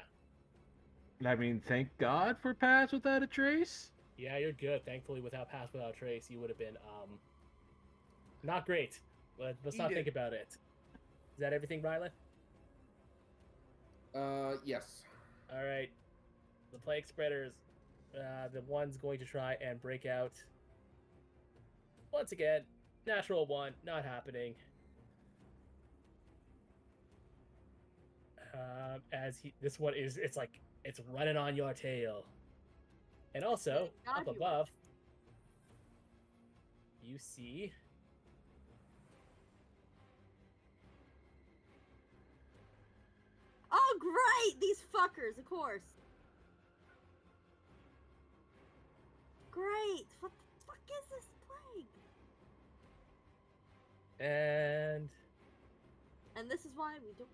I mean, thank God for Pass Without a Trace. Yeah, you're good. Thankfully, without Pass Without Trace, you would have been not great. Let's not Eat think it. about it. Is that everything, Ryla? Yes. All right. The plague spreaders, the one's going to try and break out. Once again, natural one, not happening. This one is, it's running on your tail. And also, God, up you above, you see Oh, great! These fuckers, of course. Great. What the fuck is this plague? and And this is why we don't.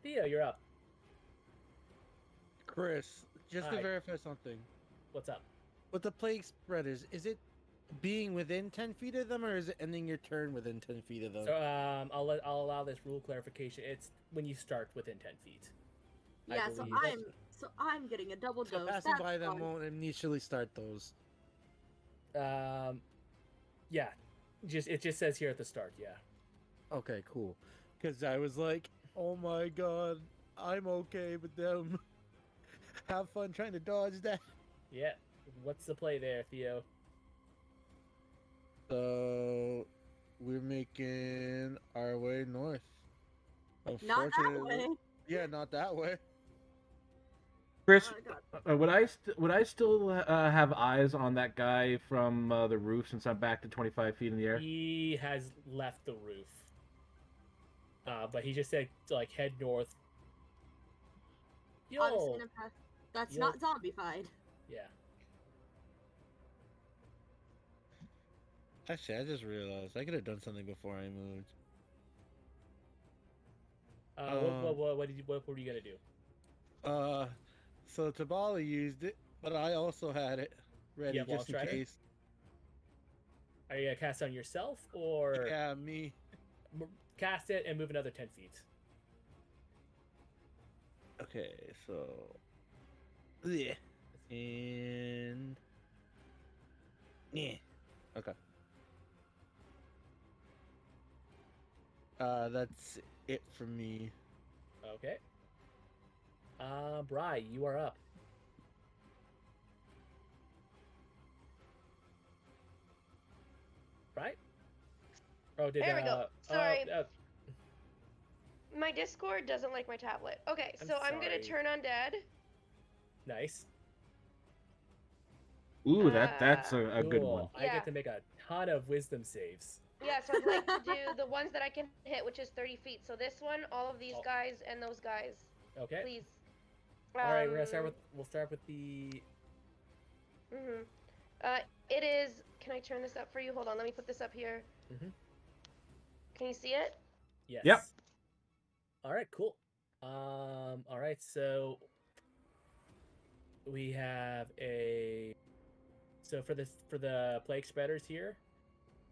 Theo, you're up. Chris, just to Alright. verify something. What's up? With the plague spreaders, is it being within 10 feet of them, or is it ending your turn within 10 feet of them? So I'll allow this rule clarification. It's when you start within 10 feet. I Yeah, believe. so I'm getting a double So dose. passing That's by them fun. won't initially start those. Yeah, it just says here at the start. Yeah. Okay, cool. Because I was like, oh my god, I'm okay with them. Have fun trying to dodge that. Yeah. What's the play there, Theo? So we're making our way north. Not that Unfortunately- way. Yeah, not that way. Chris, Oh, God. would I still have eyes on that guy from the roof since I'm back to 25 feet in the air? He has left the roof. But he just said to, like, head north. I'm Yo. just gonna pass. That's Yo. not zombified. Yeah. Actually, I just realized I could have done something before I moved. What were you gonna do? So Tabali used it, but I also had it ready have just in Longstrider? case. Are you gonna cast on yourself or Yeah, me. cast it and move another 10 feet? Okay, so yeah, and yeah, okay. That's it for me. Okay. Bri, you are up. Right? Oh, There we go. Sorry. Oh, My Discord doesn't like my tablet. Okay, I'm so I'm gonna sorry. turn undead. nice. Ooh, that's a good Cool. one. I Yeah. get to make a ton of wisdom saves. Yeah, so I'd like to do the ones that I can hit, which is 30 feet. So this one, all of these Oh. guys, and those guys. Okay. Please. All right, we'll start with the. Mhm. It is. Can I turn this up for you? Hold on. Let me put this up here. Mhm. Can you see it? Yes. Yep. All right, cool. All right, so we have a. So for the plague spreaders here,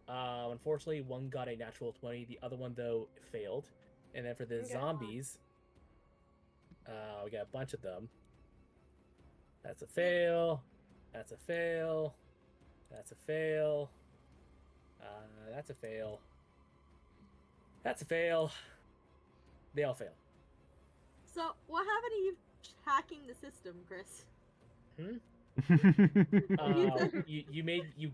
unfortunately, one got a natural 20. The other one though failed, and then for the Okay. zombies, we got a bunch of them. That's a fail. That's a fail. That's a fail. That's a fail. That's a fail. They all fail. So, what happened to you hacking the system, Chris? You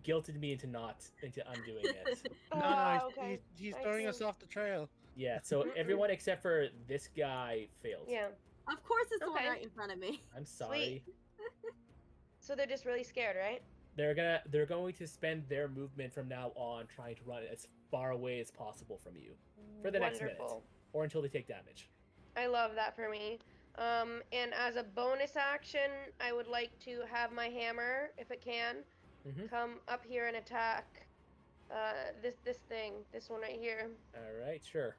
guilted me into undoing it. No, Okay. he's I throwing see. us off the trail. Yeah, so everyone except for this guy failed. Yeah. Of course, it's the one Okay. right in front of me. I'm sorry. So they're just really scared, right? They're going to spend their movement from now on trying to run as far away as possible from you for the next minute, Wonderful. or until they take damage. I love that for me. And as a bonus action, I would like to have my hammer, if it can, Mhm. come up here and attack this one right here. All right, sure.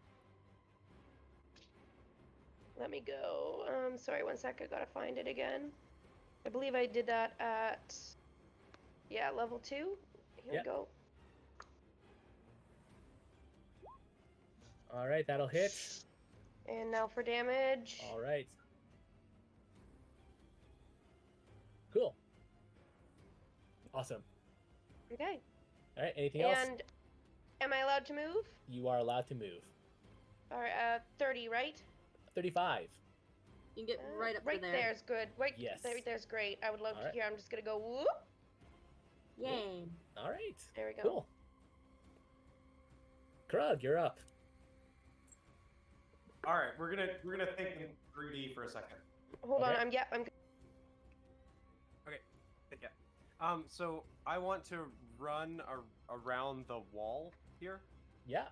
Let me go. Sorry, one sec. I gotta find it again. I believe I did that at level 2. Here Yep. we go. All right, that'll hit. And now for damage. All right. Cool. Awesome. Okay. All right. Anything else? And am I allowed to move? You are allowed to move. All right. 30, right? 35. You can get right up right to there. there's good. Right, Yes. right there's great. I would love All to right. hear. I'm just gonna go whoop. Yay. All right. There we go. Cool. Krug, you're up. All right, we're gonna think in 3D for a second. Hold on. Okay. I'm Okay. Yeah. So I want to run around the wall here, Yeah.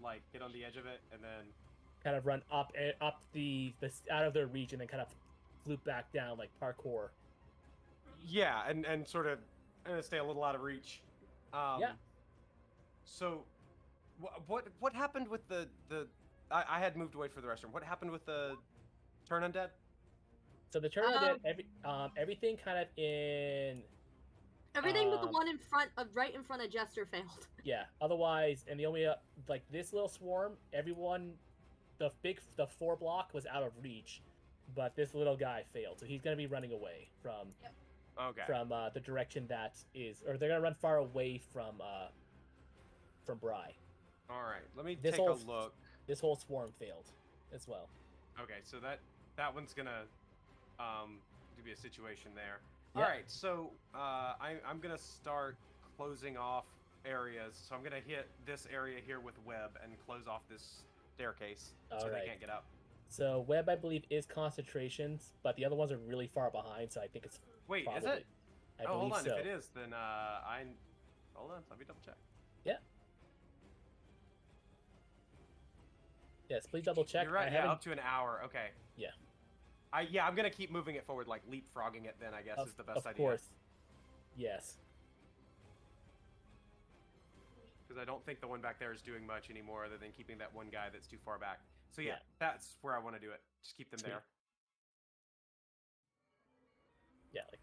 like get on the edge of it, and then. Kind of run up the out of their reach and then kind of loop back down like parkour. Yeah, and sort of stay a little out of reach. Yeah. So, what happened with the I had moved away for the restroom. What happened with the turn undead? So the turn everything kind of in. Everything but the one in front of right in front of Jester failed. Yeah. Otherwise, and the only like this little swarm, everyone, the 4 block was out of reach, but this little guy failed, so he's gonna be running away from. Yep. Okay. From the direction that is, or they're gonna run far away from Bry. All right. Let me This take whole- a look. This whole swarm failed, as well. Okay, so that one's gonna be a situation there. Yeah. All right, so I'm gonna start closing off areas. So I'm gonna hit this area here with web and close off this staircase so Alright. they can't get up. So web, I believe, is concentrations, but the other ones are really far behind. So I think it's Wait, probably. is it? I Oh, believe hold on. so. If it is, then hold on. Let me double check. Yes, please double check. You're right. I Yeah, haven't- up to an hour. Okay. Yeah. I'm gonna keep moving it forward, like leapfrogging it. Then I guess is the best of idea. course. Yes. Because I don't think the one back there is doing much anymore, other than keeping that one guy that's too far back. So yeah, Yeah. that's where I want to do it. Just keep them Sweet. there. Yeah, like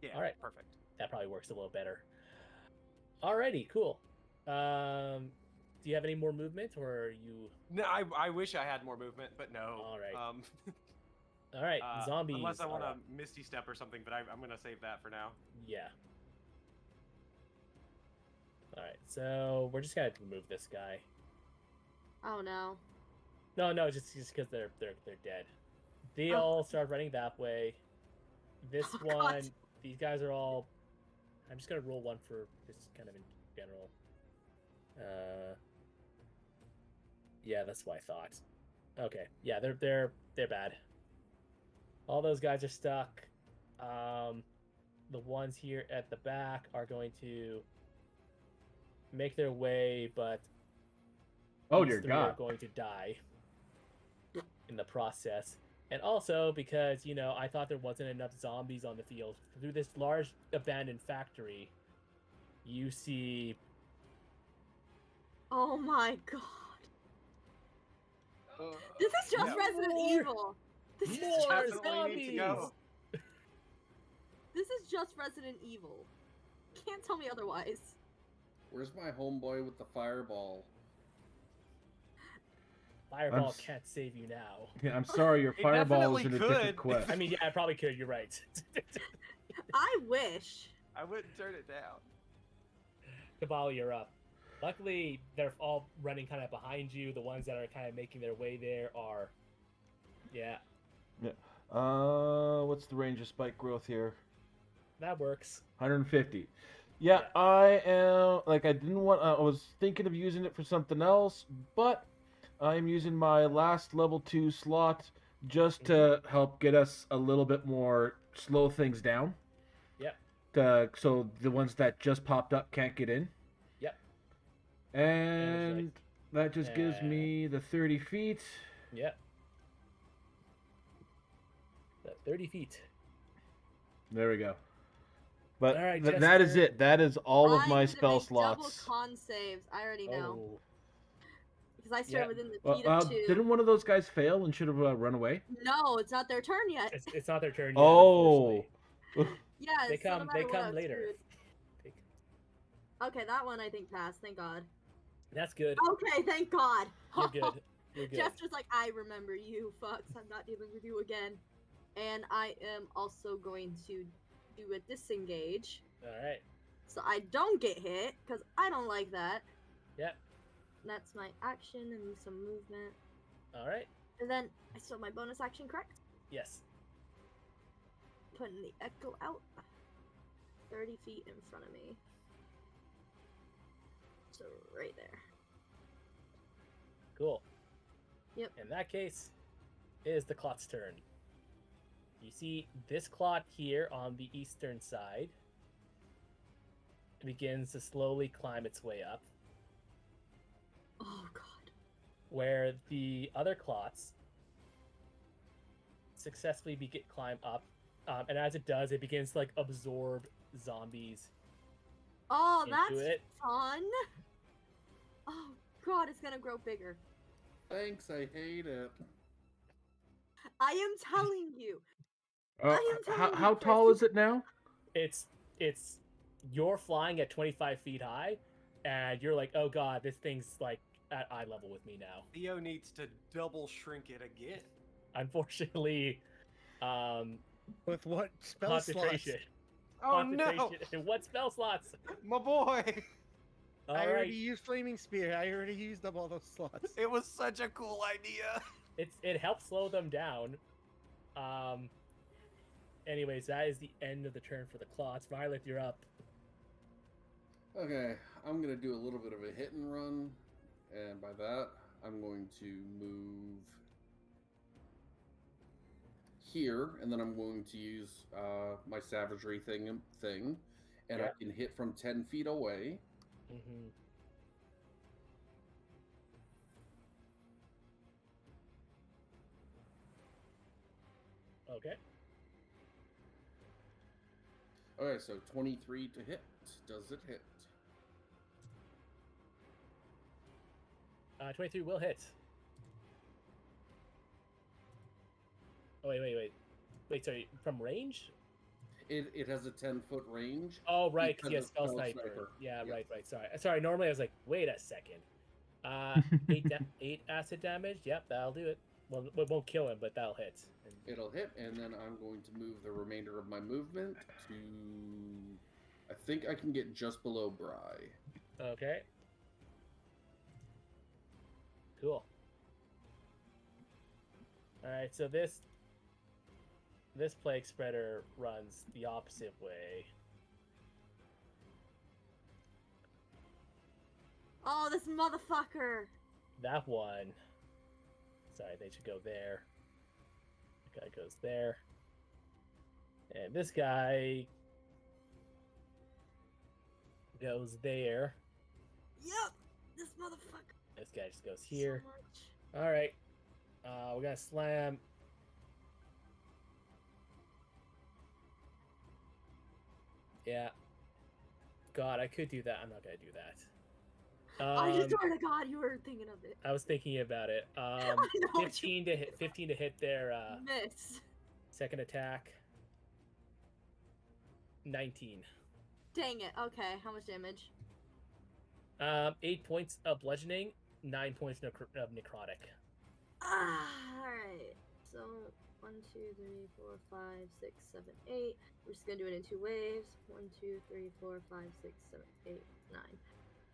Yeah. Alright. Perfect. that probably works a little better. Alrighty, cool. Do you have any more movement, or are you? No, I wish I had more movement, but no. All right. Um, All right, zombies. Unless I want are a Misty Step or something, but I'm gonna save that for now. Yeah. All right, so we're just gonna remove this guy. Oh no. No, just because they're dead. They Oh. all start running that way. This Oh, one, God. these guys are all. I'm just gonna roll one for just kind of in general. Yeah, that's what I thought. Okay, yeah, they're bad. All those guys are stuck. The ones here at the back are going to make their way, but Oh these dear three are God. going to die in the process. And also because, I thought there wasn't enough zombies on the field. Through this large abandoned factory, you see... Oh my god. Uh, This is just yeah. Resident More- Evil. This is more just Definitely need to go. This is just Resident Evil. Can't tell me otherwise. Where's my homeboy with the fireball? Fireball s- can't save you now. Yeah, I'm sorry, your It fireball is in definitely a different could. quest. I mean, yeah, I probably could. You're right. I wish. I wouldn't turn it down. Cabal, you're up. Luckily, they're all running kind of behind you. The ones that are kind of making their way there are... Yeah, What's the range of spike growth here? that works. 150. Yeah, Yeah. I am like I didn't want. I was thinking of using it for something else, but I'm using my last level 2 slot just to help get us a little bit more slow things down. Yep. So the ones that just popped up can't get in. Yep. And that just gives me the 30 feet. Yep. 30 feet. There we go. But All right, that is Jester. it. That is all of I my need to spell make double slots. con saves. I already know. Oh. Because I started Yeah. within the Well, feet of 2. didn't one of those guys fail and should have run away? No, it's not their turn yet. It's not their turn yet, Oh. unfortunately. Yeah, They so no come. matter They what, I come was later. screwed. Okay, that one I think passed. Thank God. That's good. Okay, thank God. You're good. You're good. Jester's like, I remember you, fucks. I'm not dealing with you again. And I am also going to do a disengage. All right. So I don't get hit, because I don't like that. Yep. That's my action and some movement. All right. And then I still have my bonus action, correct? Yes. Putting the echo out 30 feet in front of me. So right there. Cool. Yep. In that case, it is the clot's turn. You see this clot here on the eastern side. It begins to slowly climb its way up, Oh god. where the other clots successfully climb up, and as it does, it begins to absorb zombies Oh, into that's it. fun. Oh god, it's gonna grow bigger. Thanks, I hate it. I am telling you. I am telling you, How tall Chris, is it now? It's you're flying at 25 feet high, and you're like, oh god, this thing's at eye level with me now. Theo needs to double shrink it again. Unfortunately, With what spell slots? concentration. Oh no, Concentration. What spell slots? my boy! All I right. already used Flaming Spear. I already used up all those slots. It was such a cool idea. It helps slow them down. Anyways, that is the end of the turn for the clots. Violet, you're up. Okay, I'm gonna do a little bit of a hit and run, and by that, I'm going to move here, and then I'm going to use my savagery thing, and Yeah. I can hit from 10 feet away. Mm-hmm. Okay. Okay, so 23 to hit. Does it hit? 23 will hit. Oh, wait, sorry, from range? It has a 10-foot range. Oh, right, Because because of spell spell sniper. sniper. Yeah, Yeah. right, sorry. Normally I was like, wait a second. 8 acid damage. Yep, that'll do it. Well, it won't kill him, but that'll hit. And It'll hit, and then I'm going to move the remainder of my movement to... I think I can get just below Bry. okay. Cool. All right, so this plague spreader runs the opposite way. Oh, this motherfucker. That one. Sorry, they should go there. That guy goes there. And this guy goes there. This guy just goes So here. much. All right. We're gonna slam. Yeah. God, I could do that. I'm not gonna do that. I just swear to God, you were thinking of it. I was thinking about it. I know what 15 to hit. 15 to hit their Miss. second attack. 19. Dang it. Okay, how much damage? 8 points of bludgeoning, 9 points of necrotic. Alright. So 1, 2, 3, 4, 5, 6, 7, 8. We're just gonna do it in 2 waves. 1, 2, 3, 4, 5, 6, 7, 8, 9.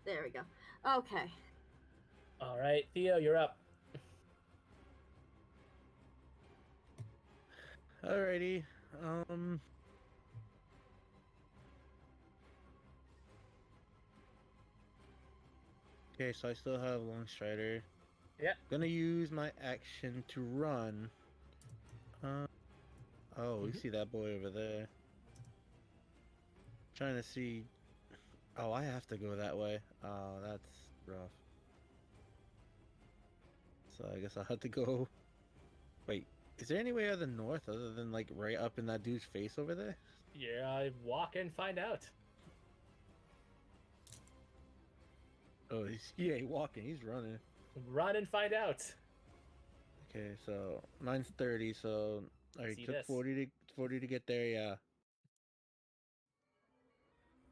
There we go. Okay. All right, Theo, you're up. Alrighty. Okay, so I still have Long Strider. Yep. Gonna use my action to run. Oh, we see that boy over there. Trying to see. Oh, I have to go that way. Oh, that's rough. So I guess I'll have to go. Wait, is there any way other north other than like right up in that dude's face over there? Yeah, walk and find out. Oh, he ain't walking. He's running. Run and find out. Okay, so mine's 30. So I See took this. 40 to get there. Yeah.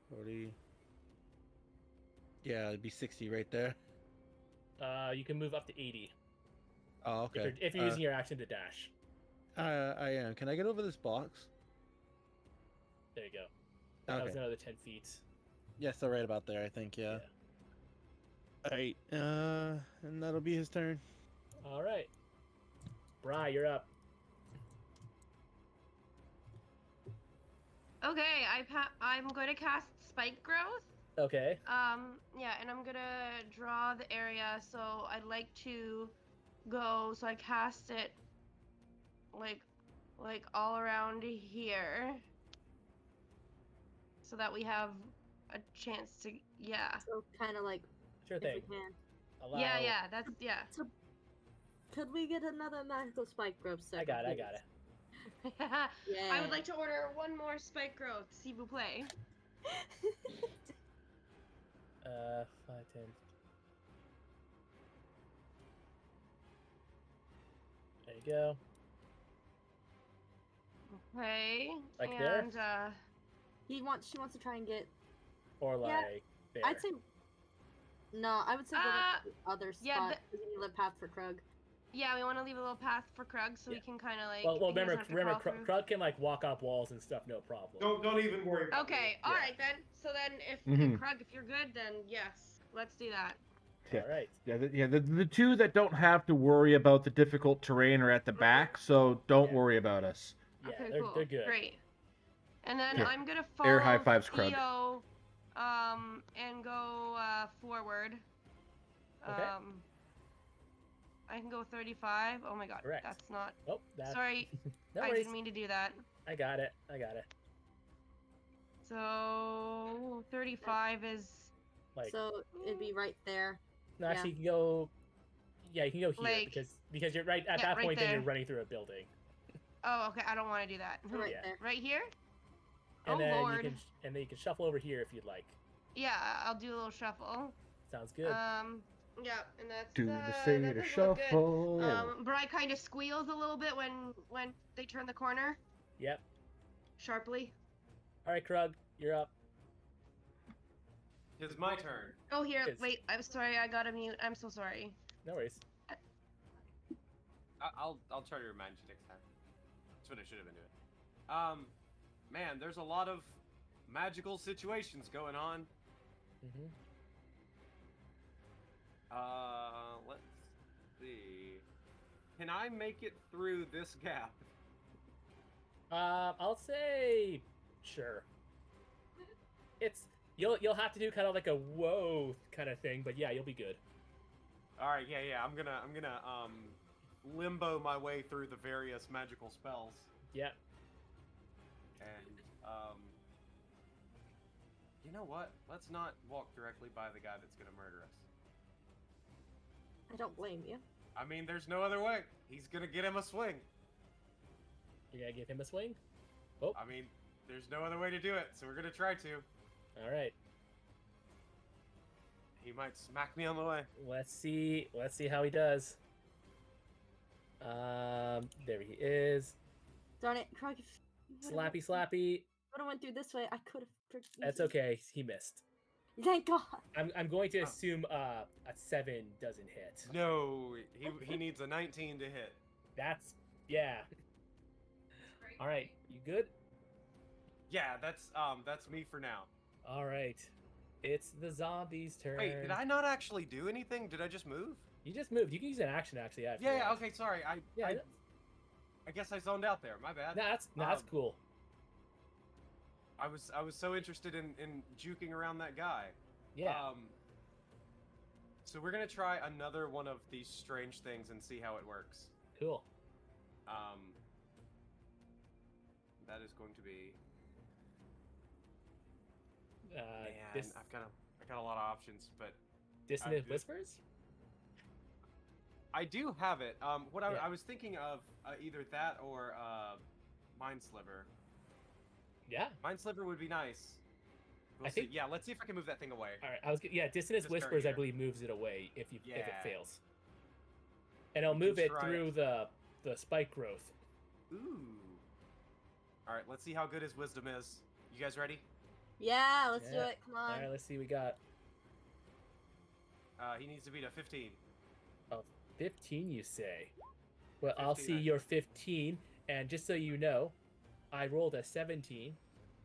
40. Yeah, it'd be 60 right there. You can move up to 80 Oh, okay. if you're using your action to dash. I am. Can I get over this box? There you go. That was Okay. another 10 feet. Yeah, so right about there, I think. Yeah. Alright. And that'll be his turn. All right. Bri, you're up. Okay, I'm going to cast Spike Growth. Okay. Yeah, and I'm gonna draw the area. So I'd like to go. So I cast it like all around here, so that we have a chance to. Yeah. So kind of like Sure if we thing. can. Allow... Yeah. That's yeah. So could we get another magical spike growth I second? got it. I please? got it. Yeah. I would like to order one more Spike Growth. S'il vous plaît. 5, 10. There you go. Okay. Like and there? She wants to try and get. Or like Yeah, there. I'd say. No, I would say go to the other spot. yeah, because you need a path for Krug. yeah, we want to leave a little path for Krug so we can kind of like. Well, he doesn't remember, have to crawl through. Krug can like walk up walls and stuff, no problem. Don't even worry about Okay, it. all right then. So then, if Mhm. Krug, if you're good, then yes, let's do that. Yeah. All right. Yeah, the two that don't have to worry about the difficult terrain are at the back, so don't worry about us. Yeah, Okay, they're, cool. they're good. Great. And then Here. I'm gonna follow Air high fives, Krug. Theo, and go forward. Okay. I can go 35. Oh my god, Correct. that's not. Oh, that's... Sorry, No I worries. didn't mean to do that. I got it. So 35 is. Like, So it'd be right there. no, actually, you can go. Yeah, you can go here Like- because you're right at Yeah, that right point. Then you're there. running through a building, Oh, okay. I don't want to do that. So right Yeah. there. Right here. and Oh then lord. you can shuffle over here if you'd like. Yeah, I'll do a little shuffle. Sounds good. Yeah, and that's Do the that Seder doesn't look good. shuffle. Bri kind of squeals a little bit when they turn the corner Yep. sharply. All right, Krug, you're up. It's my turn. Oh, here. Yes. Wait, I'm sorry. I got a mute. I'm so sorry. No worries. I'll try to remind you next time. That's what I should have been doing. Man, there's a lot of magical situations going on. Mm-hmm. Let's see. Can I make it through this gap? I'll say sure. You'll have to do kind of like a whoa kind of thing, but yeah, you'll be good. All right, yeah. I'm gonna limbo my way through the various magical spells, Yeah. and you know what? Let's not walk directly by the guy that's gonna murder us. I don't blame you. I mean, there's no other way. He's gonna get him a swing. You're gonna give him a swing? I mean, there's no other way to do it, so we're gonna try to. All right. He might smack me on the way. Let's see how he does. There he is. Darn it, Krog. Slappy, slappy. Would have went through this way. I could have. That's okay. He missed. Thank God. I'm going to assume a 7 doesn't hit. No, he needs a 19 to hit. That's yeah. All right, you good? Yeah, that's me for now. All right, it's the zombies' turn. Wait, did I not actually do anything? Did I just move? You just moved. You can use an action actually. Yeah, okay, sorry. Yeah, I guess I zoned out there. My bad. That's cool. I was so interested in juking around that guy. Yeah. So we're gonna try another one of these strange things and see how it works. Cool. That is going to be. Man, I got a lot of options, but Dissonant Whispers. I do have it. I was thinking of either that or Mind Sliver. Yeah. Mind Sliver would be nice. I think. Yeah, let's see if I can move that thing away. All right. Dissonant Just Whispers, start I here. believe, moves it away if it fails, and We I'll can move it try through the spike growth. Ooh. All right, let's see how good his wisdom is. You guys ready? Yeah, let's do Yeah. it. Come All on. right, let's see. We got He needs to beat a 15. 15, you say? Well, I'll 15, see your 15, and just so you know, I rolled a 17,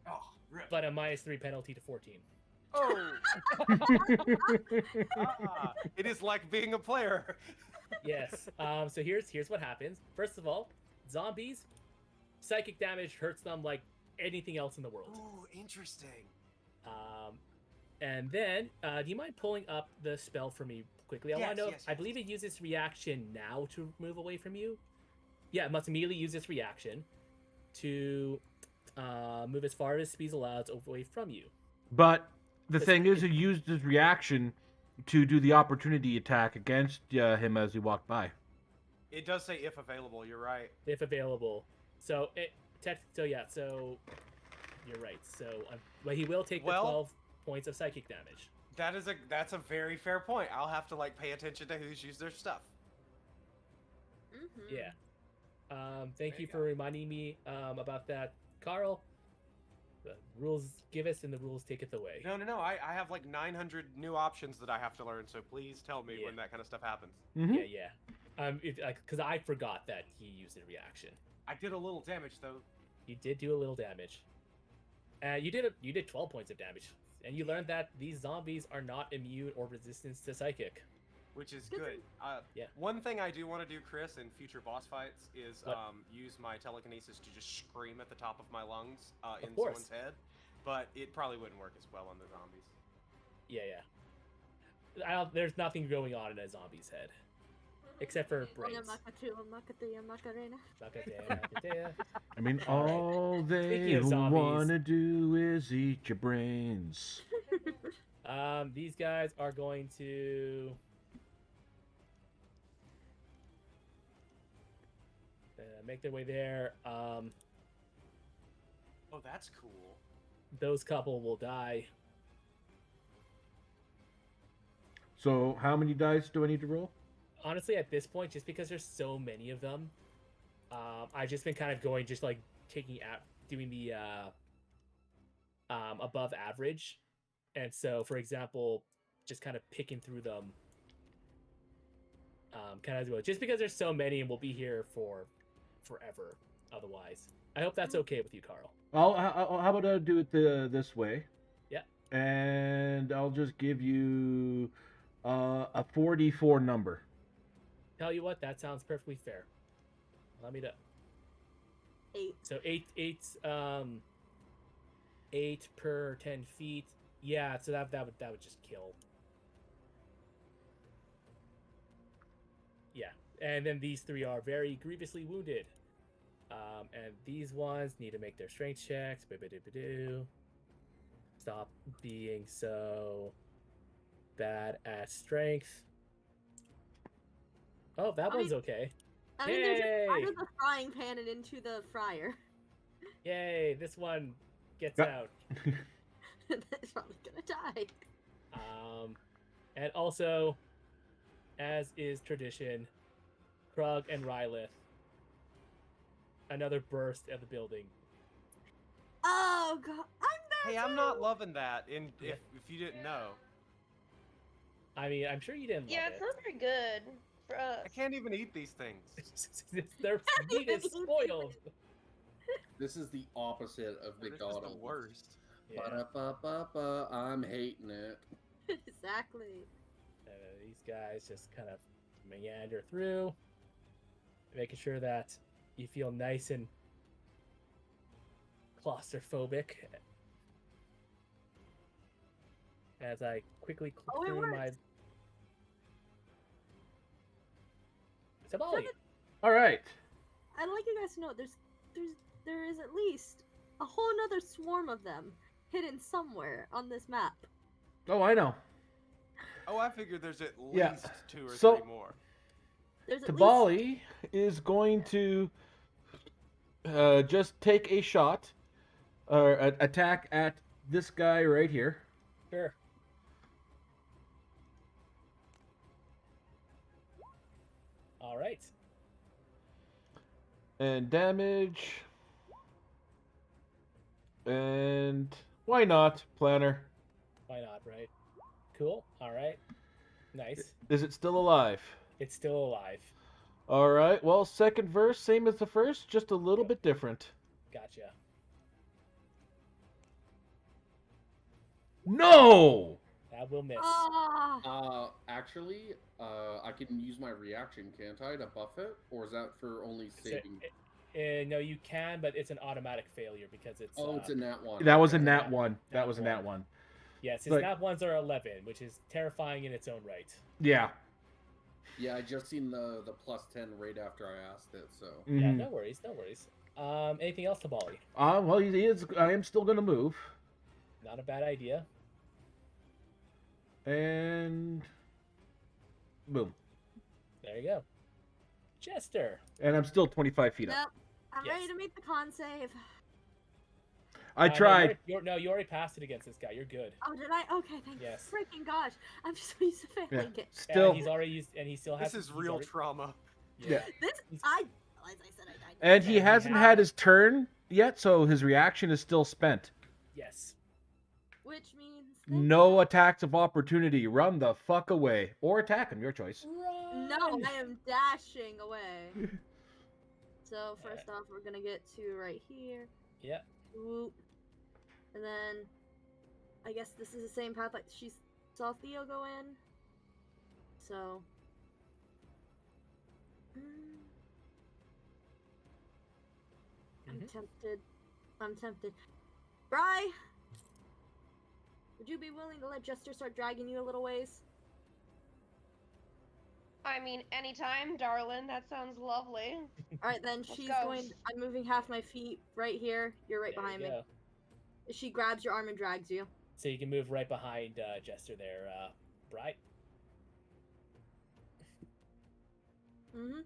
Oh, rip. but a -3 penalty to 14. Oh! It is like being a player. Yes. So here's what happens. First of all, zombies, psychic damage hurts them like anything else in the world. Ooh, interesting. And then, do you mind pulling up the spell for me quickly? I want to know. Yes, I believe it uses reaction now to move away from you. Yeah, it must immediately use its reaction to move as far as speed allows away from you. But the thing is, he used his reaction to do the opportunity attack against him as he walked by. It does say if available. You're right. If available. So so you're right. So but he will take the 12 points of psychic damage. That's a very fair point. I'll have to pay attention to who's used their stuff. Mm-hmm. Yeah. Thank There you you for go. reminding me about that, Carl. The rules give us and the rules taketh away. No. I have 900 new options that I have to learn. So please tell me Yeah. when that kind of stuff happens. Mm-hmm. Yeah. Because I forgot that he used a reaction. I did a little damage though. You did do a little damage. You did 12 points of damage, and you learned that these zombies are not immune or resistant to psychic. Which is Good good. Yeah. One thing I do want to do, Chris, in future boss fights is What? use my telekinesis to just scream at the top of my lungs in course. someone's head, but it probably wouldn't work as well on the zombies. Yeah. There's nothing going on in a zombie's head, except for brains. Macatea. I mean, All right. all they Speaking of zombies- wanna do is eat your brains. These guys are going to make their way there. Oh, that's cool. Those couple will die. So, how many dice do I need to roll? Honestly, at this point, just because there's so many of them, I've just been kind of going, just doing the above average, and so, for example, just kind of picking through them, just because there's so many, and we'll be here for forever. Otherwise, I hope that's okay with you, Carl. How about I do it this way? Yeah. And I'll just give you a 44 number. Tell you what, that sounds perfectly fair. Let me know. 8. So 8 per 10 feet. Yeah, so that would just kill. Yeah, and then these 3 are very grievously wounded. And these ones need to make their strength checks. Stop being so bad at strength. Oh, that I one's mean- okay. I mean, they're just out Yay! of the frying pan and into the fryer. Yay! This one gets Yeah. out. It's probably gonna die. And also, as is tradition, Krug and Rylith. Another burst of the building. Oh god, I'm there Hey, I'm too! not loving that. In Yeah. if you didn't know, I mean, I'm sure you didn't Yeah, love it's not very good for us. I can't even eat these things. it. Their meat is spoiled. This is the opposite of This is McDonald's. the worst. Yeah. Ba-da-ba-ba-ba, I'm hating it. Exactly. These guys just kind of meander through, making sure that you feel nice and claustrophobic. As I quickly click Oh, it through my. works. Sabali. All right. I'd like you guys to know there is at least a whole nother swarm of them hidden somewhere on this map. Oh, I know. Oh, I figured there's at Yeah. least 2 or So- 3 more. There's at least Tabali is going to just take a shot or attack at this guy right here. Sure. All right. And damage. And why not, Planner? Why not, right? Cool. All right. Nice. Is it still alive? It's still alive. All right. Well, second verse, same as the first, just a little Yep. bit different. Gotcha. No! That will miss. Actually, I can use my reaction, can't I, to buff it? Or is that for only So, saving? no, you can, but it's an automatic failure because it's. Oh, it's a nat 1. That was a Okay. nat Nat- one. That nat was a one. nat one. Yes, his Like- nat ones are 11, which is terrifying in its own right. Yeah. Yeah, I just seen the plus 10 right after I asked it, so. Yeah, Mhm. no worries, no worries. Anything else to Bali? Well, he is. I am still gonna move, Not a bad idea. and boom. There you go. Jester. And I'm still 25 feet up. Nope. I'm Yes. ready to make the con save. I No, tried. you already passed it against this guy. You're good. Oh, did I? Okay, thank Yes. freaking gosh. I'm just so used to failing it. Still. And he's already used, and he still has. This is he's real already- trauma. Yeah. This, He's- as I said, I died. And he Yeah, he hasn't has- had his turn yet, so his reaction is still spent. Yes. Which means No attacks of opportunity. Run the fuck away. Or attack him, your choice. No, I am dashing away. So first off, we're gonna get to right here. Yeah. Whoop. And then, I guess this is the same path like she saw Theo go in. So. I'm Mhm. tempted. I'm tempted. Bry! Would you be willing to let Jester start dragging you a little ways? I mean, anytime, darling. That sounds lovely. Alright, then Let's she's go. going. I'm moving half my feet right here. You're right There you behind me. go. She grabs your arm and drags you. So you can move right behind Jester there, Bright. Mm-hmm.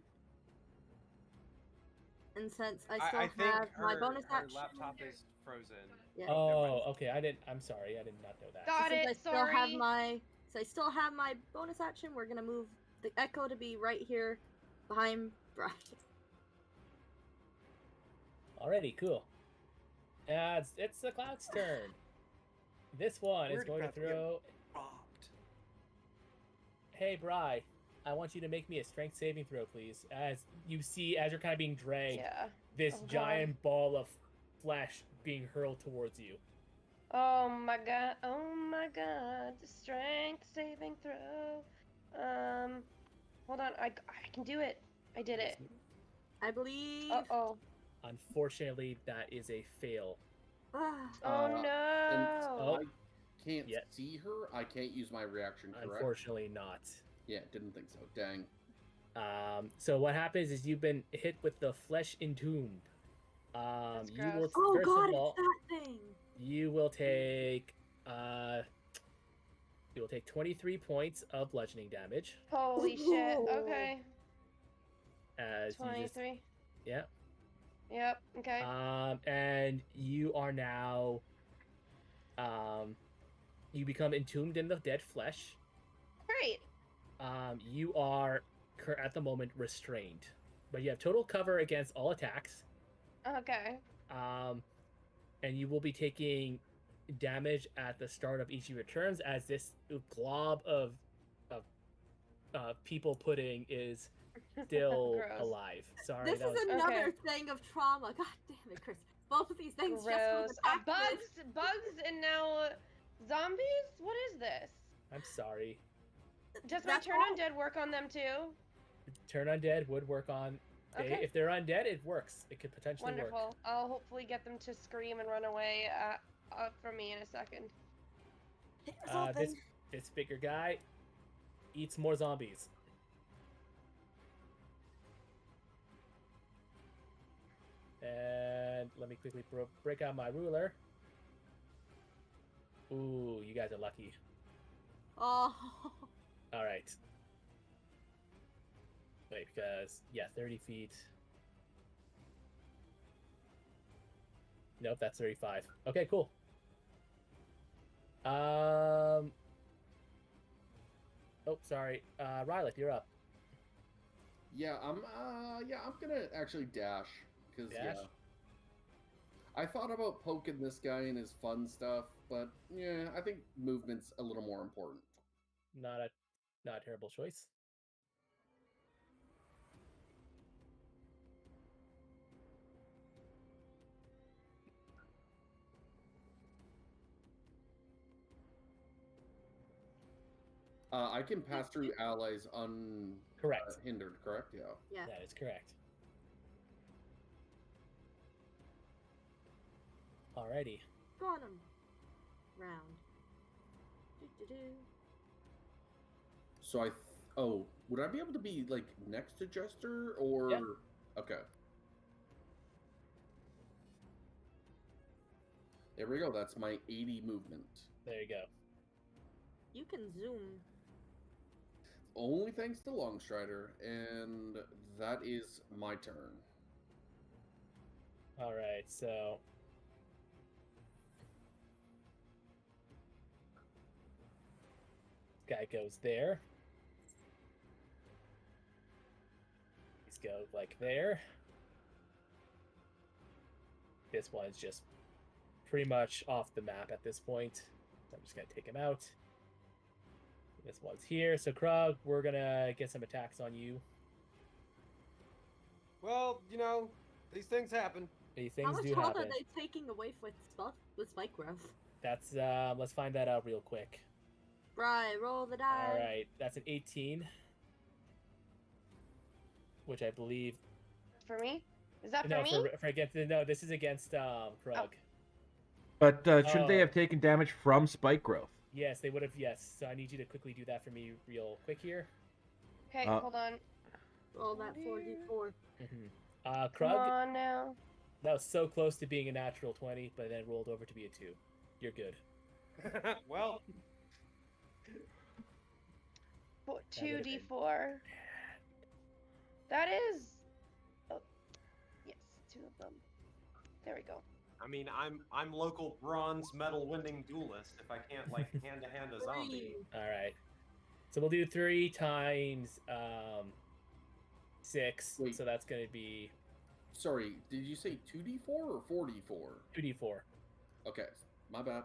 And since I still I think have my bonus her action. laptop is frozen. Yeah. Oh, okay. I'm sorry. I did not know that. Got Since I it. still have Sorry. my bonus action, we're gonna move the echo to be right here behind Brian. Alrighty, cool. It's the Cloud's turn. This one is We're going to about to get throw. Robbed. Hey, Bry, I want you to make me a strength saving throw, please. As you see, as you're kind of being dragged, Yeah. this Oh, God. giant ball of flesh being hurled towards you. Oh my god. Oh my god. The strength saving throw. Hold on. I can do it. I did it. I believe. Uh-oh. Unfortunately, that is a fail. Ah, Oh And no. Oh. I can't Yeah. see her. I can't use my reaction, correct? Unfortunately, not. Yeah, didn't think so. Dang. So what happens is you've been hit with the flesh entombed. That's You will gross. oh first god, of all, it's that thing. you will take 23 points of bludgeoning damage. Holy shit. Ooh. Okay. as you just 23. yeah. Yep. Okay. And you are now you become entombed in the dead flesh. Great. You are at the moment restrained, but you have total cover against all attacks. Okay. And you will be taking damage at the start of each of your turns as this glob of people pudding is still Gross. alive. Sorry, This that is was another Okay. thing of trauma. God damn it, Chris. Both of these things just Gross. was attacked with. Bugs, and now zombies. What is this? I'm sorry. Does my That's turn all. undead work on them too? Turn undead would work on. Okay. If they're undead, it works. It could potentially work. Wonderful. I'll hopefully get them to scream and run away from me in a second. Here's something. This bigger guy eats more zombies. And let me quickly break out my ruler. Ooh, you guys are lucky. Oh. All right. Wait, because yeah, 30 feet. Nope, that's 35. Okay, cool. Oh, sorry. Rylick, you're up. Yeah, I'm gonna actually dash because Dash? I thought about poking this guy in his fun stuff, but yeah, I think movement's a little more important. Not a terrible choice. I can pass through allies Correct. unhindered, correct? Yeah. Yeah. That is correct. Alrighty. Go on 'em. Round. Do-do-do. So would I be able to be like next to Jester or? Yeah. Okay. There we go. That's my 80 movement. There you go. You can zoom. Only thanks to Longstrider, and that is my turn. Alright, so this guy goes there. These go like there. This one's just pretty much off the map at this point. So I'm just gonna take him out. This one's here. So Krug, we're gonna get some attacks on you. Well, these things happen. These How things much do health happen. are they taking away with spike growth? That's let's find that out real quick. Right, roll the die. All right, that's an 18, which I believe. For me? Is that for No, me? no, this is against Krug. But shouldn't they Oh. have taken damage from spike growth? Yes, they would have. Yes, so I need you to quickly do that for me, real quick here. Okay, hold on. Roll that 4d4. Mm-hmm. Come Krug, on now. that was so close to being a natural 20, but then rolled over to be a 2. You're good. Well, 2d4. That is. Oh, yes, 2 of them. There we go. I mean, I'm local bronze medal winning duelist. If I can't like hand to hand a zombie, All right. So we'll do 3 times 6. Wait. So that's going to be Sorry, did you say 2d4 or 4d4? 2d4. Okay, my bad.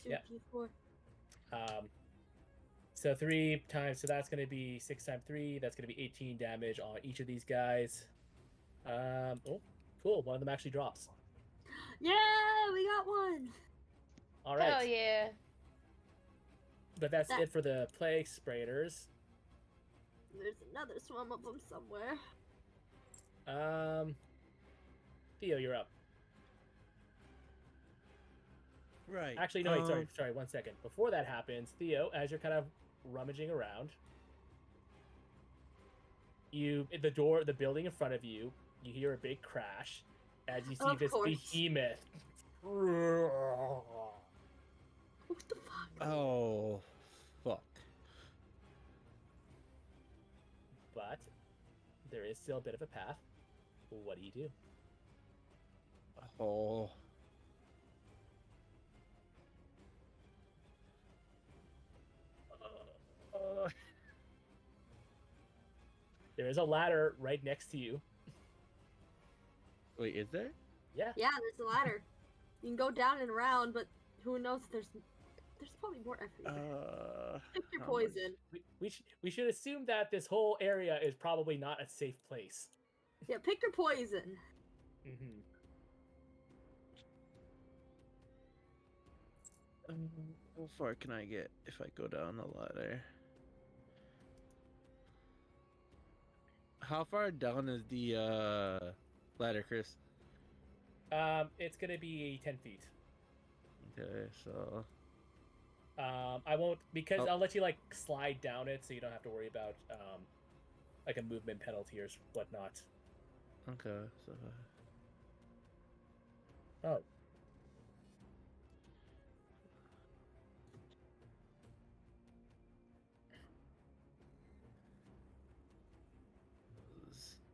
2d4. So 3 times. So that's going to be 6 times 3. That's going to be 18 damage on each of these guys. Oh, cool. One of them actually drops. Yeah, we got one. All right. Hell yeah. But that's it for the plague sprainers. There's another swarm of them somewhere. Theo, you're up. Right. Actually, no, wait, sorry, 1 second. Before that happens, Theo, as you're kind of rummaging around, the building in front of you, you hear a big crash as you see Of this course. behemoth. What the fuck? Oh, fuck. But there is still a bit of a path. What do you do? Oh. There is a ladder right next to you. Wait, is there? Yeah. Yeah, there's a ladder. You can go down and around, but who knows? There's probably more everywhere. Pick your how much- poison. We should assume that this whole area is probably not a safe place. Yeah, pick your poison. Mm-hmm. How far can I get if I go down the ladder? How far down is the ladder, Chris? It's gonna be 10 feet. Okay, so I won't because Oh. I'll let you like slide down it, so you don't have to worry about like a movement penalty or whatnot. okay, so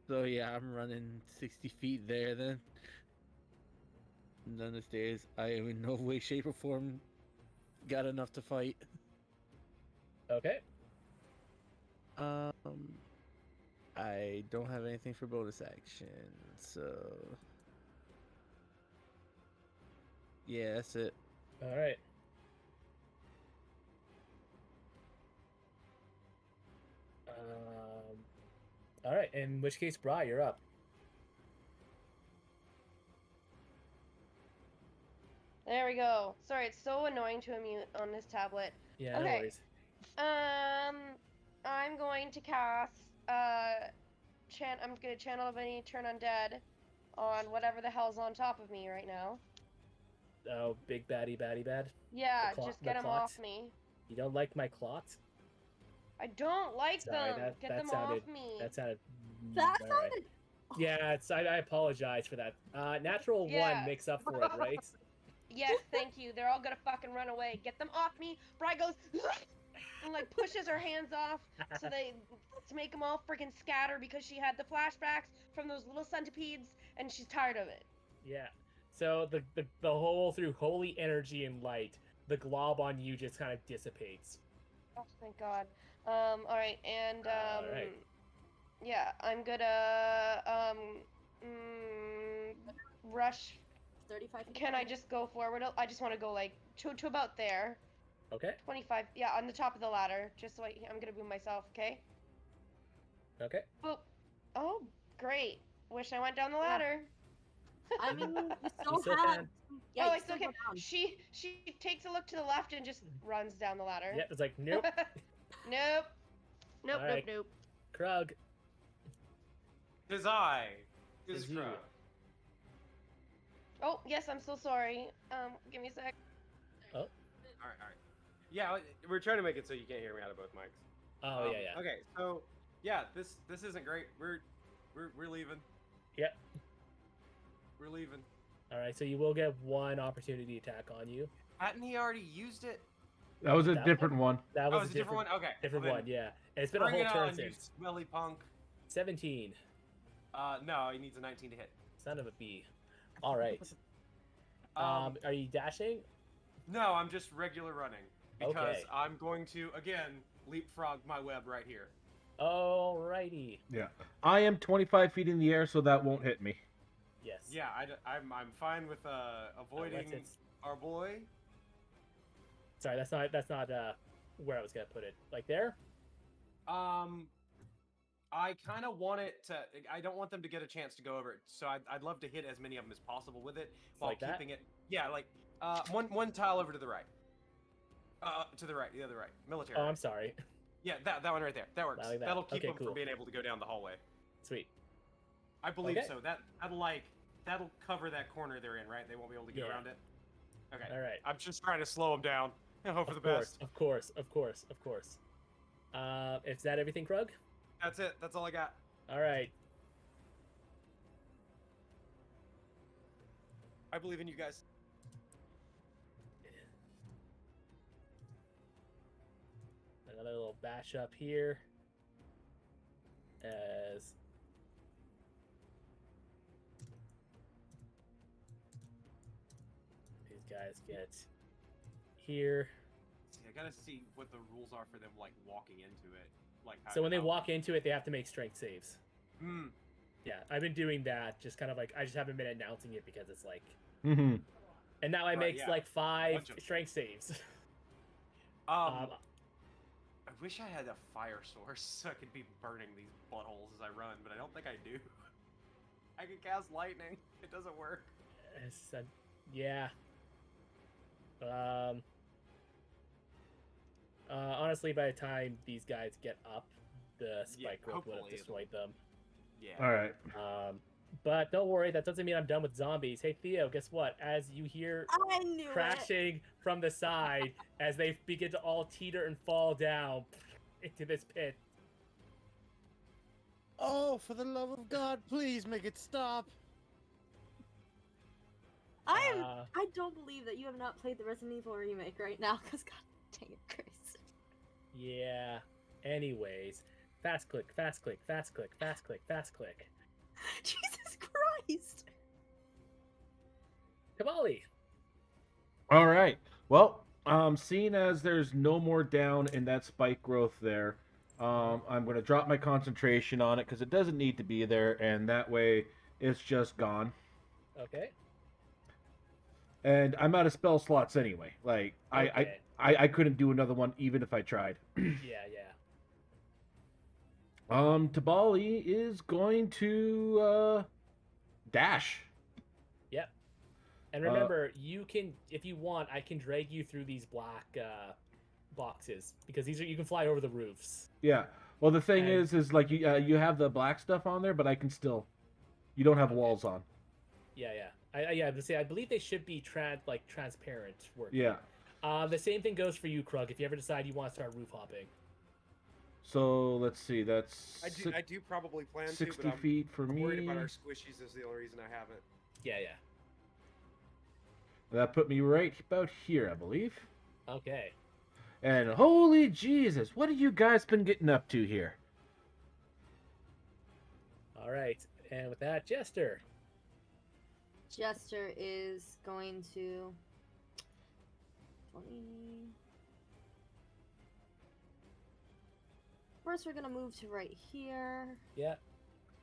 Oh, yeah, I'm running 60 feet there then. And then the stairs, I am in no way, shape, or form got enough to fight. okay. I don't have anything for bonus action, so yeah, that's it. All right. All right. In which case, Bri, you're up. There we go. Sorry, it's so annoying to unmute on this tablet. Yeah, no Okay. worries. I'm going to cast I'm gonna channel Divinity Turn Undead on whatever the hell's on top of me right now. Oh, big baddie, baddie, bad. Yeah, The just get them clot? off me. You don't like my clots? I don't like Sorry, them. that- Get that them sounded- off me. That sounded. That all right. sounded. Yeah, I apologize for that. Natural Yeah. one makes up for it, right? Yes, thank you. They're all gonna fucking run away. Get them off me. Bri goes and like pushes her hands off so to make them all freaking scatter because she had the flashbacks from those little centipedes and she's tired of it. Yeah. So the whole through holy energy and light, the glob on you just kind of dissipates. Oh, thank God. All right, and All right. yeah, I'm gonna rush. 35 feet. Can I just go forward? I just want to go like to about there. Okay. 25. Yeah, on the top of the ladder. Just so I'm gonna move myself. Okay. Okay. Boop. Oh, great. Wish I went down the ladder. I mean, you You still still have. can. Yeah, Oh, you I still go can. down. She takes a look to the left and just runs down the ladder. Yep. It's like nope. Nope. Nope. All right. Nope. Krug. Tis I. Tis Tis you. Krug. Oh, yes. I'm so sorry. Give me a sec. All right. Yeah, we're trying to make it so you can't hear me out of both mics. Oh yeah. Okay, so yeah, this isn't great. We're leaving. Yep. We're leaving. All right. So you will get one opportunity attack on you. Hadn't he already used it? That was a That different one. That Oh, was it's a different one. Okay, Different well one. then, Yeah. And it's been a bring whole it turn on, you since. smelly punk. 17. No, he needs a 19 to hit. Son of a bee. All right. Are you dashing? No, I'm just regular running because Okay. I'm going to again leapfrog my web right here. Alrighty. Yeah. I am 25 feet in the air, so that won't hit me. Yes. Yeah, I'm fine with avoiding it's- our boy. Sorry, that's not where I was gonna put it. Like there? I kind of want it to. I don't want them to get a chance to go over it, so I'd love to hit as many of them as possible with it while Like that? keeping it. Yeah, like one tile over to the right. To the right, the other right, military. Oh, I'm sorry. Yeah, that one right there. That works. Like that. That'll keep Okay, them cool. from being able to go down the hallway. Sweet. I believe Okay. so. That'll cover that corner they're in, right? They won't be able to get Yeah. around it. Okay. All right. I'm just trying to slow them down and hope for the Of course, best. of course. Is that everything, Krug? That's it. That's all I got. All right. I believe in you guys. Another little bash up here. As guys get here. See, I gotta see what the rules are for them like walking into it. Like So when they how- walk into it, they have to make strength saves. Hmm. Yeah, I've been doing that. Just kind of like I just haven't been announcing it because it's like, Mm-hmm. and now I Right, make yeah. like 5 Bunch of strength saves. I wish I had a fire source so I could be burning these buttholes as I run, but I don't think I do. I can cast lightning. It doesn't work. Yeah. Honestly, by the time these guys get up, the Yeah, spike growth would have hopefully it'll- destroyed them. Yeah. All right. But don't worry, that doesn't mean I'm done with zombies. Hey Theo, guess what? As you hear I knew it. crashing from the side, as they begin to all teeter and fall down into this pit. Oh, for the love of God, please make it stop. I don't believe that you have not played the Resident Evil remake right now, because god dang it, Chris. Yeah. Anyways, fast click, fast click, fast click, fast click, fast click. Jesus Christ! Kamali. All right. Well, seeing as there's no more down in that spike growth there, I'm going to drop my concentration on it because it doesn't need to be there, and that way it's just gone. Okay. And I'm out of spell slots anyway. Like Okay. I couldn't do another one even if I tried. Yeah. Tabali is going to dash. Yep. And remember, you can, if you want, I can drag you through these black boxes because these are you can fly over the roofs. Yeah. Well, the thing And- is like you have the black stuff on there, but I can still. You don't have Okay. walls on. Yeah. But see, I believe they should be transparent working. Yeah. The same thing goes for you, Krug. If you ever decide you want to start roof hopping. So let's see. That's I do probably plan to, 60 but I'm feet for me. worried about our squishies is the only reason I haven't. Yeah. That put me right about here, I believe. Okay. And holy Jesus, what have you guys been getting up to here? All right. And with that, Jester. Jester is going to 20. First, we're gonna move to right here. Yeah.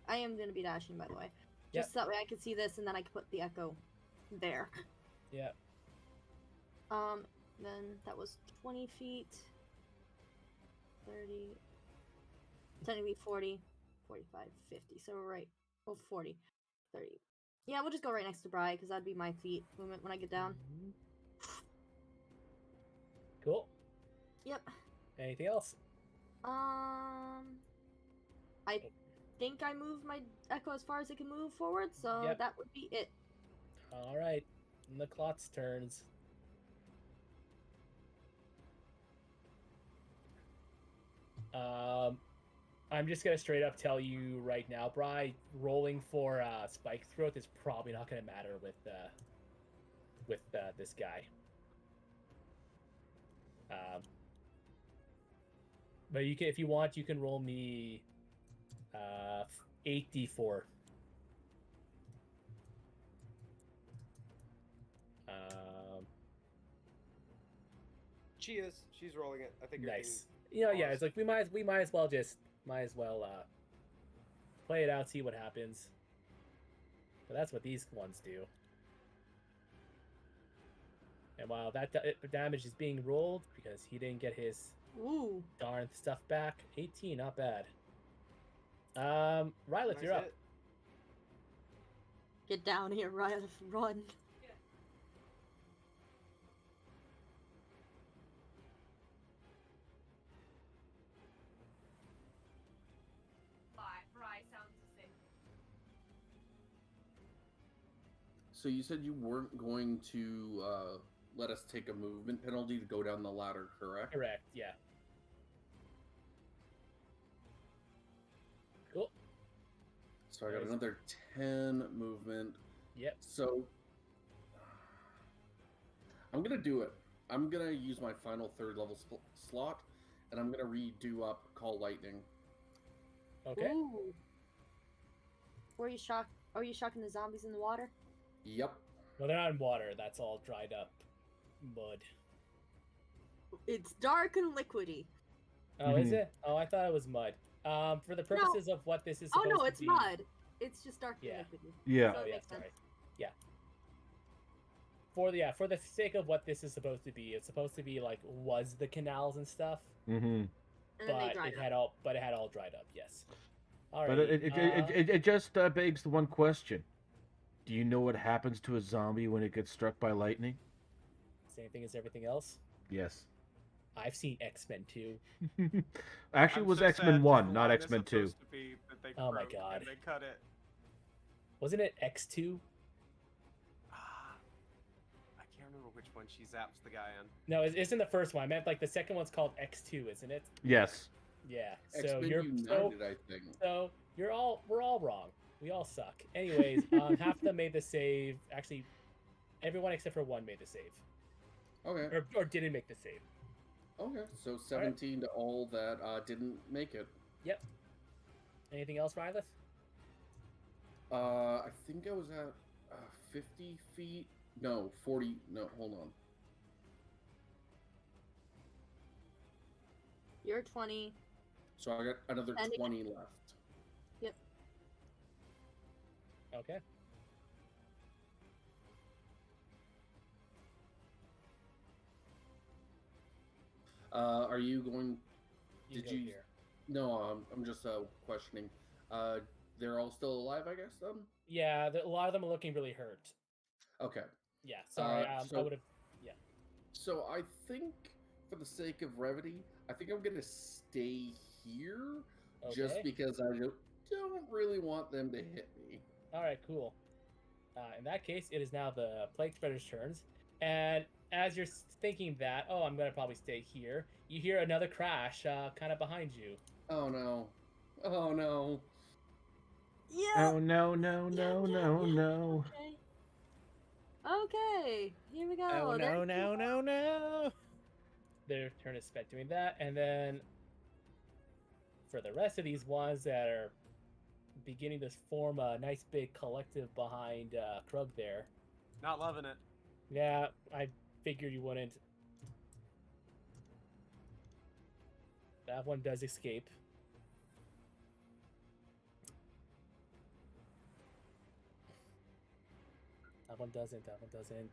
I am gonna be dashing, by the way, Yep. just so that way I can see this, and then I can put the echo there. Yeah. Then that was 20 feet, 30, technically 40, 45, 50. So we're right. Oh, 40, 30. Yeah, we'll just go right next to Bri because that'd be my feet movement when I get down. Cool. Yep. Anything else? I think I moved my echo as far as it can move forward, so Yep. that would be it. All right. And the clock's turns. I'm just gonna straight up tell you right now, Bri, rolling for spike throat is probably not gonna matter with this guy. But you can, if you want, you can roll me 8d4. She is. She's rolling it. I think you're Nice. You know, yeah, it's like we might as well play it out, see what happens. But that's what these ones do. And while that damage is being rolled because he didn't get his Ooh. darn stuff back, 18, not bad. Rylith, you're up. Get down here, Riley. Run. So you said you weren't going to let us take a movement penalty to go down the ladder, correct? Correct, yeah. Cool. So I got another 10 movement. Yep. So I'm gonna do it. I'm gonna use my final third level slot, and I'm gonna redo up Call Lightning. Okay. Ooh. Were you shocked? Are you shocking the zombies in the water? Yep. Well, they're not in water. That's all dried up mud. It's dark and liquidy. Oh, is Mhm. it? Oh, I thought it was mud. For the purposes of what this is Oh supposed no, to it's be. mud. It's just dark and Yeah. liquidy. Yeah. So Oh it yeah, makes sense. sorry. Yeah. For the sake of what this is supposed to be, it's supposed to be like was the canals and stuff, Mm-hmm. And then they but dried it up. had all dried up. Yes. But Alrighty. it just begs the one question: do you know what happens to a zombie when it gets struck by lightning? Same thing as everything else. Yes. I've seen X-Men 2. Actually, it I'm was so X Men sad 'cause One, the not line X is Men Two. supposed to be that they Oh my broke God. and they cut it. Wasn't it X2? Ah, I can't remember which one she zaps the guy in. No, it's in the first one. I meant like the second one's called X2, isn't it? Yes. Yeah. So X-Men you're United, I think. so we're all wrong. We all suck. Anyways, half of them made the save. Actually, everyone except for one made the save, Okay. or didn't make the save. Okay. So 17 to all that didn't make it. Yep. Anything else, Rylith? I think I was at 50 feet. No, 40. No, hold on. You're 20. So I got another And it- 20 left. Yep. Okay. Are you going? You Did go you? here. No, I'm just questioning. They're all still alive, I guess. Then. Yeah, a lot of them are looking really hurt. Okay. Yeah. Sorry. I so- would have. So I think, for the sake of brevity, I think I'm gonna stay here, just Okay. because I don't really want them to hit me. All right. Cool. In that case, it is now the plague spreader's turns, and as you're thinking that, oh, I'm gonna probably stay here, you hear another crash, kind of behind you. Oh no! Oh no! Yeah. Oh no no no no no! Okay. Okay. Here we go. Oh no, There's no, no, no! Their turn is spent doing that, and then for the rest of these ones that are beginning to form a nice big collective behind Krug there. Not loving it. Yeah, I figured you wouldn't. That one does escape. That one doesn't. That one doesn't.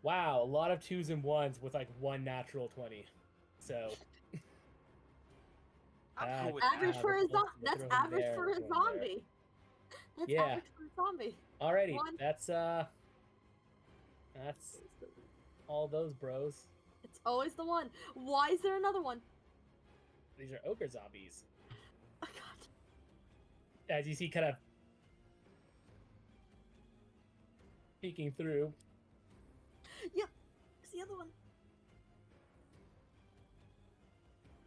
Wow, a lot of 2s and 1s with like one natural 20. So I'm cool with average that. for a we'll zombie. throw That's him average there, for a we'll throw him there. zombie. That's Yeah. average for a zombie. alrighty, One. that's all those bros. It's always the one. Why is there another one? These are ogre zombies. Oh god. As you see, kind of peeking through. Yep. It's the other one.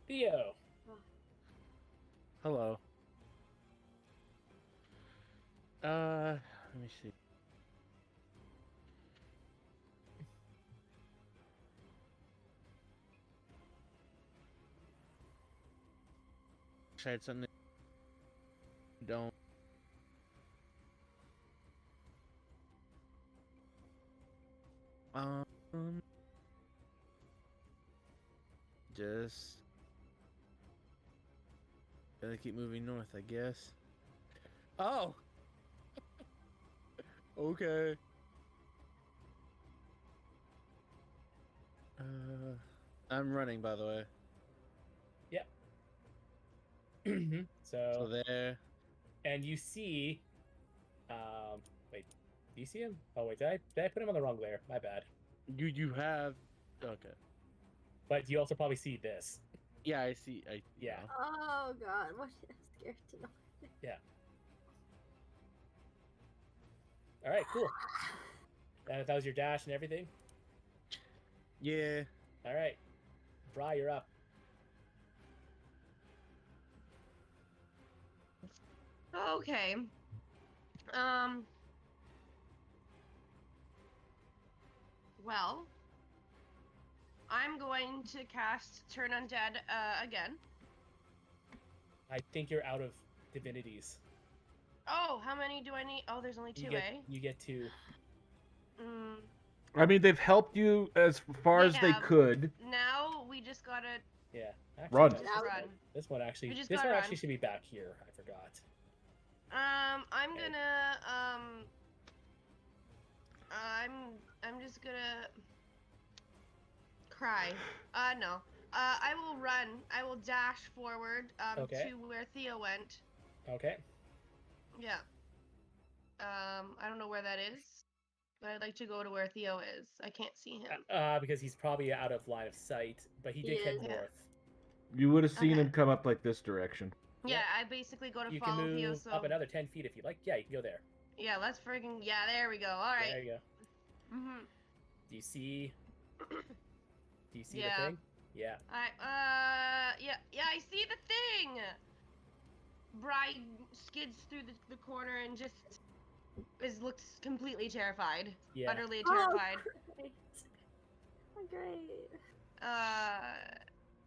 Theo. Hello. Let me see. Tried something. Don't. Just gotta keep moving north, I guess. Oh. Okay. I'm running, by the way. So So, there. and you see, wait, do you see him? Oh wait, did I put him on the wrong layer? My bad. You have. Okay. But you also probably see this. Yeah, I see. Yeah. Oh god. What? I'm scared to know. All right, cool. That was your dash and everything. Yeah. All right, Bri, you're up. Okay. Well, I'm going to cast Turn Undead again. I think you're out of divinities. Oh, how many do I need? Oh, there's only two, You get eh? you get 2. Mm, I mean, they've helped you as far They as they have. could. now we just gotta Yeah. Actually, Run. no, Now we run. this one actually. We just This gotta one run. actually should be back here. I forgot. I'm Okay. gonna I'm just gonna cry. No. I will run. I will dash forward Okay. to where Theo went. Okay. Yeah. I don't know where that is, but I'd like to go to where Theo is. I can't see him. Because he's probably out of line of sight, but he He did head is. Yeah. north. You would have seen Okay. him come up like this direction. Yeah, I basically go to You can follow Theo, move so up another 10 feet if you like. Yeah, you can go there. yeah, let's freaking there we go. All There right. you go. Mhm. Do you see? Do you see Yeah. the thing? Yeah. Yeah, I see the thing. Bri skids through the corner and just looks completely terrified. Yeah. Utterly Oh, terrified. great. Oh, great.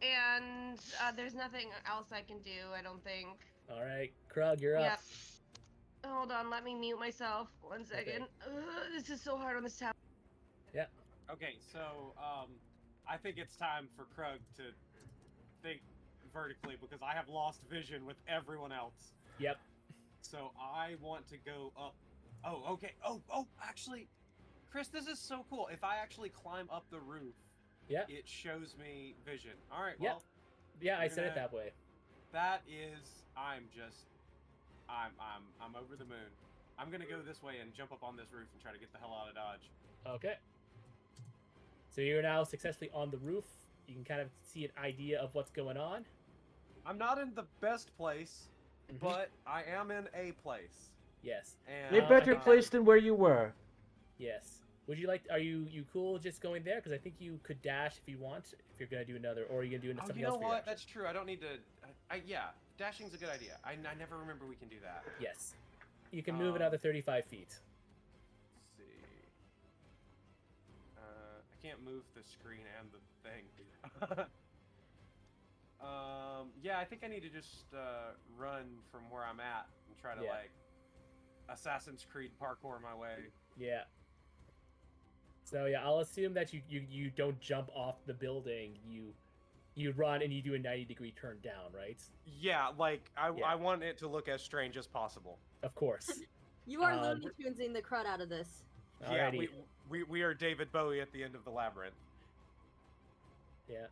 And there's nothing else I can do, I don't think. All right, Krug, you're Yeah. up. Hold on, let me mute myself. 1 second. This is so hard on this tab. Yeah. Okay, so I think it's time for Krug to think vertically because I have lost vision with everyone else. Yep. So I want to go up. Oh, okay. Oh, actually, Chris, this is so cool. If I actually climb up the roof, Yeah. it shows me vision. All right. Yep. Well, Yeah, I You're said it gonna- that way. that is. I'm over the moon. I'm gonna go this way and jump up on this roof and try to get the hell out of Dodge. Okay. So you're now successfully on the roof. You can kind of see an idea of what's going on. I'm not in the best place, Mhm. but I am in a place. Yes. And A I better think- place than where you were. Yes. Would you like? Are you cool just going there? Because I think you could dash if you want. If you're gonna do another, or are you gonna do Oh, something you know else for your what? action? That's true. I don't need to. Yeah, dashing's a good idea. I never remember we can do that. Yes. You can move Um, another 35 feet. Let's see. I can't move the screen and the thing. Yeah, I think I need to just run from where I'm at and try to Yeah. like Assassin's Creed parkour my way. Yeah. So yeah, I'll assume that you don't jump off the building. You run and you do a 90-degree turn down, right? Yeah, like Yeah. I want it to look as strange as possible. Of course. You are Um, Looney Tunesing the crud out of this. Yeah, Alrighty. we are David Bowie at the end of the labyrinth. Yeah.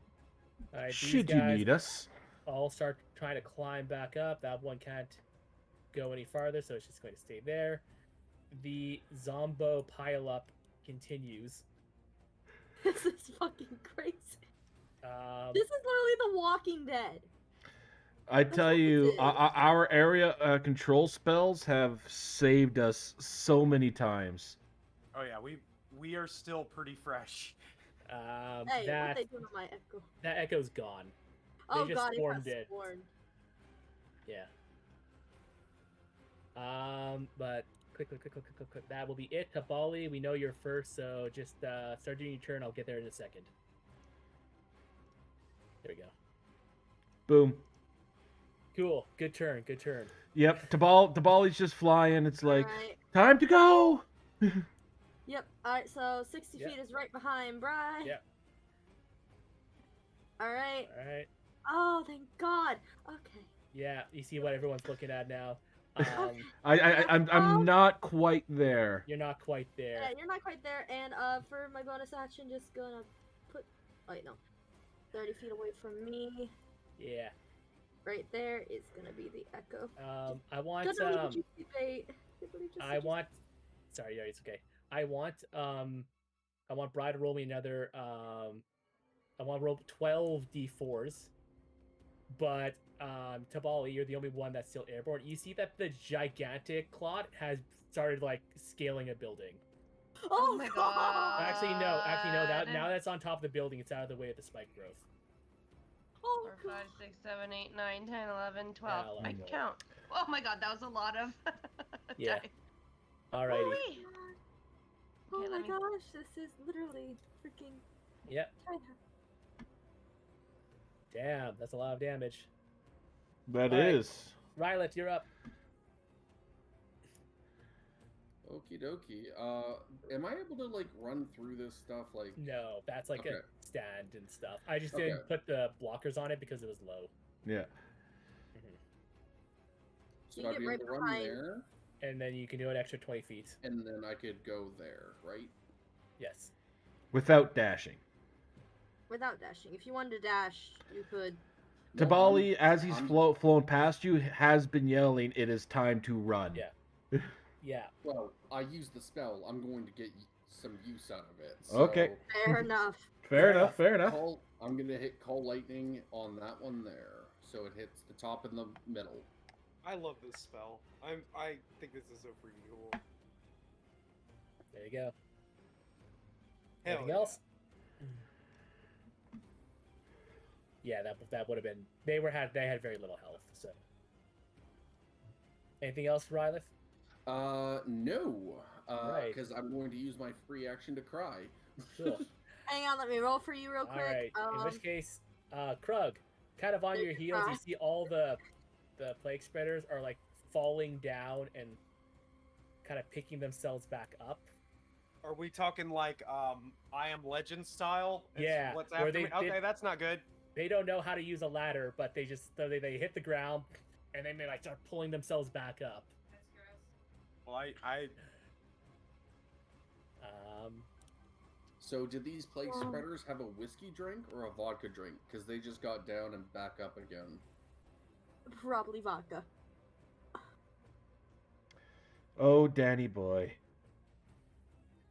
All right. These Should you guys need us? all start trying to climb back up. That one can't go any farther, so it's just going to stay there. The Zombo pileup continues. This is fucking crazy. Um, This is literally The Walking Dead. I That's tell what you, this is. our area control spells have saved us so many times. Oh yeah, we are still pretty fresh. Hey, that what they doing on my echo? that echo's gone. Oh just god, it formed got it. sworn. Yeah. But quick. That will be it. Tabali, we know you're first, so just start doing your turn. I'll get there in a second. There we go. Boom. Cool. Good turn. Good turn. Yep. Tabali's just flying. It's like Alright. time to go. Yep. Alright, so 60 Yep. feet is right behind Bri. Yep. Alright. All right. Oh, thank God. Okay. Yeah. You see what everyone's looking at now. I'm not quite there. You're not quite there. Yeah, you're not quite there. And for my bonus action, just gonna put. Oh, wait, no. 30 feet away from me. Yeah. Right there is gonna be the echo. I want Good night, you juicy bait. I want. Sorry, yeah, it's okay. I want Bri to roll me another. I want to roll 12 d4s, but Tabali, you're the only one that's still airborne. You see that the gigantic clot has started like scaling a building. Oh my God. God. Actually, no. That God. now that's on top of the building, it's out of the way of the spike growth. Oh 4, 5, God. 6, 7, 8, 9, 10, 11, 12. Yeah, I I know. count. Oh my god, that was a lot of Yeah. dice. Alrighty. Woo-wee. Oh Okay, my let me- gosh, this is literally freaking. Yep. Damn, that's a lot of damage. That All right. is. Rylet, you're up. Okie dokie. Am I able to like run through this stuff? Like, No, that's like okay, a stand and stuff. I just okay. didn't put the blockers on it because it was low. Yeah. So You I'd get be right able to run behind. there, And then you can do an extra 20 feet. and then I could go there, right? Yes. Without dashing. Without dashing. If you wanted to dash, you could. No, Tabali, as he's I'm- flown past you, has been yelling, "It is time to run." Yeah. Yeah. Well, I used the spell. I'm going to get some use out of it. So Okay. Fair enough. Fair enough. Fair enough. I'm gonna hit call lightning on that one there, so it hits the top and the middle. I love this spell. I think this is so freaking cool. There you go. Hell Anything yeah. else? Yeah, that would have been. They had very little health. So. Anything else, Rylith? No. Right. Because I'm going to use my free action to cry. Cool. Hang on, let me roll for you real All quick. right. In which case, Krug, kind of on your heels, you see all the plague spreaders are like falling down and kind of picking themselves back up. Are we talking like I Am Legend style? Is Yeah, What's where after they- me? Okay, that's not good. They don't know how to use a ladder, but they just they hit the ground and then they like start pulling themselves back up. Well, I So did these plague spreaders have a whiskey drink or a vodka drink? Because they just got down and back up again. Probably vodka. Oh, Danny boy.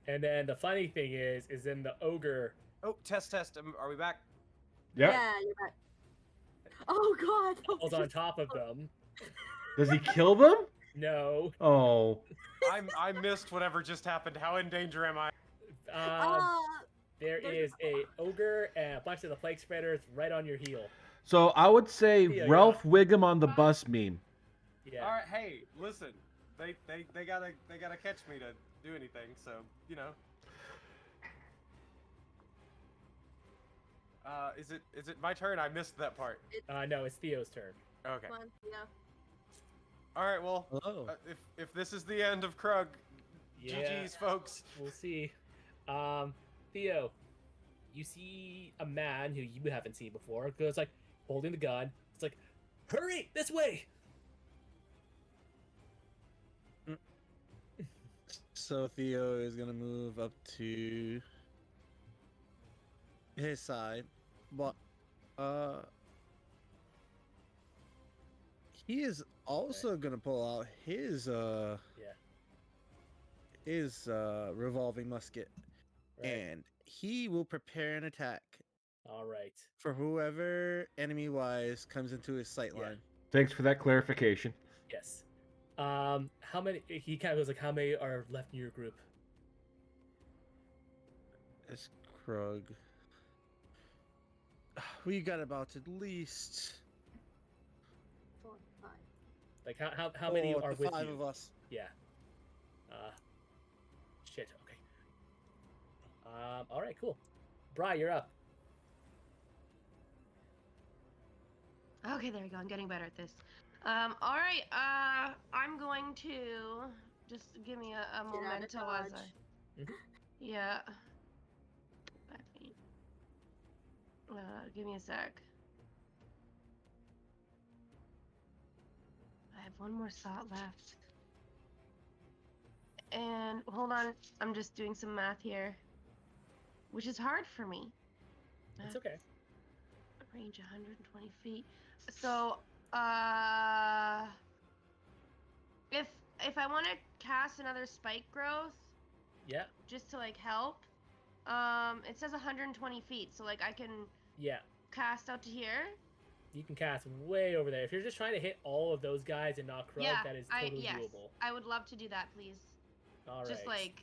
And then the funny thing is in the ogre. Oh, test. Are we back? Yeah. Yeah, you're right. Oh god. Falls on top of them. Does he kill them? No. Oh. I missed whatever just happened. How in danger am I? There is a ogre and a bunch of the plague spreaders right on your heel. So I would say Yeah, Ralph Wiggum on the bus meme. Yeah. All right, hey, listen. They gotta catch me to do anything. So you know. Is it my turn? I missed that part. No, it's Theo's turn. Okay. Come on, yeah. All right. Well, Hello. if this is the end of Krug, Yeah. GG's, folks. We'll see. Theo, you see a man who you haven't seen before. Goes like holding the gun. It's like, hurry this way. So Theo is gonna move up to his side, but he is also gonna pull out his revolving musket, Right. and he will prepare an attack All right. for whoever enemy-wise comes into his sight Yeah. line. Thanks for that clarification. Yes. How many? He kind of goes like, how many are left in your group? It's Krug. We got about at least 4, 5. Like how many are the with five you? of us. Yeah. Shit. Okay. All right. Cool. Bri, you're up. Okay, there we go. I'm getting better at this. All right. I'm going to just give me a Get out of memento as dodge. I. Mhm. Yeah. Give me a sec. I have one more thought left. And hold on, I'm just doing some math here, which is hard for me. It's okay. Range 120 feet. So, if I want to cast another spike growth, Yeah. just to like help, it says 120 feet. So like I can Yeah. cast out to here. You can cast way over there. If you're just trying to hit all of those guys and not Krug, Yeah, that is totally doable. I would love to do that, please. All right. Just like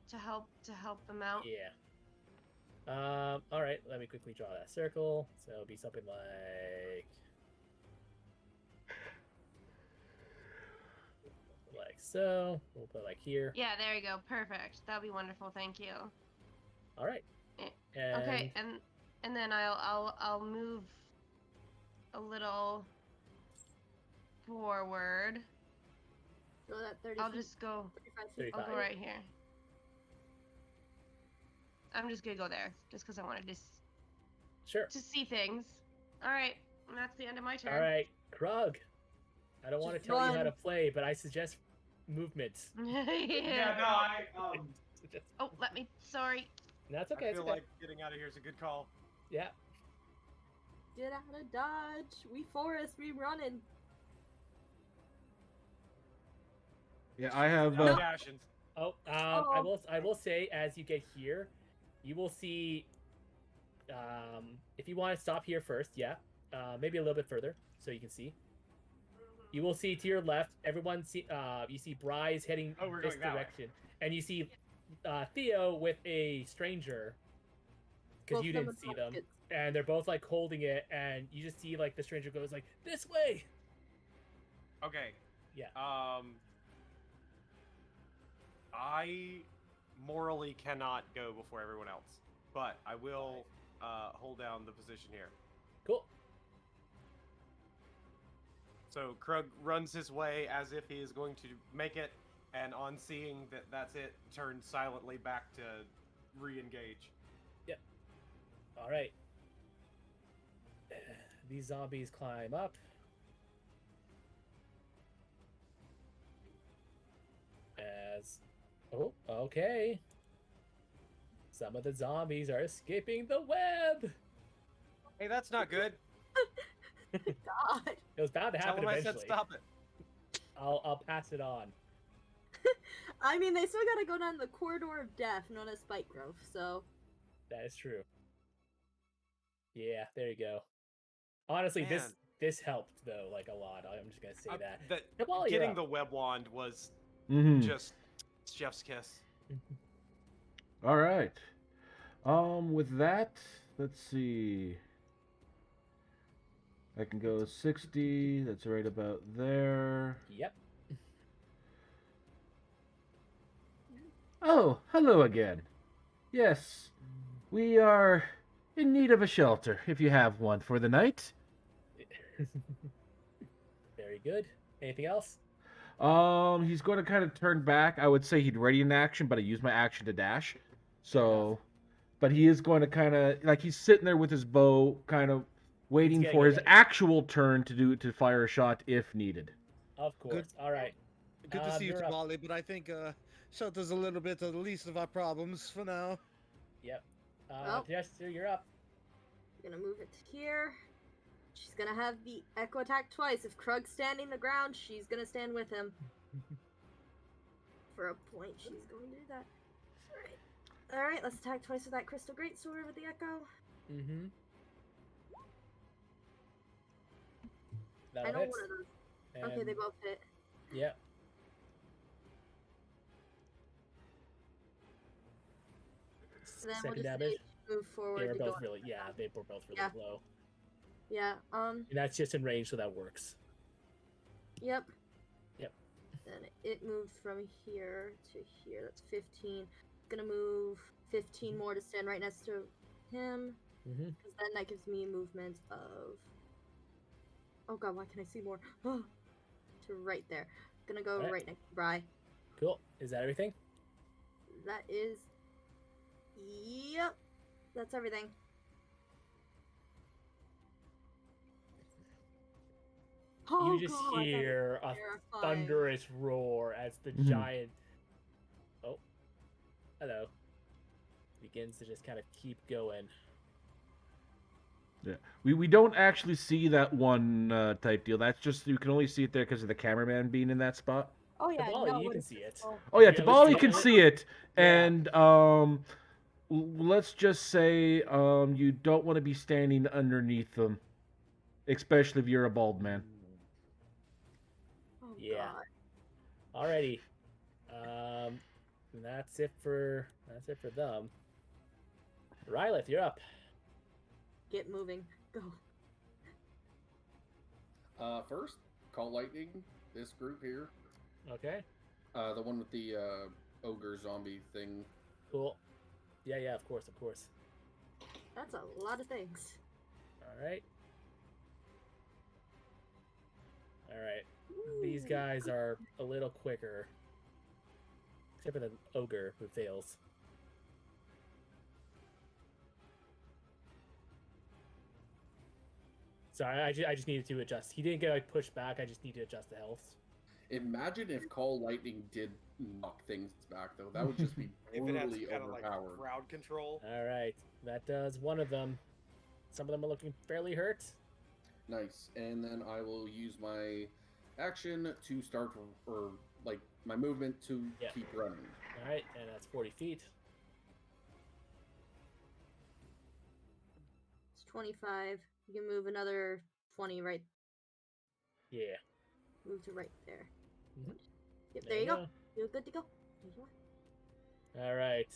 to help them out. Yeah. All right. Let me quickly draw that circle. So it'll be something like so. We'll put like here. Yeah, there you go. Perfect. That'll be wonderful. Thank you. All right. Eh, And Okay, and then I'll move a little forward. Go that 30 I'll feet. just go. 35 feet. I'll go 35. right here. I'm just gonna go there, just because I wanted Sure. to see things. All right, and that's the end of my turn. All right, Krug. I don't want to Just tell you how run. to play, but I suggest movements. Yeah, no, I Oh, let me. Sorry. That's I okay. It's feel okay. like getting out of here is a good call. Yeah. Get out of Dodge. We forest. We running. Yeah, I have. I'm dashing. Oh, Oh. I will say as you get here, you will see. If you want to stop here first, yeah, maybe a little bit further so you can see. You will see to your left. Everyone see. You see Bry's heading Oh, we're this going that way. direction, and you see Theo with a stranger because Both you of them didn't with see them, muskets. and they're both like holding it, and you just see like the stranger goes like this way. Okay. Yeah. I morally cannot go before everyone else, but I will hold down the position here. Cool. So Krug runs his way as if he is going to make it, and on seeing that that's it, turns silently back to re-engage. Yep. All right. These zombies climb up. As oh, okay. Some of the zombies are escaping the web. Hey, that's not good. God. It was bound to Tell happen him I eventually. said stop it. I'll pass it on. I mean, they still gotta go down the corridor of death known as Spike Grove, so. That is true. Yeah, there you go. Honestly, Man. this helped though, like a lot. I'm just gonna say that. That Kabal, you're getting up. the web wand was just chef's kiss. All right. With that, let's see. I can go 60. That's right about there. Yep. Oh, hello again. Yes, we are in need of a shelter, if you have one for the night. Very good. Anything else? He's going to kind of turn back. I would say he'd ready an action, but I used my action to dash. So, but he is going to kind of like he's sitting there with his bow, kind of waiting getting for it his ready. actual turn to fire a shot if needed. Of course. All right. Good to see you, You're up. Tamale, but I think shelter's a little bit of the least of our problems for now. Yep. Well. Jester, you're up. Gonna move it to here. She's gonna have the echo attack twice. If Krug's standing the ground, she's gonna stand with him. For a point, she's going to do that. Alright. Alright, let's attack twice with that crystal greatsword with the echo. Mm-hmm. I know one of those. Okay, they both hit. Yep. So then we'll Second just damage. move forward. They were to both go really, yeah, they were both really Yeah. low. Yeah, And that's just in range, so that works. Yep. Yep. Then it moves from here to here. That's 15. Gonna move 15 more to stand right next to him. Mm-hmm. Because then that gives me movement of. Oh god, why can I see more? To right there. Gonna go right next to Bry. Cool. Is that everything? That is. Yep. That's everything. Oh, You just God, that is hear a terrifying. thunderous roar as the giant. Oh, hello. Begins to just kind of keep going. Yeah, we don't actually see that one type deal. That's just you can only see it there because of the cameraman being in that spot. Oh yeah, Tabali, no, you what can is see this? it. Oh yeah, Yeah, Tabali let's can see see it, Yeah. and let's just say you don't want to be standing underneath them, especially if you're a bald man. Oh, Yeah. God. Alrighty. That's it for them. Rylith, you're up. Get moving. Go. First, call lightning. This group here. Okay. The one with the ogre zombie thing. Cool. Yeah, of course. That's a lot of things. Alright. Ooh. these guys are a little quicker. Except for the ogre who fails. Sorry, I just needed to adjust. He didn't get like pushed back. I just need to adjust the health. Imagine if Call Lightning did knock things back, though. That would just be If it had some brutally kind of like overpowered. crowd control. All right, that does one of them. Some of them are looking fairly hurt. Nice. And then I will use my action to start, or like my movement to keep running. All right, and that's 40 feet. It's 25. You can move another 20 right. Yeah. Move to right there. Mhm. Yep, there you go. You're good to go. There you are. All right.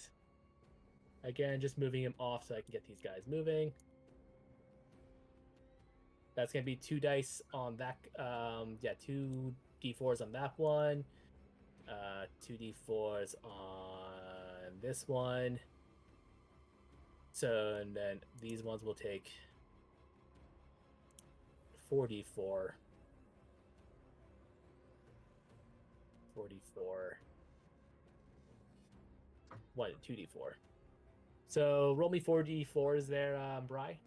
Again, just moving him off so I can get these guys moving. That's gonna be 2 dice on that. Yeah, 2 d4s on that one. 2 d4s on this one. So, and then these ones will take 4d4. 44. 2d4. So roll me 4d4s there, Bry.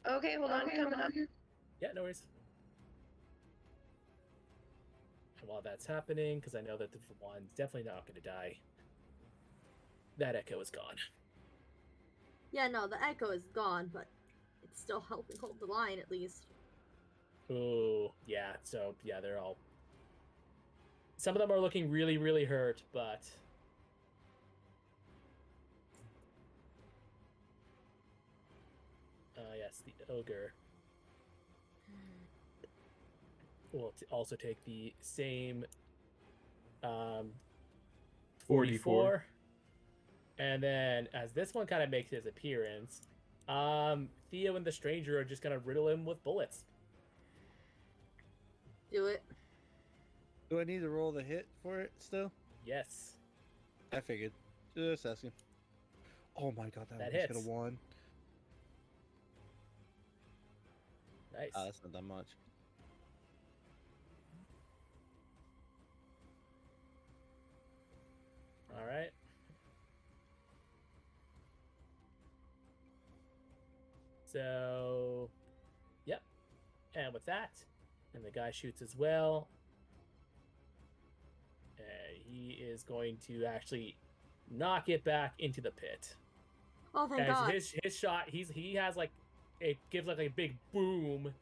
Okay, hold on, coming up. Yeah, no worries. And while that's happening, because I know that the one's definitely not going to die, that echo is gone. Yeah, no, the echo is gone, but it's still helping hold the line at least. Ooh, yeah. So yeah, they're all. Some of them are looking really, really hurt, but. Yes, the ogre will also take the same 44. And then as this one kind of makes his appearance, Theo and the stranger are just going to riddle him with bullets. Do it. Do I need to roll the hit for it still? Yes. I figured. Just asking. Oh my god, that That was hits. gonna one. Nice. That's not that much. All right. So, yep. And with that, and the guy shoots as well. He is going to actually knock it back into the pit. Oh, thank As God. his shot, he has like it gives like a big boom.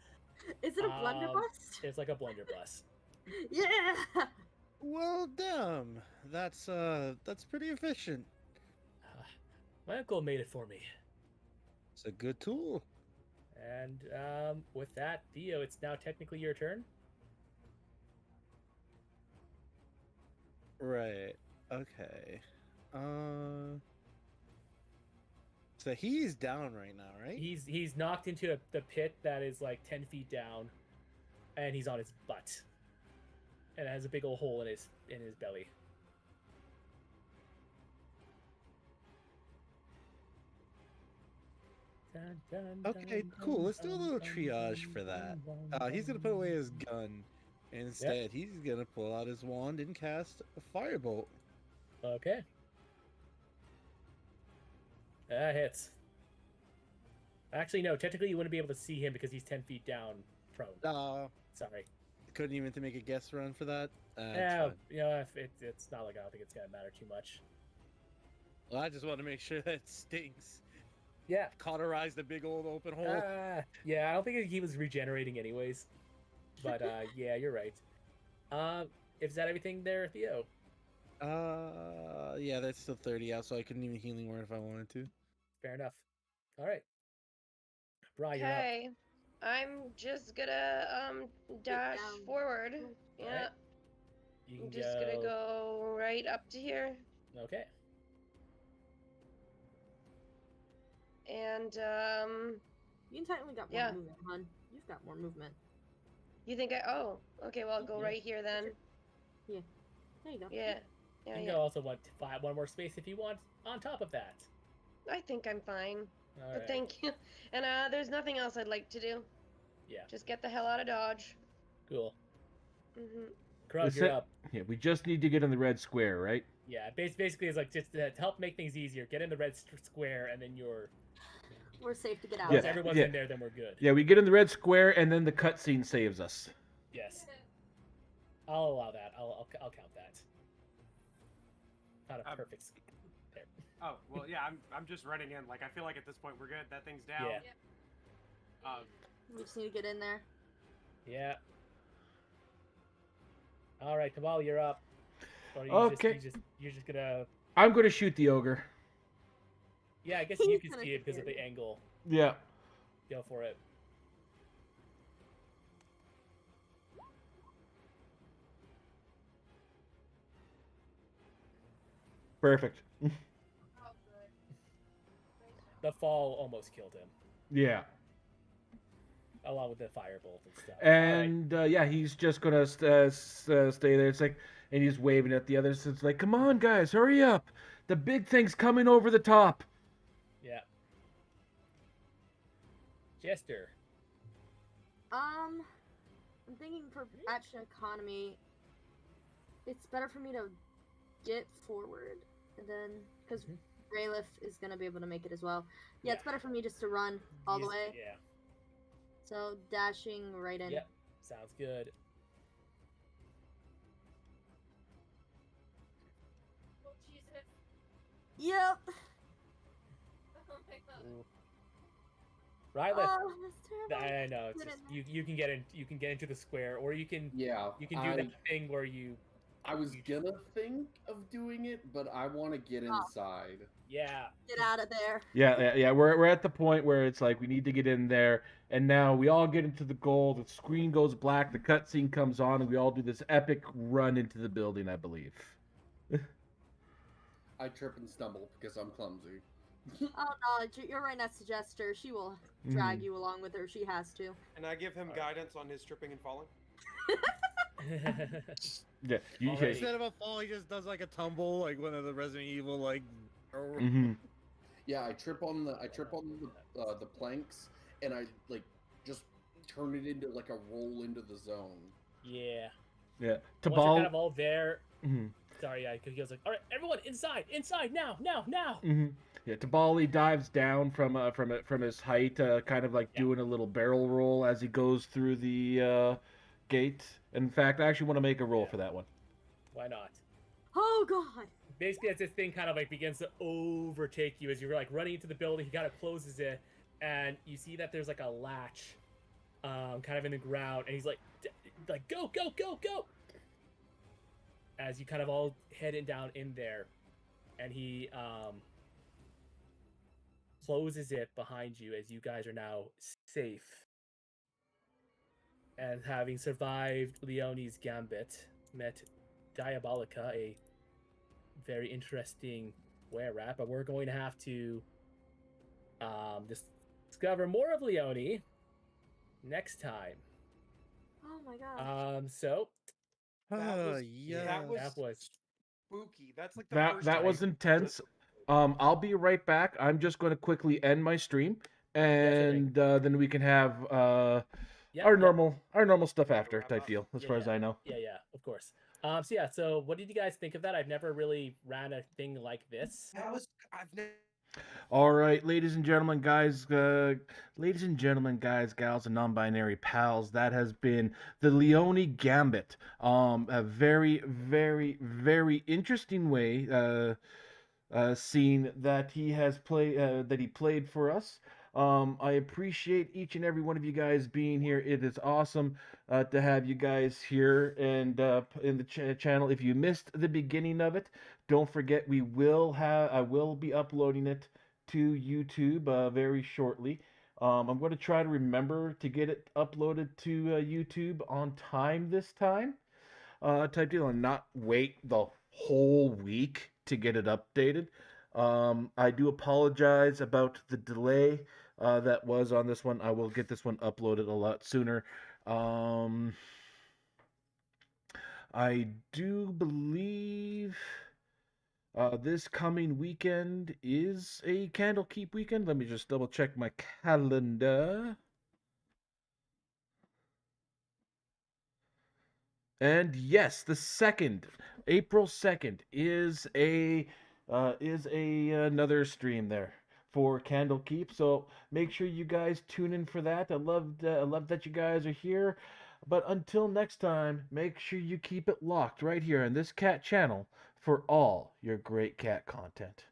Is it a blunderbuss? It's like a blunderbuss. Yeah. Well, damn. That's pretty efficient. My uncle made it for me. It's a good tool. And with that, Theo, it's now technically your turn. Right. Okay. So he's down right now, right? He's knocked into the pit that is like 10 feet down, and he's on his butt, and it has a big old hole in his belly. Okay, cool. Let's do a little triage for that. He's gonna put away his gun. And instead, he's gonna pull out his wand and cast a firebolt. Okay. That hits. Actually, no. Technically, you wouldn't be able to see him because he's 10 feet down, prone. Sorry. Couldn't even make a guess run for that. Yeah, you know, if it's not like I don't think it's gonna matter too much. Well, I just want to make sure that it stings. Yeah. Cauterize the big old open hole. Yeah, I don't think he was regenerating anyways. But yeah, you're right. Is that everything there, Theo? Yeah, that's still 30 out, so I couldn't even healing word if I wanted to. Fair enough. All right. Brian, you're up. Okay. I'm just gonna dash forward. Yeah. Right. You I'm can just gonna go right up to here. Okay. And You technically got more movement, hon. You've got more movement. you think oh, okay, well I'll go right here then. Yeah. There you go. Yeah. You can go also one more space if you want on top of that. I think I'm fine. All right. Thank you. And there's nothing else I'd like to do. Yeah. Just get the hell out of Dodge. Cool. Hmm Krug, you're up. Yeah, we just need to get in the red square, right? Yeah. Basically, it's like just to help make things easier. Get in the red square, and then We're safe to get out. once Yeah, everyone's yeah. in there, then we're good. Yeah, we get in the red square, and then the cutscene saves us. Yes. I'll allow that. I'll count that. Not a perfect. There. Oh well, yeah. I'm just running in. Like I feel like at this point we're good. That thing's down. Yeah. We just need to get in there. Yeah. All right, Kamal, you're up. Or Okay. you're just gonna. I'm going to shoot the ogre. Yeah, I guess He's you can gonna see it because of shoot. the angle. Yeah. Go for it. Perfect. The fall almost killed him, Yeah. along with the firebolt and stuff. And yeah, he's just gonna stay there. It's like, and he's waving at the others. It's like, come on, guys, hurry up! The big thing's coming over the top. Yeah. Jester. I'm thinking for action economy, it's better for me to get forward, and then because Mhm. Raylif is gonna be able to make it as well. Yeah, it's Yeah. better for me just to run all the way. Yeah. So dashing right in. Yep. Sounds good. Yep. Right, Oh, that's terrible. I know. It's Get just, in you can get in. You can get into the square, or you can do I that thing where you. I was gonna think of doing it, but I want to get inside. Yeah. Get out of there. Yeah. We're at the point where it's like we need to get in there, and now we all get into the goal. The screen goes black. The cutscene comes on, and we all do this epic run into the building. I believe. I trip and stumble because I'm clumsy. Oh no, you're right next to Jester. She will drag you along with her. She has to. And I give him guidance on his tripping and falling. Yeah. Alrighty. Instead of a fall, he just does like a tumble, like one of the Resident Evil, like. Mm-hmm. Yeah, I trip on the planks, and I like just turn it into like a roll into the zone. Yeah. Yeah. Once you're kind of all there. Mhm. Sorry, yeah, because he was like, "All right, everyone, inside, now!" Mm-hmm. Yeah, Tabali dives down from his height, kind of like doing a little barrel roll as he goes through the gate. In fact, I actually want to make a roll for that one. Why not? Oh god. Basically, as this thing kind of like begins to overtake you as you're like running into the building, he kind of closes it, and you see that there's like a latch, kind of in the ground, and he's like, go, as you kind of all heading down in there, and he closes it behind you as you guys are now safe. And having survived Leone's gambit, met Diabolica, a very interesting were-rat, but we're going to have to discover more of Leone next time. Oh my god. So Yeah. That that was spooky. That's like the first That time. was intense. I'll be right back. I'm just going to quickly end my stream, and then we can have our normal stuff after type deal, as far as I know. Yeah, of course. So what did you guys think of that? I've never really ran a thing like this. That was All right, ladies and gentlemen, guys, gals, and non-binary pals. That has been the Leone Gambit. A very, very, very interesting way scene that he has played for us. I appreciate each and every one of you guys being here. It is awesome to have you guys here and in the channel. If you missed the beginning of it, don't forget I will be uploading it to YouTube very shortly. I'm going to try to remember to get it uploaded to YouTube on time this time, type deal, and not wait the whole week to get it updated. I do apologize about the delay that was on this one. I will get this one uploaded a lot sooner. I do believe This coming weekend is a Candlekeep weekend. Let me just double check my calendar. And yes, the second, April 2nd, is a another stream there for Candlekeep. So make sure you guys tune in for that. I love that you guys are here. But until next time, make sure you keep it locked right here on this cat channel for all your great cat content.